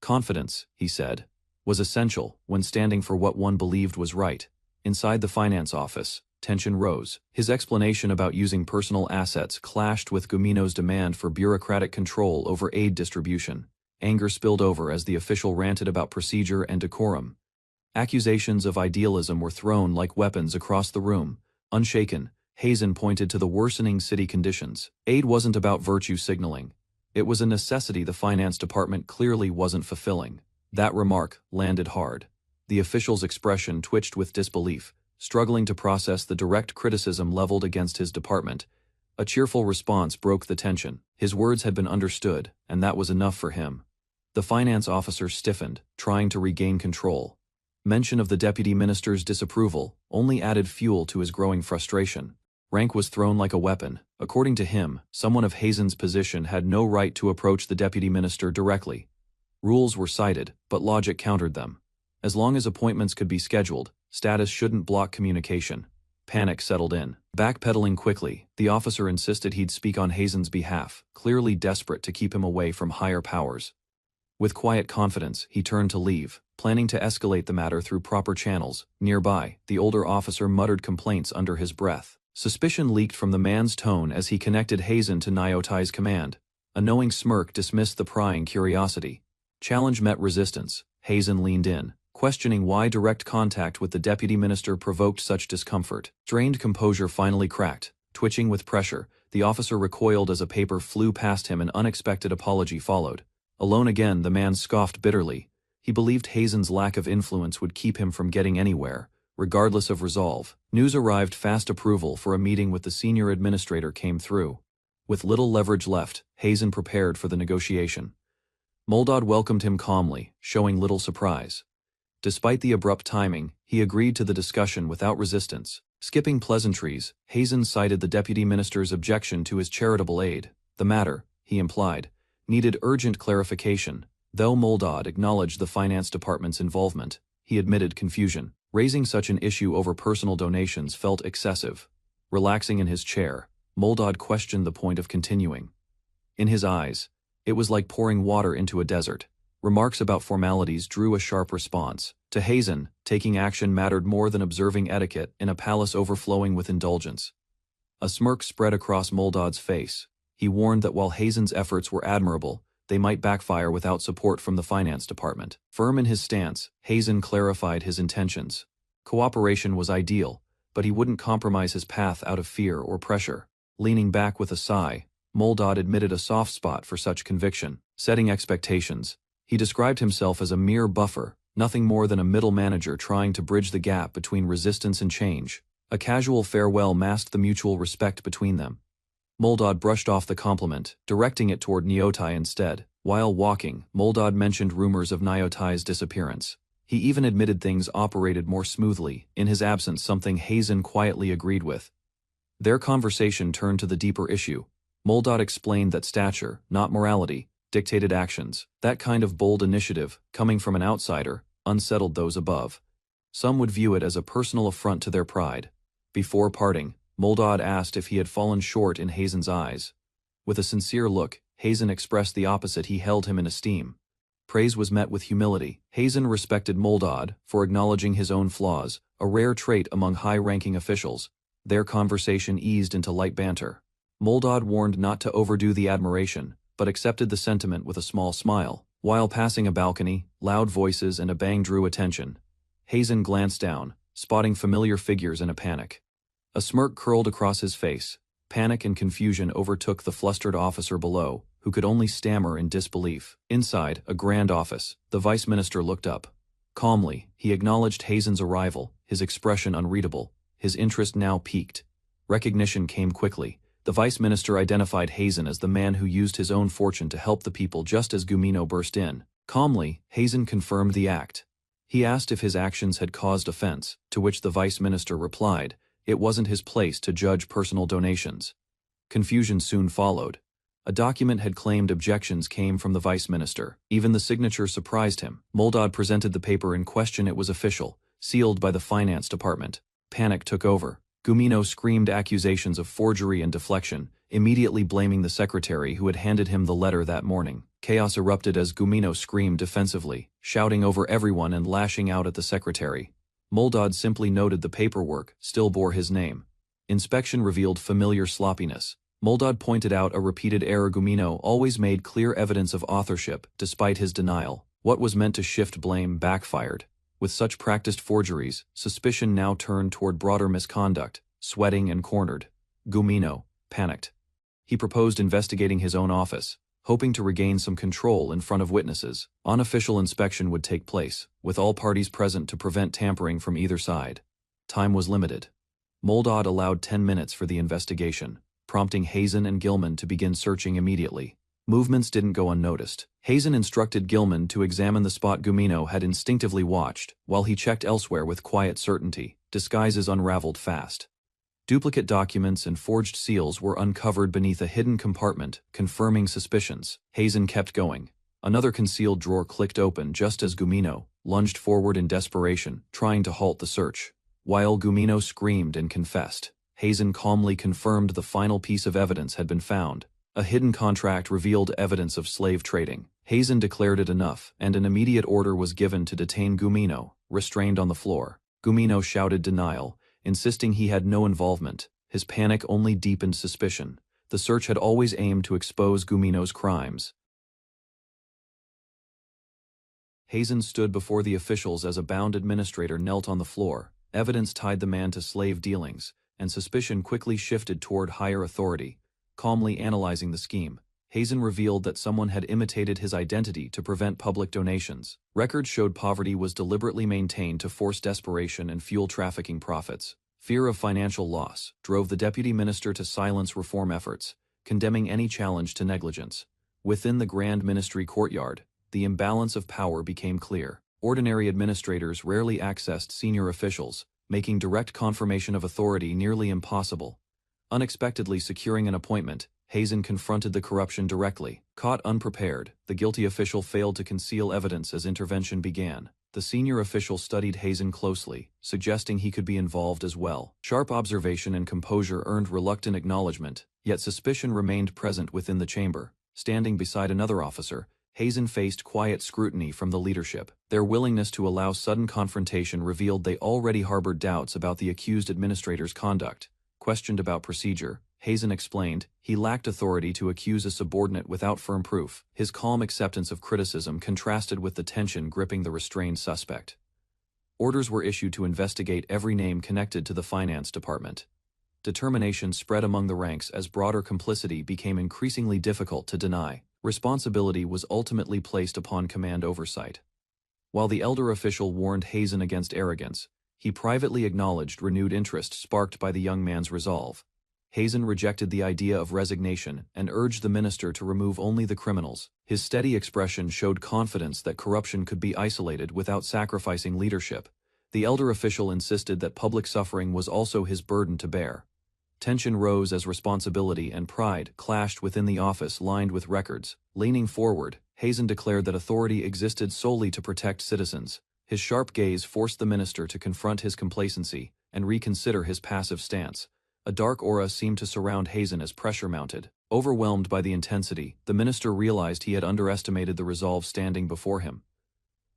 Confidence, he said, was essential when standing for what one believed was right. Inside the finance office, tension rose. His explanation about using personal assets clashed with Gumino's demand for bureaucratic control over aid distribution. Anger spilled over as the official ranted about procedure and decorum. Accusations of idealism were thrown like weapons across the room. Unshaken, Hazen pointed to the worsening city conditions. Aid wasn't about virtue signaling. It was a necessity the finance department clearly wasn't fulfilling. That remark landed hard. The official's expression twitched with disbelief, struggling to process the direct criticism leveled against his department. A cheerful response broke the tension. His words had been understood, and that was enough for him. The finance officer stiffened, trying to regain control. Mention of the deputy minister's disapproval only added fuel to his growing frustration. Rank was thrown like a weapon. According to him, someone of Hazen's position had no right to approach the deputy minister directly. Rules were cited, but logic countered them. As long as appointments could be scheduled, status shouldn't block communication. Panic settled in. Backpedaling quickly, the officer insisted he'd speak on Hazen's behalf, clearly desperate to keep him away from higher powers. With quiet confidence, he turned to leave, planning to escalate the matter through proper channels. Nearby, the older officer muttered complaints under his breath. Suspicion leaked from the man's tone as he connected Hazen to Nyotai's command. A knowing smirk dismissed the prying curiosity. Challenge met resistance. Hazen leaned in, questioning why direct contact with the deputy minister provoked such discomfort. Strained composure finally cracked. Twitching with pressure, the officer recoiled as a paper flew past him. An unexpected apology followed. Alone again, the man scoffed bitterly. He believed Hazen's lack of influence would keep him from getting anywhere, regardless of resolve. News arrived fast. Approval for a meeting with the senior administrator came through. With little leverage left, Hazen prepared for the negotiation. Moldad welcomed him calmly, showing little surprise. Despite the abrupt timing, he agreed to the discussion without resistance. Skipping pleasantries, Hazen cited the deputy minister's objection to his charitable aid. The matter, he implied, needed urgent clarification. Though Moldad acknowledged the finance department's involvement, he admitted confusion. Raising such an issue over personal donations felt excessive. Relaxing in his chair, Moldad questioned the point of continuing. In his eyes, it was like pouring water into a desert. Remarks about formalities drew a sharp response. To Hazen, taking action mattered more than observing etiquette in a palace overflowing with indulgence. A smirk spread across Moldad's face. He warned that while Hazen's efforts were admirable, they might backfire without support from the finance department. Firm in his stance, Hazen clarified his intentions. Cooperation was ideal, but he wouldn't compromise his path out of fear or pressure. Leaning back with a sigh, Moldad admitted a soft spot for such conviction. Setting expectations, he described himself as a mere buffer, nothing more than a middle manager trying to bridge the gap between resistance and change. A casual farewell masked the mutual respect between them. Moldad brushed off the compliment, directing it toward Nyotai instead. While walking, Moldad mentioned rumors of Nyotai's disappearance. He even admitted things operated more smoothly, in his absence, something Hazen quietly agreed with. Their conversation turned to the deeper issue. Moldad explained that stature, not morality, dictated actions. That kind of bold initiative, coming from an outsider, unsettled those above. Some would view it as a personal affront to their pride. Before parting, Moldad asked if he had fallen short in Hazen's eyes. With a sincere look, Hazen expressed the opposite. He held him in esteem. Praise was met with humility. Hazen respected Moldad for acknowledging his own flaws, a rare trait among high-ranking officials. Their conversation eased into light banter. Moldad warned not to overdo the admiration, but accepted the sentiment with a small smile. While passing a balcony, loud voices and a bang drew attention. Hazen glanced down, spotting familiar figures in a panic. A smirk curled across his face. Panic and confusion overtook the flustered officer below, who could only stammer in disbelief. Inside, a grand office, the vice minister looked up. Calmly, he acknowledged Hazen's arrival, his expression unreadable, his interest now piqued. Recognition came quickly. The vice minister identified Hazen as the man who used his own fortune to help the people just as Gumino burst in. Calmly, Hazen confirmed the act. He asked if his actions had caused offense, to which the vice minister replied, it wasn't his place to judge personal donations. Confusion soon followed. A document had claimed objections came from the vice minister. Even the signature surprised him. Moldad presented the paper in question. It was official, sealed by the finance department. Panic took over. Gumino screamed accusations of forgery and deflection, immediately blaming the secretary who had handed him the letter that morning. Chaos erupted as Gumino screamed defensively, shouting over everyone and lashing out at the secretary. Moldad simply noted the paperwork still bore his name. Inspection revealed familiar sloppiness. Moldad pointed out a repeated error. Gumino always made clear evidence of authorship, despite his denial. What was meant to shift blame backfired. With such practiced forgeries, suspicion now turned toward broader misconduct. Sweating and cornered, Gumino panicked. He proposed investigating his own office, hoping to regain some control in front of witnesses. Unofficial inspection would take place, with all parties present to prevent tampering from either side. Time was limited. Moldad allowed 10 minutes for the investigation, prompting Hazen and Gilman to begin searching immediately. Movements didn't go unnoticed. Hazen instructed Gilman to examine the spot Gumino had instinctively watched, while he checked elsewhere with quiet certainty. Disguises unraveled fast. Duplicate documents and forged seals were uncovered beneath a hidden compartment, confirming suspicions. Hazen kept going. Another concealed drawer clicked open just as Gumino lunged forward in desperation, trying to halt the search. While Gumino screamed and confessed, Hazen calmly confirmed the final piece of evidence had been found. A hidden contract revealed evidence of slave trading. Hazen declared it enough, and an immediate order was given to detain Gumino, restrained on the floor. Gumino shouted denial, insisting he had no involvement. His panic only deepened suspicion. The search had always aimed to expose Gumino's crimes. Hazen stood before the officials as a bound administrator knelt on the floor. Evidence tied the man to slave dealings, and suspicion quickly shifted toward higher authority. Calmly analyzing the scheme, Hazen revealed that someone had imitated his identity to prevent public donations. Records showed poverty was deliberately maintained to force desperation and fuel trafficking profits. Fear of financial loss drove the deputy minister to silence reform efforts, condemning any challenge to negligence. Within the Grand Ministry courtyard, the imbalance of power became clear. Ordinary administrators rarely accessed senior officials, making direct confirmation of authority nearly impossible. Unexpectedly securing an appointment, Hazen confronted the corruption directly. Caught unprepared, the guilty official failed to conceal evidence as intervention began. The senior official studied Hazen closely, suggesting he could be involved as well. Sharp observation and composure earned reluctant acknowledgement, yet suspicion remained present within the chamber. Standing beside another officer, Hazen faced quiet scrutiny from the leadership. Their willingness to allow sudden confrontation revealed they already harbored doubts about the accused administrator's conduct. Questioned about procedure, Hazen explained he lacked authority to accuse a subordinate without firm proof. His calm acceptance of criticism contrasted with the tension gripping the restrained suspect. Orders were issued to investigate every name connected to the finance department. Determination spread among the ranks as broader complicity became increasingly difficult to deny. Responsibility was ultimately placed upon command oversight. While the elder official warned Hazen against arrogance, he privately acknowledged renewed interest sparked by the young man's resolve. Hazen rejected the idea of resignation and urged the minister to remove only the criminals. His steady expression showed confidence that corruption could be isolated without sacrificing leadership. The elder official insisted that public suffering was also his burden to bear. Tension rose as responsibility and pride clashed within the office lined with records. Leaning forward, Hazen declared that authority existed solely to protect citizens. His sharp gaze forced the minister to confront his complacency and reconsider his passive stance. A dark aura seemed to surround Hazen as pressure mounted. Overwhelmed by the intensity, the minister realized he had underestimated the resolve standing before him.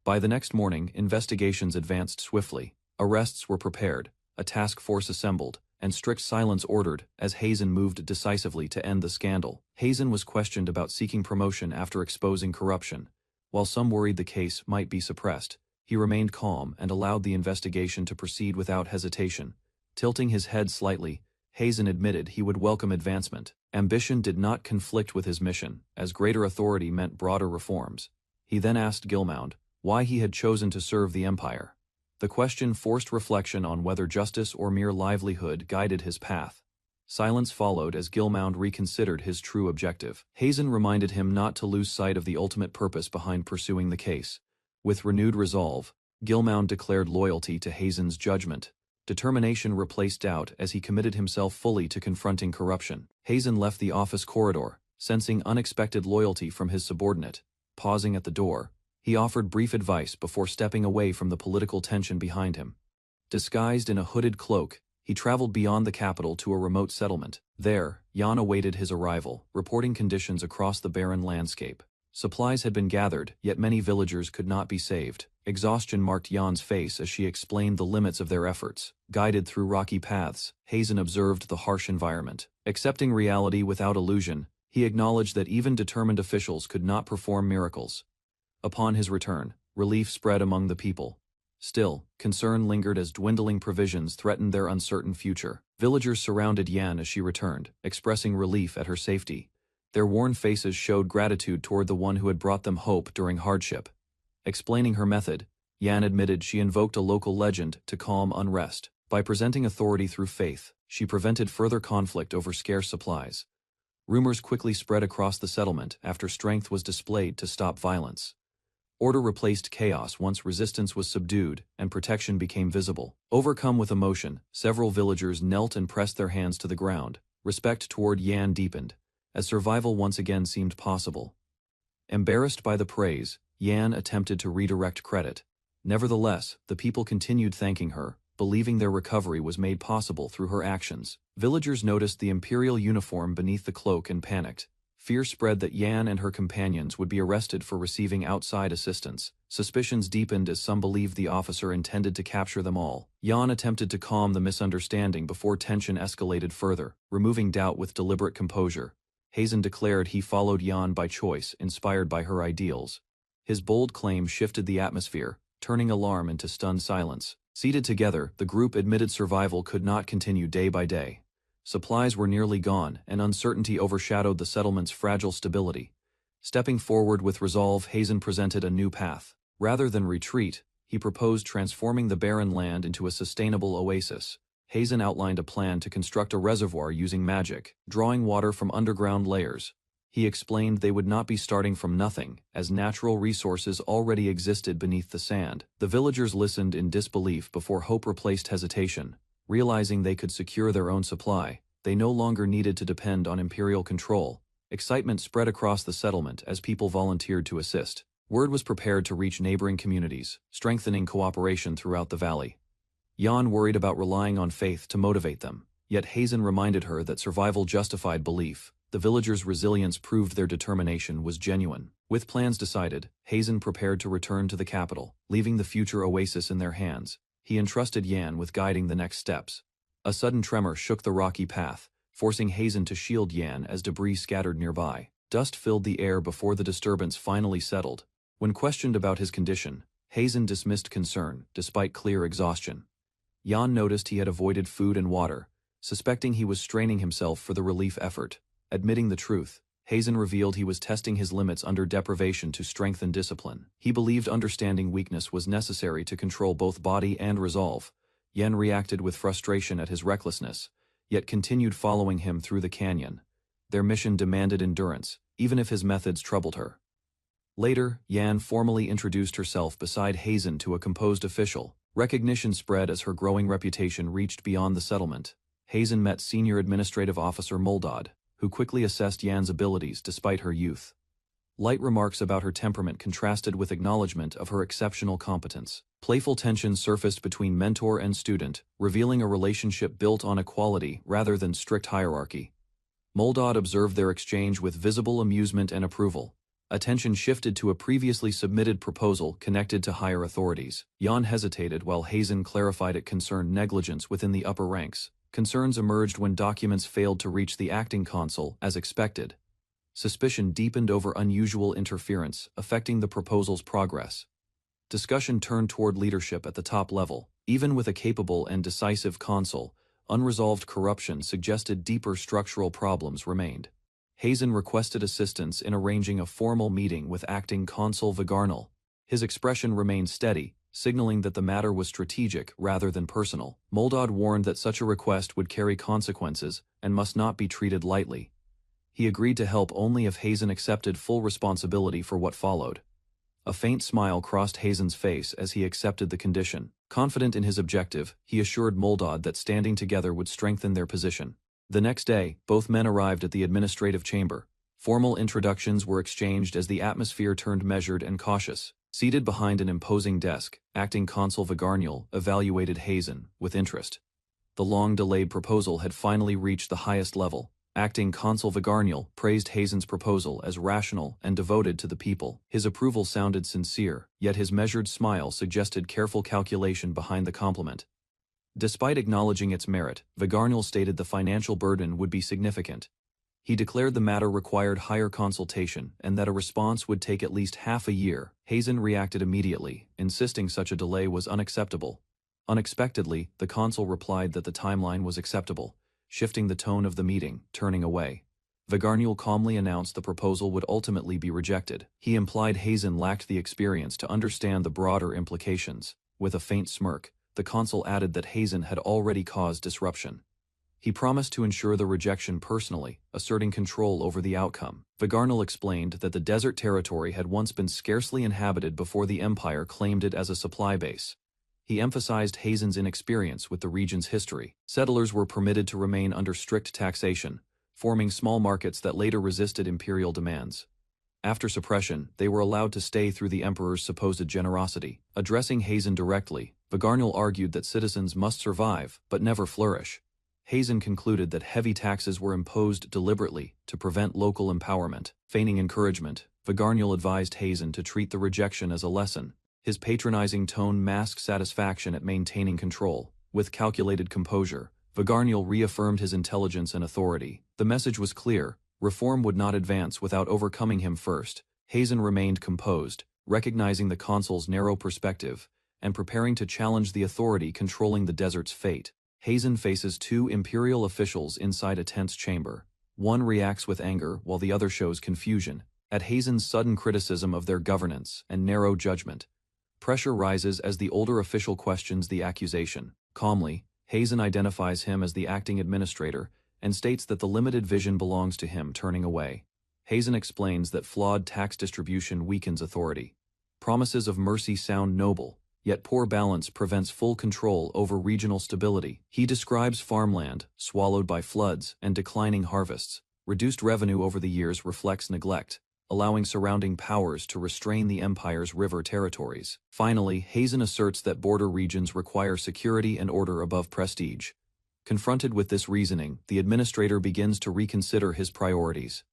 By the next morning, investigations advanced swiftly. Arrests were prepared, a task force assembled, and strict silence ordered as Hazen moved decisively to end the scandal. Hazen was questioned about seeking promotion after exposing corruption. While some worried the case might be suppressed, he remained calm and allowed the investigation to proceed without hesitation. Tilting his head slightly, Hazen admitted he would welcome advancement. Ambition did not conflict with his mission, as greater authority meant broader reforms. He then asked Gilmound why he had chosen to serve the Empire. The question forced reflection on whether justice or mere livelihood guided his path. Silence followed as Gilmound reconsidered his true objective. Hazen reminded him not to lose sight of the ultimate purpose behind pursuing the case. With renewed resolve, Gilmound declared loyalty to Hazen's judgment. Determination replaced doubt as he committed himself fully to confronting corruption. Hazen left the office corridor, sensing unexpected loyalty from his subordinate. Pausing at the door, he offered brief advice before stepping away from the political tension behind him. Disguised in a hooded cloak, he traveled beyond the capital to a remote settlement. There, Jan awaited his arrival, reporting conditions across the barren landscape. Supplies had been gathered, yet many villagers could not be saved. Exhaustion marked Jan's face as she explained the limits of their efforts. Guided through rocky paths, Hazen observed the harsh environment. Accepting reality without illusion, he acknowledged that even determined officials could not perform miracles. Upon his return, relief spread among the people. Still, concern lingered as dwindling provisions threatened their uncertain future. Villagers surrounded Yan as she returned, expressing relief at her safety. Their worn faces showed gratitude toward the one who had brought them hope during hardship. Explaining her method, Yan admitted she invoked a local legend to calm unrest. By presenting authority through faith, she prevented further conflict over scarce supplies. Rumors quickly spread across the settlement after strength was displayed to stop violence. Order replaced chaos once resistance was subdued and protection became visible. Overcome with emotion, several villagers knelt and pressed their hands to the ground. Respect toward Yan deepened, as survival once again seemed possible. Embarrassed by the praise, Yan attempted to redirect credit. Nevertheless, the people continued thanking her, believing their recovery was made possible through her actions. Villagers noticed the imperial uniform beneath the cloak and panicked. Fear spread that Yan and her companions would be arrested for receiving outside assistance. Suspicions deepened as some believed the officer intended to capture them all. Yan attempted to calm the misunderstanding before tension escalated further, removing doubt with deliberate composure. Hazen declared he followed Yan by choice, inspired by her ideals. His bold claim shifted the atmosphere, turning alarm into stunned silence. Seated together, the group admitted survival could not continue day by day. Supplies were nearly gone, and uncertainty overshadowed the settlement's fragile stability. Stepping forward with resolve, Hazen presented a new path. Rather than retreat, he proposed transforming the barren land into a sustainable oasis. Hazen outlined a plan to construct a reservoir using magic, drawing water from underground layers. He explained they would not be starting from nothing, as natural resources already existed beneath the sand. The villagers listened in disbelief before hope replaced hesitation. Realizing they could secure their own supply, they no longer needed to depend on imperial control. Excitement spread across the settlement as people volunteered to assist. Word was prepared to reach neighboring communities, strengthening cooperation throughout the valley. Yan worried about relying on faith to motivate them, yet Hazen reminded her that survival justified belief. The villagers' resilience proved their determination was genuine. With plans decided, Hazen prepared to return to the capital, leaving the future oasis in their hands. He entrusted Yan with guiding the next steps. A sudden tremor shook the rocky path, forcing Hazen to shield Yan as debris scattered nearby. Dust filled the air before the disturbance finally settled. When questioned about his condition, Hazen dismissed concern, despite clear exhaustion. Yan noticed he had avoided food and water, suspecting he was straining himself for the relief effort. Admitting the truth, Hazen revealed he was testing his limits under deprivation to strengthen discipline. He believed understanding weakness was necessary to control both body and resolve. Yen reacted with frustration at his recklessness, yet continued following him through the canyon. Their mission demanded endurance, even if his methods troubled her. Later, Yan formally introduced herself beside Hazen to a composed official. Recognition spread as her growing reputation reached beyond the settlement. Hazen met Senior Administrative Officer Moldod, who quickly assessed Yan's abilities despite her youth. Light remarks about her temperament contrasted with acknowledgement of her exceptional competence. Playful tension surfaced between mentor and student, revealing a relationship built on equality rather than strict hierarchy. Moldod observed their exchange with visible amusement and approval. Attention shifted to a previously submitted proposal connected to higher authorities. Yan hesitated while Hazen clarified it concerned negligence within the upper ranks. Concerns emerged when documents failed to reach the acting consul, as expected. Suspicion deepened over unusual interference, affecting the proposal's progress. Discussion turned toward leadership at the top level. Even with a capable and decisive consul, unresolved corruption suggested deeper structural problems remained. Hazen requested assistance in arranging a formal meeting with acting consul Vigarnal. His expression remained steady, signaling that the matter was strategic rather than personal. Moldod warned that such a request would carry consequences and must not be treated lightly. He agreed to help only if Hazen accepted full responsibility for what followed. A faint smile crossed Hazen's face as he accepted the condition. Confident in his objective, he assured Moldod that standing together would strengthen their position. The next day, both men arrived at the administrative chamber. Formal introductions were exchanged as the atmosphere turned measured and cautious. Seated behind an imposing desk, acting consul Vigarnal evaluated Hazen with interest. The long-delayed proposal had finally reached the highest level. Acting Consul Vigarnial praised Hazen's proposal as rational and devoted to the people. His approval sounded sincere, yet his measured smile suggested careful calculation behind the compliment. Despite acknowledging its merit, Vigarnial stated the financial burden would be significant. He declared the matter required higher consultation and that a response would take at least half a year. Hazen reacted immediately, insisting such a delay was unacceptable. Unexpectedly, the consul replied that the timeline was acceptable, shifting the tone of the meeting, turning away. Vigarnial calmly announced the proposal would ultimately be rejected. He implied Hazen lacked the experience to understand the broader implications. With a faint smirk, the consul added that Hazen had already caused disruption. He promised to ensure the rejection personally, asserting control over the outcome. Vigarnial explained that the desert territory had once been scarcely inhabited before the Empire claimed it as a supply base. He emphasized Hazen's inexperience with the region's history. Settlers were permitted to remain under strict taxation, forming small markets that later resisted imperial demands. After suppression, they were allowed to stay through the emperor's supposed generosity. Addressing Hazen directly, Vigarnial argued that citizens must survive, but never flourish. Hazen concluded that heavy taxes were imposed deliberately to prevent local empowerment. Feigning encouragement, Vigarnial advised Hazen to treat the rejection as a lesson. His patronizing tone masked satisfaction at maintaining control. With calculated composure, Vigarnial reaffirmed his intelligence and authority. The message was clear: reform would not advance without overcoming him first. Hazen remained composed, recognizing the consul's narrow perspective, and preparing to challenge the authority controlling the desert's fate. Hazen faces two imperial officials inside a tense chamber. One reacts with anger while the other shows confusion at Hazen's sudden criticism of their governance and narrow judgment. Pressure rises as the older official questions the accusation. Calmly, Hazen identifies him as the acting administrator and states that the limited vision belongs to him, turning away. Hazen explains that flawed tax distribution weakens authority. Promises of mercy sound noble, yet poor balance prevents full control over regional stability. He describes farmland, swallowed by floods and declining harvests. Reduced revenue over the years reflects neglect, allowing surrounding powers to restrain the empire's river territories. Finally, Hazen asserts that border regions require security and order above prestige. Confronted with this reasoning, the administrator begins to reconsider his priorities.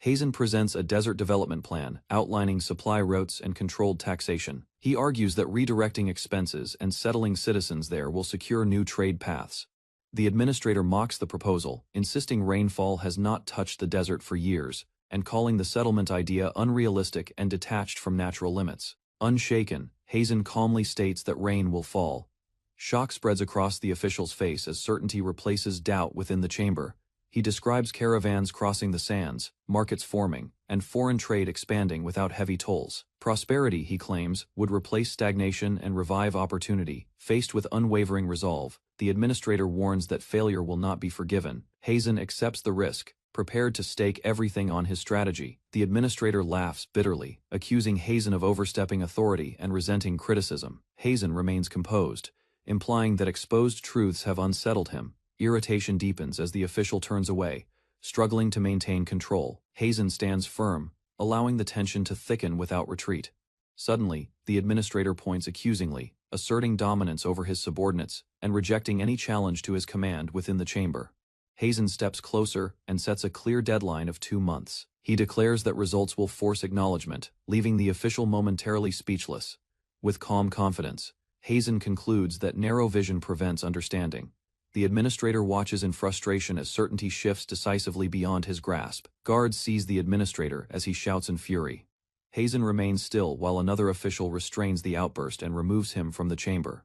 Hazen presents a desert development plan, outlining supply routes and controlled taxation. He argues that redirecting expenses and settling citizens there will secure new trade paths. The administrator mocks the proposal, insisting rainfall has not touched the desert for years, and calling the settlement idea unrealistic and detached from natural limits. Unshaken, Hazen calmly states that rain will fall. Shock spreads across the official's face as certainty replaces doubt within the chamber. He describes caravans crossing the sands, markets forming, and foreign trade expanding without heavy tolls. Prosperity, he claims, would replace stagnation and revive opportunity. Faced with unwavering resolve, the administrator warns that failure will not be forgiven. Hazen accepts the risk, prepared to stake everything on his strategy. The administrator laughs bitterly, accusing Hazen of overstepping authority and resenting criticism. Hazen remains composed, implying that exposed truths have unsettled him. Irritation deepens as the official turns away, struggling to maintain control. Hazen stands firm, allowing the tension to thicken without retreat. Suddenly, the administrator points accusingly, asserting dominance over his subordinates and rejecting any challenge to his command within the chamber. Hazen steps closer and sets a clear deadline of 2 months. He declares that results will force acknowledgement, leaving the official momentarily speechless. With calm confidence, Hazen concludes that narrow vision prevents understanding. The administrator watches in frustration as certainty shifts decisively beyond his grasp. Guards seize the administrator as he shouts in fury. Hazen remains still while another official restrains the outburst and removes him from the chamber.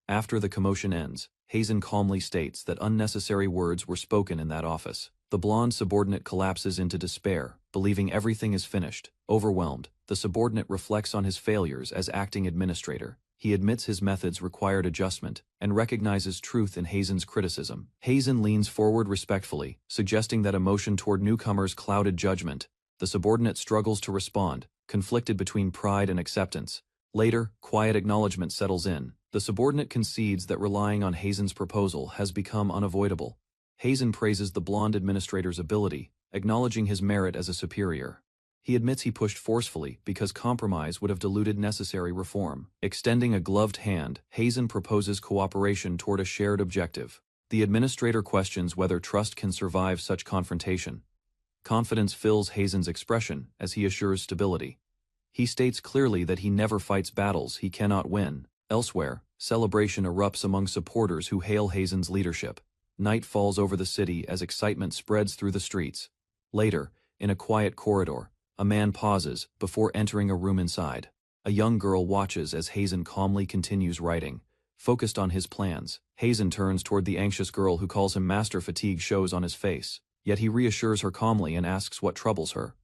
After the commotion ends, Hazen calmly states that unnecessary words were spoken in that office. The blonde subordinate collapses into despair, believing everything is finished. Overwhelmed, the subordinate reflects on his failures as acting administrator. He admits his methods required adjustment and recognizes truth in Hazen's criticism. Hazen leans forward respectfully, suggesting that emotion toward newcomers clouded judgment. The subordinate struggles to respond, conflicted between pride and acceptance. Later, quiet acknowledgement settles in. The subordinate concedes that relying on Hazen's proposal has become unavoidable. Hazen praises the blonde administrator's ability, acknowledging his merit as a superior. He admits he pushed forcefully because compromise would have diluted necessary reform. Extending a gloved hand, Hazen proposes cooperation toward a shared objective. The administrator questions whether trust can survive such confrontation. Confidence fills Hazen's expression as he assures stability. He states clearly that he never fights battles he cannot win. Elsewhere, celebration erupts among supporters who hail Hazen's leadership. Night falls over the city as excitement spreads through the streets. Later, in a quiet corridor, a man pauses before entering a room inside. A young girl watches as Hazen calmly continues writing. Focused on his plans, Hazen turns toward the anxious girl who calls him master. Fatigue shows on his face, yet he reassures her calmly and asks what troubles her.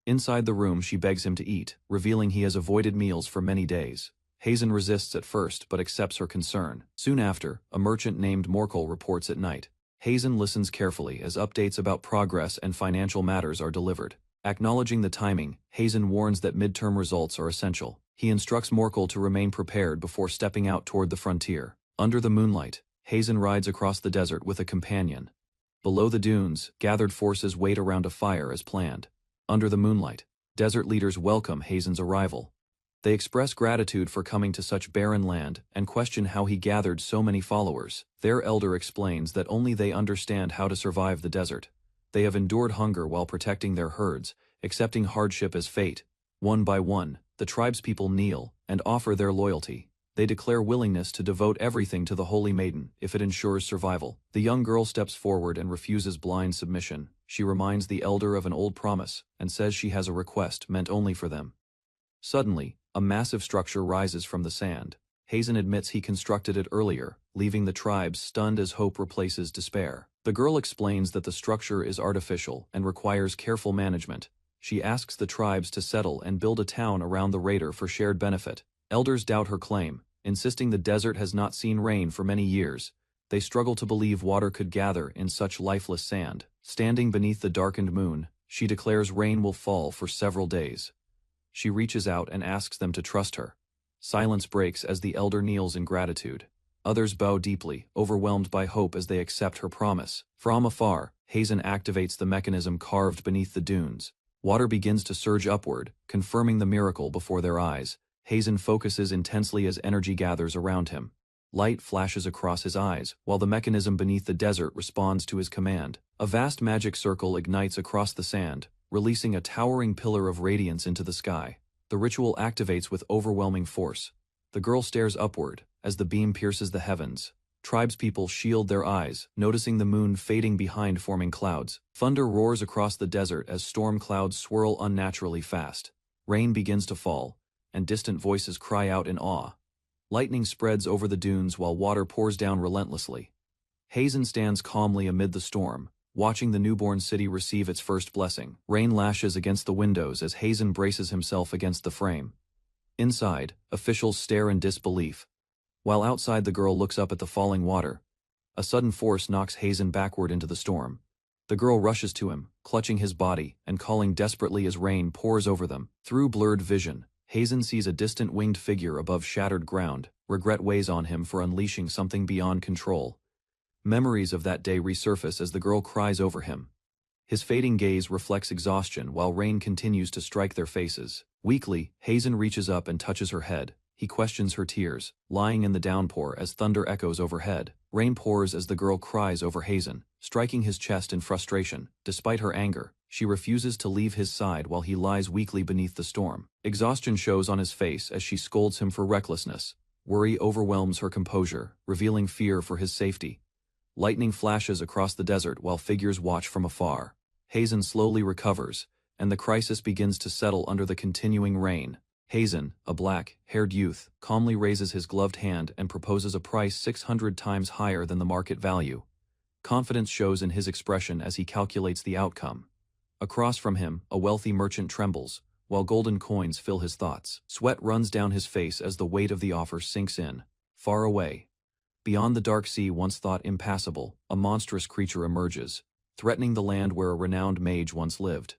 Inside the room she begs him to eat, revealing he has avoided meals for many days. Hazen resists at first but accepts her concern. Soon after, a merchant named Morkel reports at night. Hazen listens carefully as updates about progress and financial matters are delivered. Acknowledging the timing, Hazen warns that midterm results are essential. He instructs Morkel to remain prepared before stepping out toward the frontier. Under the moonlight, Hazen rides across the desert with a companion. Below the dunes, gathered forces wait around a fire as planned. Under the moonlight, desert leaders welcome Hazen's arrival. They express gratitude for coming to such barren land and question how he gathered so many followers. Their elder explains that only they understand how to survive the desert. They have endured hunger while protecting their herds, accepting hardship as fate. One by one, the tribespeople kneel and offer their loyalty. They declare willingness to devote everything to the Holy Maiden if it ensures survival. The young girl steps forward and refuses blind submission. She reminds the elder of an old promise and says she has a request meant only for them. Suddenly, a massive structure rises from the sand. Hazen admits he constructed it earlier, leaving the tribes stunned as hope replaces despair. The girl explains that the structure is artificial and requires careful management. She asks the tribes to settle and build a town around the raider for shared benefit. Elders doubt her claim, insisting the desert has not seen rain for many years. They struggle to believe water could gather in such lifeless sand. Standing beneath the darkened moon, she declares rain will fall for several days. She reaches out and asks them to trust her. Silence breaks as the elder kneels in gratitude. Others bow deeply, overwhelmed by hope as they accept her promise. From afar, Hazen activates the mechanism carved beneath the dunes. Water begins to surge upward, confirming the miracle before their eyes. Hazen focuses intensely as energy gathers around him. Light flashes across his eyes, while the mechanism beneath the desert responds to his command. A vast magic circle ignites across the sand, releasing a towering pillar of radiance into the sky. The ritual activates with overwhelming force. The girl stares upward as the beam pierces the heavens. Tribespeople shield their eyes, noticing the moon fading behind forming clouds. Thunder roars across the desert as storm clouds swirl unnaturally fast. Rain begins to fall, and distant voices cry out in awe. Lightning spreads over the dunes while water pours down relentlessly. Hazen stands calmly amid the storm, watching the newborn city receive its first blessing. Rain lashes against the windows as Hazen braces himself against the frame. Inside, officials stare in disbelief, while outside the girl looks up at the falling water. A sudden force knocks Hazen backward into the storm. The girl rushes to him, clutching his body and calling desperately as rain pours over them. Through blurred vision, Hazen sees a distant winged figure above shattered ground. Regret weighs on him for unleashing something beyond control. Memories of that day resurface as the girl cries over him. His fading gaze reflects exhaustion while rain continues to strike their faces. Weakly, Hazen reaches up and touches her head. He questions her tears, lying in the downpour as thunder echoes overhead. Rain pours as the girl cries over Hazen, striking his chest in frustration. Despite her anger, she refuses to leave his side while he lies weakly beneath the storm. Exhaustion shows on his face as she scolds him for recklessness. Worry overwhelms her composure, revealing fear for his safety. Lightning flashes across the desert while figures watch from afar. Hazen slowly recovers, and the crisis begins to settle under the continuing rain. Hazen, a black-haired youth, calmly raises his gloved hand and proposes a price 600 times higher than the market value. Confidence shows in his expression as he calculates the outcome. Across from him, a wealthy merchant trembles, while golden coins fill his thoughts. Sweat runs down his face as the weight of the offer sinks in. Far away, beyond the dark sea once thought impassable, a monstrous creature emerges, threatening the land where a renowned mage once lived.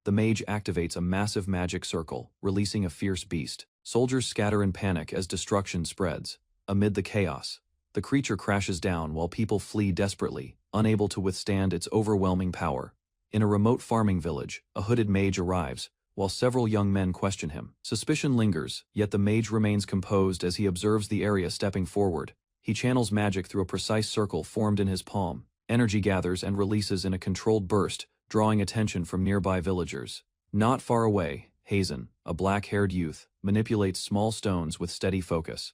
The mage activates a massive magic circle, releasing a fierce beast. Soldiers scatter in panic as destruction spreads. Amid the chaos, the creature crashes down while people flee desperately, unable to withstand its overwhelming power. In a remote farming village, a hooded mage arrives, while several young men question him. Suspicion lingers, yet the mage remains composed as he observes the area stepping forward. He channels magic through a precise circle formed in his palm. Energy gathers and releases in a controlled burst, drawing attention from nearby villagers. Not far away, Hazen, a black-haired youth, manipulates small stones with steady focus.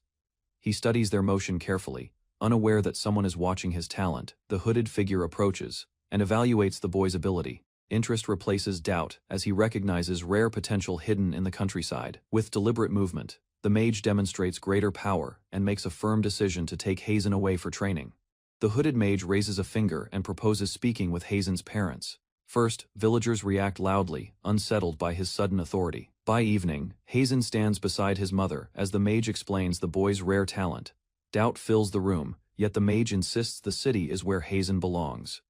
He studies their motion carefully, unaware that someone is watching his talent. The hooded figure approaches and evaluates the boy's ability. Interest replaces doubt as he recognizes rare potential hidden in the countryside. With deliberate movement, the mage demonstrates greater power and makes a firm decision to take Hazen away for training. The hooded mage raises a finger and proposes speaking with Hazen's parents. First, villagers react loudly, unsettled by his sudden authority. By evening, Hazen stands beside his mother as the mage explains the boy's rare talent. Doubt fills the room, yet the mage insists the city is where Hazen belongs.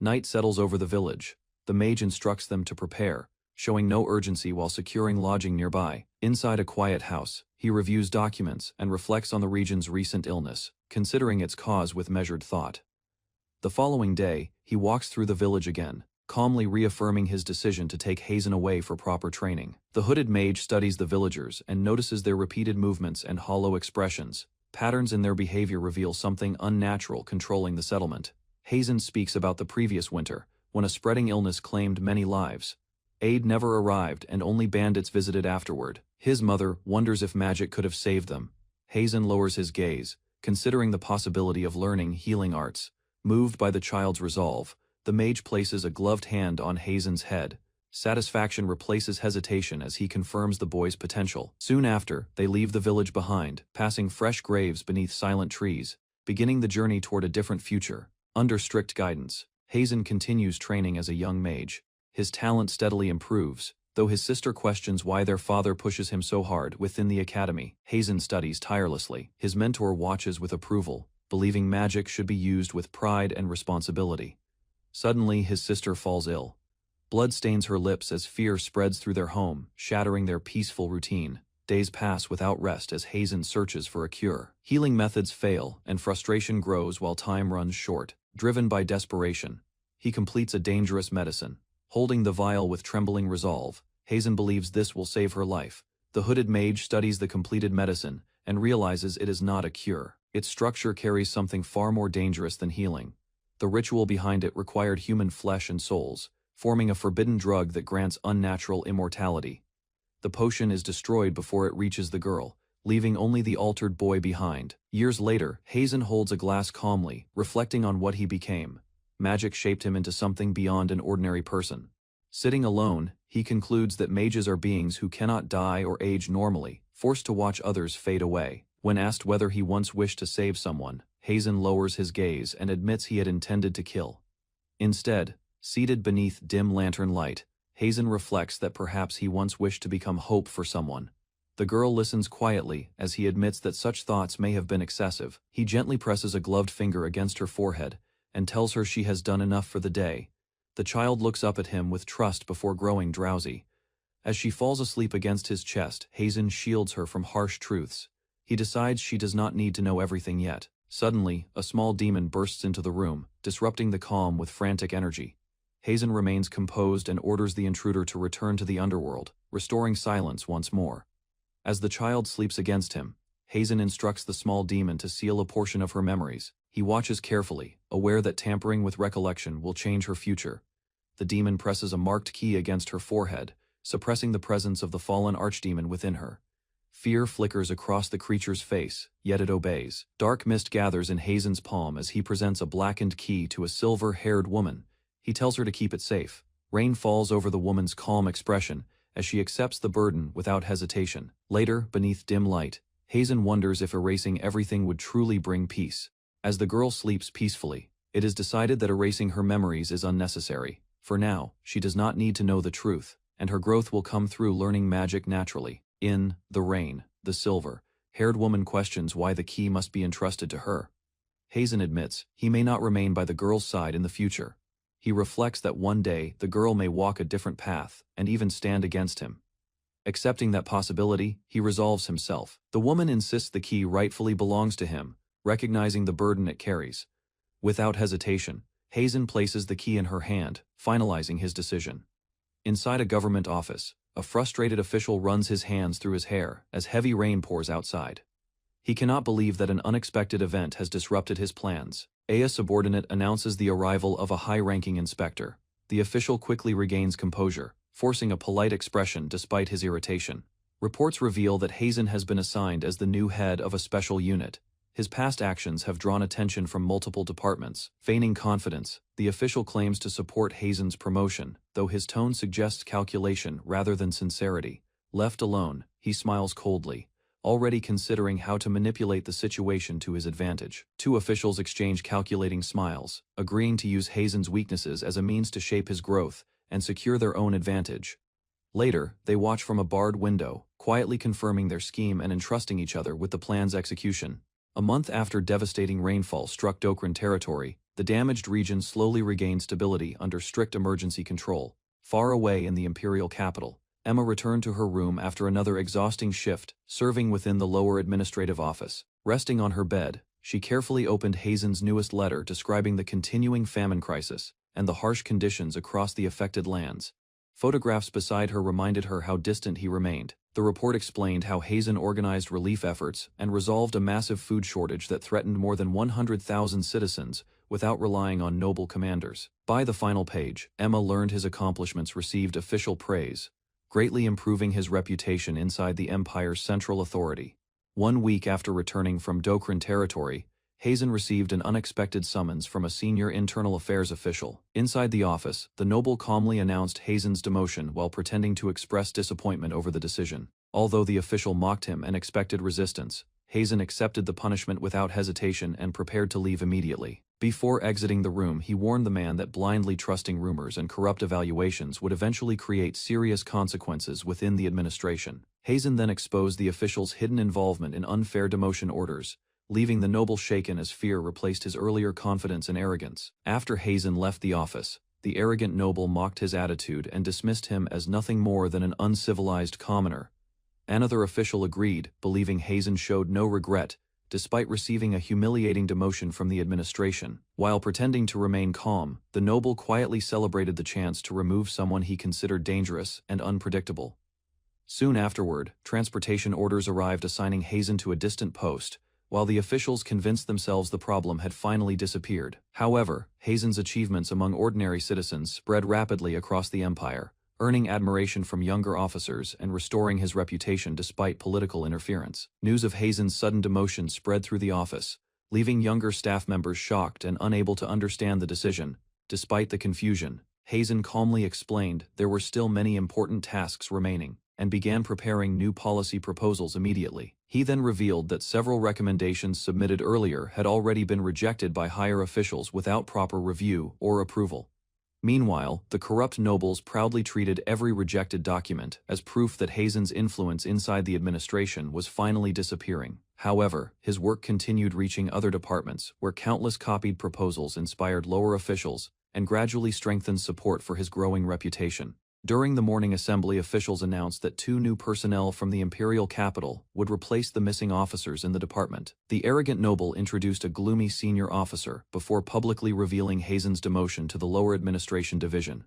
Night settles over the village. The mage instructs them to prepare, showing no urgency while securing lodging nearby. Inside a quiet house, he reviews documents and reflects on the region's recent illness, considering its cause with measured thought. The following day, he walks through the village again, calmly reaffirming his decision to take Hazen away for proper training. The hooded mage studies the villagers and notices their repeated movements and hollow expressions. Patterns in their behavior reveal something unnatural controlling the settlement. Hazen speaks about the previous winter, when a spreading illness claimed many lives. Aid never arrived and only bandits visited afterward. His mother wonders if magic could have saved them. Hazen lowers his gaze, considering the possibility of learning healing arts. Moved by the child's resolve, the mage places a gloved hand on Hazen's head. Satisfaction replaces hesitation as he confirms the boy's potential. Soon after, they leave the village behind, passing fresh graves beneath silent trees, beginning the journey toward a different future. Under strict guidance, Hazen continues training as a young mage. His talent steadily improves, though his sister questions why their father pushes him so hard. Within the academy, Hazen studies tirelessly. His mentor watches with approval, believing magic should be used with pride and responsibility. Suddenly, his sister falls ill. Blood stains her lips as fear spreads through their home, shattering their peaceful routine. Days pass without rest as Hazen searches for a cure. Healing methods fail, and frustration grows while time runs short. Driven by desperation, he completes a dangerous medicine. Holding the vial with trembling resolve, Hazen believes this will save her life. The hooded mage studies the completed medicine and realizes it is not a cure. Its structure carries something far more dangerous than healing. The ritual behind it required human flesh and souls, forming a forbidden drug that grants unnatural immortality. The potion is destroyed before it reaches the girl, leaving only the altered boy behind. Years later, Hazen holds a glass calmly, reflecting on what he became. Magic shaped him into something beyond an ordinary person. Sitting alone, he concludes that mages are beings who cannot die or age normally, forced to watch others fade away. When asked whether he once wished to save someone, Hazen lowers his gaze and admits he had intended to kill. Instead, seated beneath dim lantern light, Hazen reflects that perhaps he once wished to become hope for someone. The girl listens quietly as he admits that such thoughts may have been excessive. He gently presses a gloved finger against her forehead and tells her she has done enough for the day. The child looks up at him with trust before growing drowsy. As she falls asleep against his chest, Hazen shields her from harsh truths. He decides she does not need to know everything yet. Suddenly, a small demon bursts into the room, disrupting the calm with frantic energy. Hazen remains composed and orders the intruder to return to the underworld, restoring silence once more. As the child sleeps against him, Hazen instructs the small demon to seal a portion of her memories. He watches carefully, aware that tampering with recollection will change her future. The demon presses a marked key against her forehead, suppressing the presence of the fallen archdemon within her. Fear flickers across the creature's face, yet it obeys. Dark mist gathers in Hazen's palm as he presents a blackened key to a silver-haired woman. He tells her to keep it safe. Rain falls over the woman's calm expression as she accepts the burden without hesitation. Later, beneath dim light, Hazen wonders if erasing everything would truly bring peace. As the girl sleeps peacefully, it is decided that erasing her memories is unnecessary. For now, she does not need to know the truth, and her growth will come through learning magic naturally. In The Rain, the silver-haired woman questions why the key must be entrusted to her. Hazen admits he may not remain by the girl's side in the future. He reflects that one day the girl may walk a different path and even stand against him. Accepting that possibility, he resolves himself. The woman insists the key rightfully belongs to him, recognizing the burden it carries. Without hesitation, Hazen places the key in her hand, finalizing his decision. Inside a government office, a frustrated official runs his hands through his hair as heavy rain pours outside. He cannot believe that an unexpected event has disrupted his plans. A subordinate announces the arrival of a high-ranking inspector. The official quickly regains composure, forcing a polite expression despite his irritation. Reports reveal that Hazen has been assigned as the new head of a special unit. His past actions have drawn attention from multiple departments. Feigning confidence, the official claims to support Hazen's promotion, though his tone suggests calculation rather than sincerity. Left alone, he smiles coldly, already considering how to manipulate the situation to his advantage. Two officials exchange calculating smiles, agreeing to use Hazen's weaknesses as a means to shape his growth and secure their own advantage. Later, they watch from a barred window, quietly confirming their scheme and entrusting each other with the plan's execution. A month after devastating rainfall struck Dokran territory, the damaged region slowly regained stability under strict emergency control. Far away in the imperial capital, Emma returned to her room after another exhausting shift, serving within the lower administrative office. Resting on her bed, she carefully opened Hazen's newest letter describing the continuing famine crisis and the harsh conditions across the affected lands. Photographs beside her reminded her how distant he remained. The report explained how Hazen organized relief efforts and resolved a massive food shortage that threatened more than 100,000 citizens without relying on noble commanders. By the final page, Emma learned his accomplishments received official praise, greatly improving his reputation inside the Empire's central authority. 1 week after returning from Dokran territory, Hazen received an unexpected summons from a senior internal affairs official. Inside the office, the noble calmly announced Hazen's demotion while pretending to express disappointment over the decision. Although the official mocked him and expected resistance, Hazen accepted the punishment without hesitation and prepared to leave immediately. Before exiting the room, he warned the man that blindly trusting rumors and corrupt evaluations would eventually create serious consequences within the administration. Hazen then exposed the official's hidden involvement in unfair demotion orders, leaving the noble shaken as fear replaced his earlier confidence and arrogance. After Hazen left the office, the arrogant noble mocked his attitude and dismissed him as nothing more than an uncivilized commoner. Another official agreed, believing Hazen showed no regret, despite receiving a humiliating demotion from the administration. While pretending to remain calm, the noble quietly celebrated the chance to remove someone he considered dangerous and unpredictable. Soon afterward, transportation orders arrived assigning Hazen to a distant post, while the officials convinced themselves the problem had finally disappeared. However, Hazen's achievements among ordinary citizens spread rapidly across the empire, earning admiration from younger officers and restoring his reputation despite political interference. News of Hazen's sudden demotion spread through the office, leaving younger staff members shocked and unable to understand the decision. Despite the confusion, Hazen calmly explained there were still many important tasks remaining, and began preparing new policy proposals immediately. He then revealed that several recommendations submitted earlier had already been rejected by higher officials without proper review or approval. Meanwhile, the corrupt nobles proudly treated every rejected document as proof that Hazen's influence inside the administration was finally disappearing. However, his work continued reaching other departments, where countless copied proposals inspired lower officials and gradually strengthened support for his growing reputation. During the morning assembly, officials announced that 2 new personnel from the imperial capital would replace the missing officers in the department. The arrogant noble introduced a gloomy senior officer before publicly revealing Hazen's demotion to the lower administration division.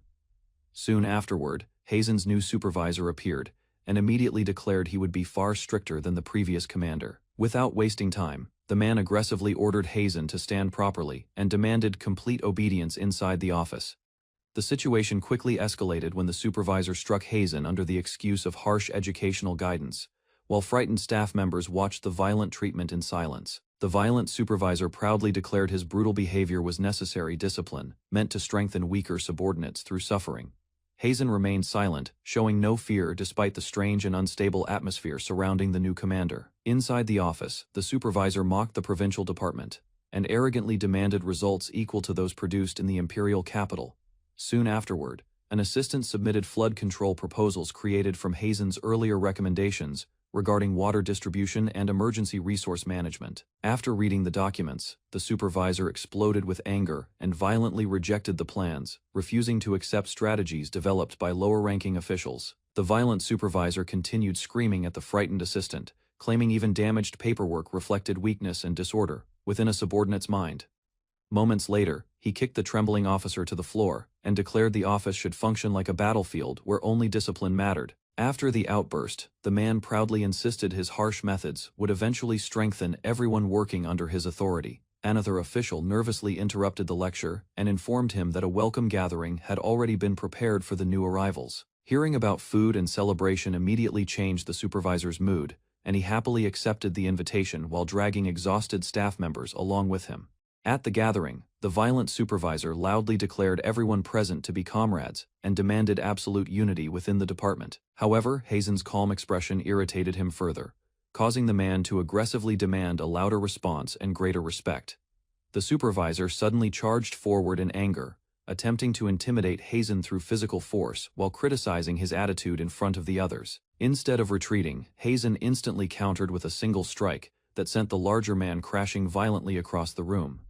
Soon afterward, Hazen's new supervisor appeared and immediately declared he would be far stricter than the previous commander. Without wasting time, the man aggressively ordered Hazen to stand properly and demanded complete obedience inside the office. The situation quickly escalated when the supervisor struck Hazen under the excuse of harsh educational guidance, while frightened staff members watched the violent treatment in silence. The violent supervisor proudly declared his brutal behavior was necessary discipline, meant to strengthen weaker subordinates through suffering. Hazen remained silent, showing no fear despite the strange and unstable atmosphere surrounding the new commander. Inside the office, the supervisor mocked the provincial department and arrogantly demanded results equal to those produced in the imperial capital. Soon afterward, an assistant submitted flood control proposals created from Hazen's earlier recommendations regarding water distribution and emergency resource management. After reading the documents, the supervisor exploded with anger and violently rejected the plans, refusing to accept strategies developed by lower-ranking officials. The violent supervisor continued screaming at the frightened assistant, claiming even damaged paperwork reflected weakness and disorder within a subordinate's mind. Moments later, he kicked the trembling officer to the floor and declared the office should function like a battlefield where only discipline mattered. After the outburst, the man proudly insisted his harsh methods would eventually strengthen everyone working under his authority. Another official nervously interrupted the lecture and informed him that a welcome gathering had already been prepared for the new arrivals. Hearing about food and celebration immediately changed the supervisor's mood, and he happily accepted the invitation while dragging exhausted staff members along with him. At the gathering, the violent supervisor loudly declared everyone present to be comrades and demanded absolute unity within the department. However, Hazen's calm expression irritated him further, causing the man to aggressively demand a louder response and greater respect. The supervisor suddenly charged forward in anger, attempting to intimidate Hazen through physical force while criticizing his attitude in front of the others. Instead of retreating, Hazen instantly countered with a single strike that sent the larger man crashing violently across the room.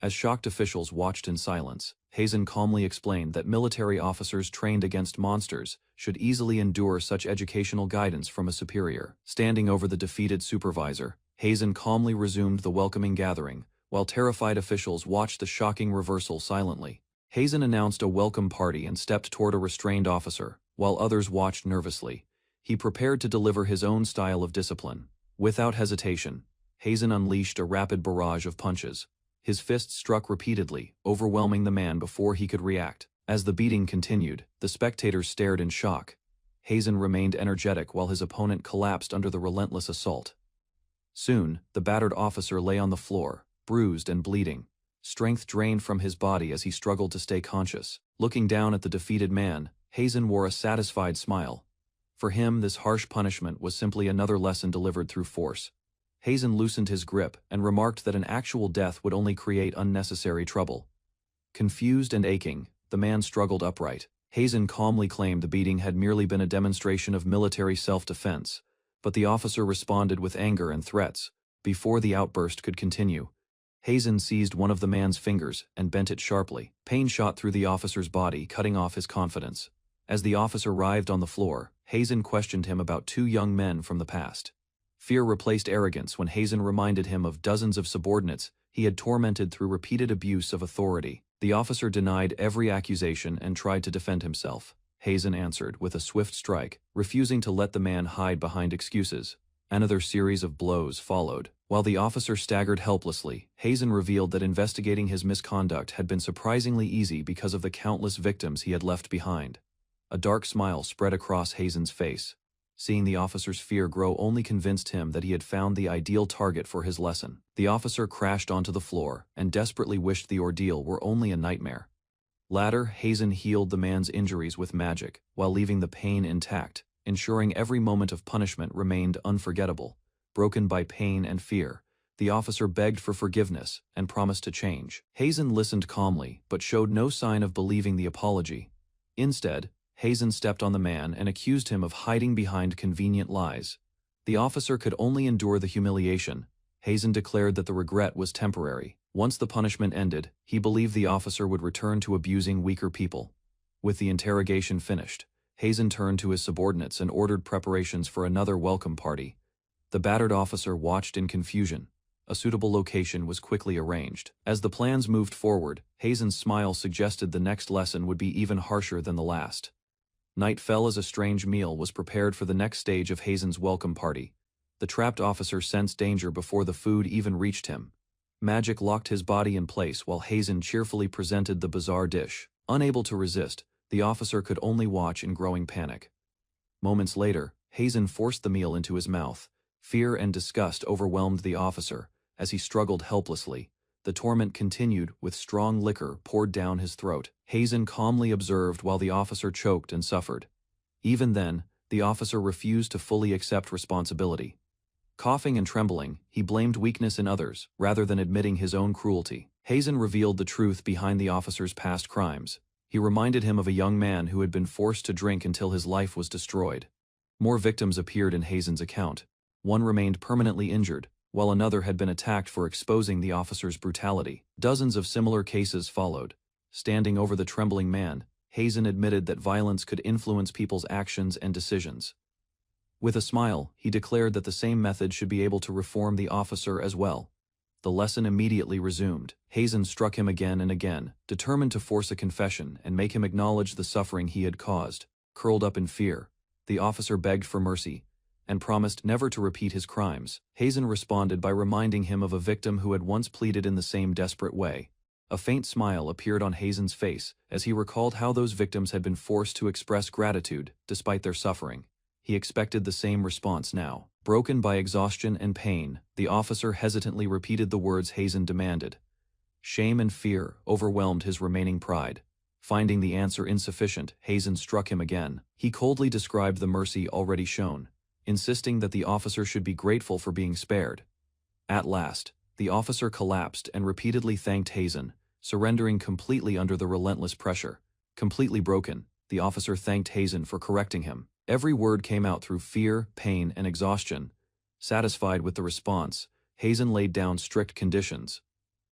As shocked officials watched in silence, Hazen calmly explained that military officers trained against monsters should easily endure such educational guidance from a superior. Standing over the defeated supervisor, Hazen calmly resumed the welcoming gathering, while terrified officials watched the shocking reversal silently. Hazen announced a welcome party and stepped toward a restrained officer, while others watched nervously. He prepared to deliver his own style of discipline. Without hesitation, Hazen unleashed a rapid barrage of punches. His fists struck repeatedly, overwhelming the man before he could react. As the beating continued, the spectators stared in shock. Hazen remained energetic while his opponent collapsed under the relentless assault. Soon, the battered officer lay on the floor, bruised and bleeding. Strength drained from his body as he struggled to stay conscious. Looking down at the defeated man, Hazen wore a satisfied smile. For him, this harsh punishment was simply another lesson delivered through force. Hazen loosened his grip and remarked that an actual death would only create unnecessary trouble. Confused and aching, the man struggled upright. Hazen calmly claimed the beating had merely been a demonstration of military self-defense, but the officer responded with anger and threats. Before the outburst could continue, Hazen seized one of the man's fingers and bent it sharply. Pain shot through the officer's body, cutting off his confidence. As the officer writhed on the floor, Hazen questioned him about two young men from the past. Fear replaced arrogance when Hazen reminded him of dozens of subordinates he had tormented through repeated abuse of authority. The officer denied every accusation and tried to defend himself. Hazen answered with a swift strike, refusing to let the man hide behind excuses. Another series of blows followed. While the officer staggered helplessly, Hazen revealed that investigating his misconduct had been surprisingly easy because of the countless victims he had left behind. A dark smile spread across Hazen's face. Seeing the officer's fear grow only convinced him that he had found the ideal target for his lesson. The officer crashed onto the floor and desperately wished the ordeal were only a nightmare. Later, Hazen healed the man's injuries with magic, while leaving the pain intact, ensuring every moment of punishment remained unforgettable. Broken by pain and fear, the officer begged for forgiveness and promised to change. Hazen listened calmly, but showed no sign of believing the apology. Instead, Hazen stepped on the man and accused him of hiding behind convenient lies. The officer could only endure the humiliation. Hazen declared that the regret was temporary. Once the punishment ended, he believed the officer would return to abusing weaker people. With the interrogation finished, Hazen turned to his subordinates and ordered preparations for another welcome party. The battered officer watched in confusion. A suitable location was quickly arranged. As the plans moved forward, Hazen's smile suggested the next lesson would be even harsher than the last. Night fell as a strange meal was prepared for the next stage of Hazen's welcome party. The trapped officer sensed danger before the food even reached him. Magic locked his body in place while Hazen cheerfully presented the bizarre dish. Unable to resist, the officer could only watch in growing panic. Moments later, Hazen forced the meal into his mouth. Fear and disgust overwhelmed the officer as he struggled helplessly. The torment continued, with strong liquor poured down his throat. Hazen calmly observed while the officer choked and suffered. Even then, the officer refused to fully accept responsibility. Coughing and trembling, he blamed weakness in others, rather than admitting his own cruelty. Hazen revealed the truth behind the officer's past crimes. He reminded him of a young man who had been forced to drink until his life was destroyed. More victims appeared in Hazen's account. One remained permanently injured, while another had been attacked for exposing the officer's brutality. Dozens of similar cases followed. Standing over the trembling man, Hazen admitted that violence could influence people's actions and decisions. With a smile, he declared that the same method should be able to reform the officer as well. The lesson immediately resumed. Hazen struck him again and again, determined to force a confession and make him acknowledge the suffering he had caused. Curled up in fear, The officer begged for mercy and promised never to repeat his crimes. Hazen responded by reminding him of a victim who had once pleaded in the same desperate way. A faint smile appeared on Hazen's face as he recalled how those victims had been forced to express gratitude despite their suffering. He expected the same response now. Broken by exhaustion and pain, the officer hesitantly repeated the words Hazen demanded. Shame and fear overwhelmed his remaining pride. Finding the answer insufficient, Hazen struck him again. He coldly described the mercy already shown, insisting that the officer should be grateful for being spared. At last, the officer collapsed and repeatedly thanked Hazen, surrendering completely under the relentless pressure. Completely broken, the officer thanked Hazen for correcting him. Every word came out through fear, pain, and exhaustion. Satisfied with the response, Hazen laid down strict conditions.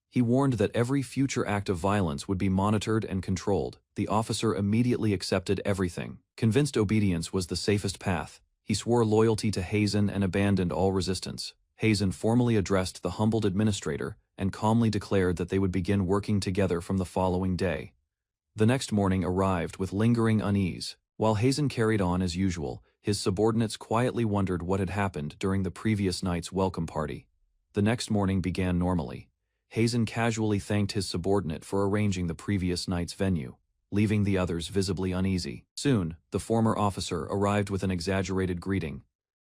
He warned that every future act of violence would be monitored and controlled. The officer immediately accepted everything. Convinced obedience was the safest path, he swore loyalty to Hazen and abandoned all resistance. Hazen formally addressed the humbled administrator and calmly declared that they would begin working together from the following day. The next morning arrived with lingering unease. While Hazen carried on as usual, his subordinates quietly wondered what had happened during the previous night's welcome party. The next morning began normally. Hazen casually thanked his subordinate for arranging the previous night's venue, leaving the others visibly uneasy. Soon, the former officer arrived with an exaggerated greeting.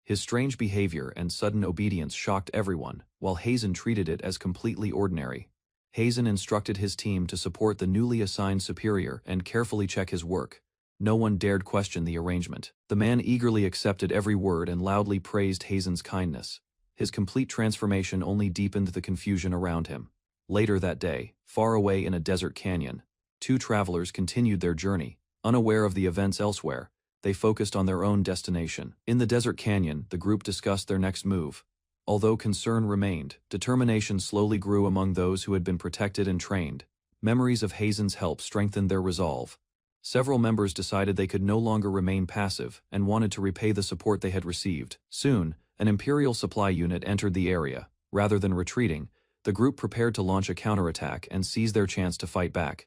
His strange behavior and sudden obedience shocked everyone, while Hazen treated it as completely ordinary. Hazen instructed his team to support the newly assigned superior and carefully check his work. No one dared question the arrangement. The man eagerly accepted every word and loudly praised Hazen's kindness. His complete transformation only deepened the confusion around him. Later that day, far away in a desert canyon, two travelers continued their journey. Unaware of the events elsewhere, they focused on their own destination. In the desert canyon, the group discussed their next move. Although concern remained, determination slowly grew among those who had been protected and trained. Memories of Hazen's help strengthened their resolve. Several members decided they could no longer remain passive and wanted to repay the support they had received. Soon, an Imperial supply unit entered the area. Rather than retreating, the group prepared to launch a counterattack and seize their chance to fight back.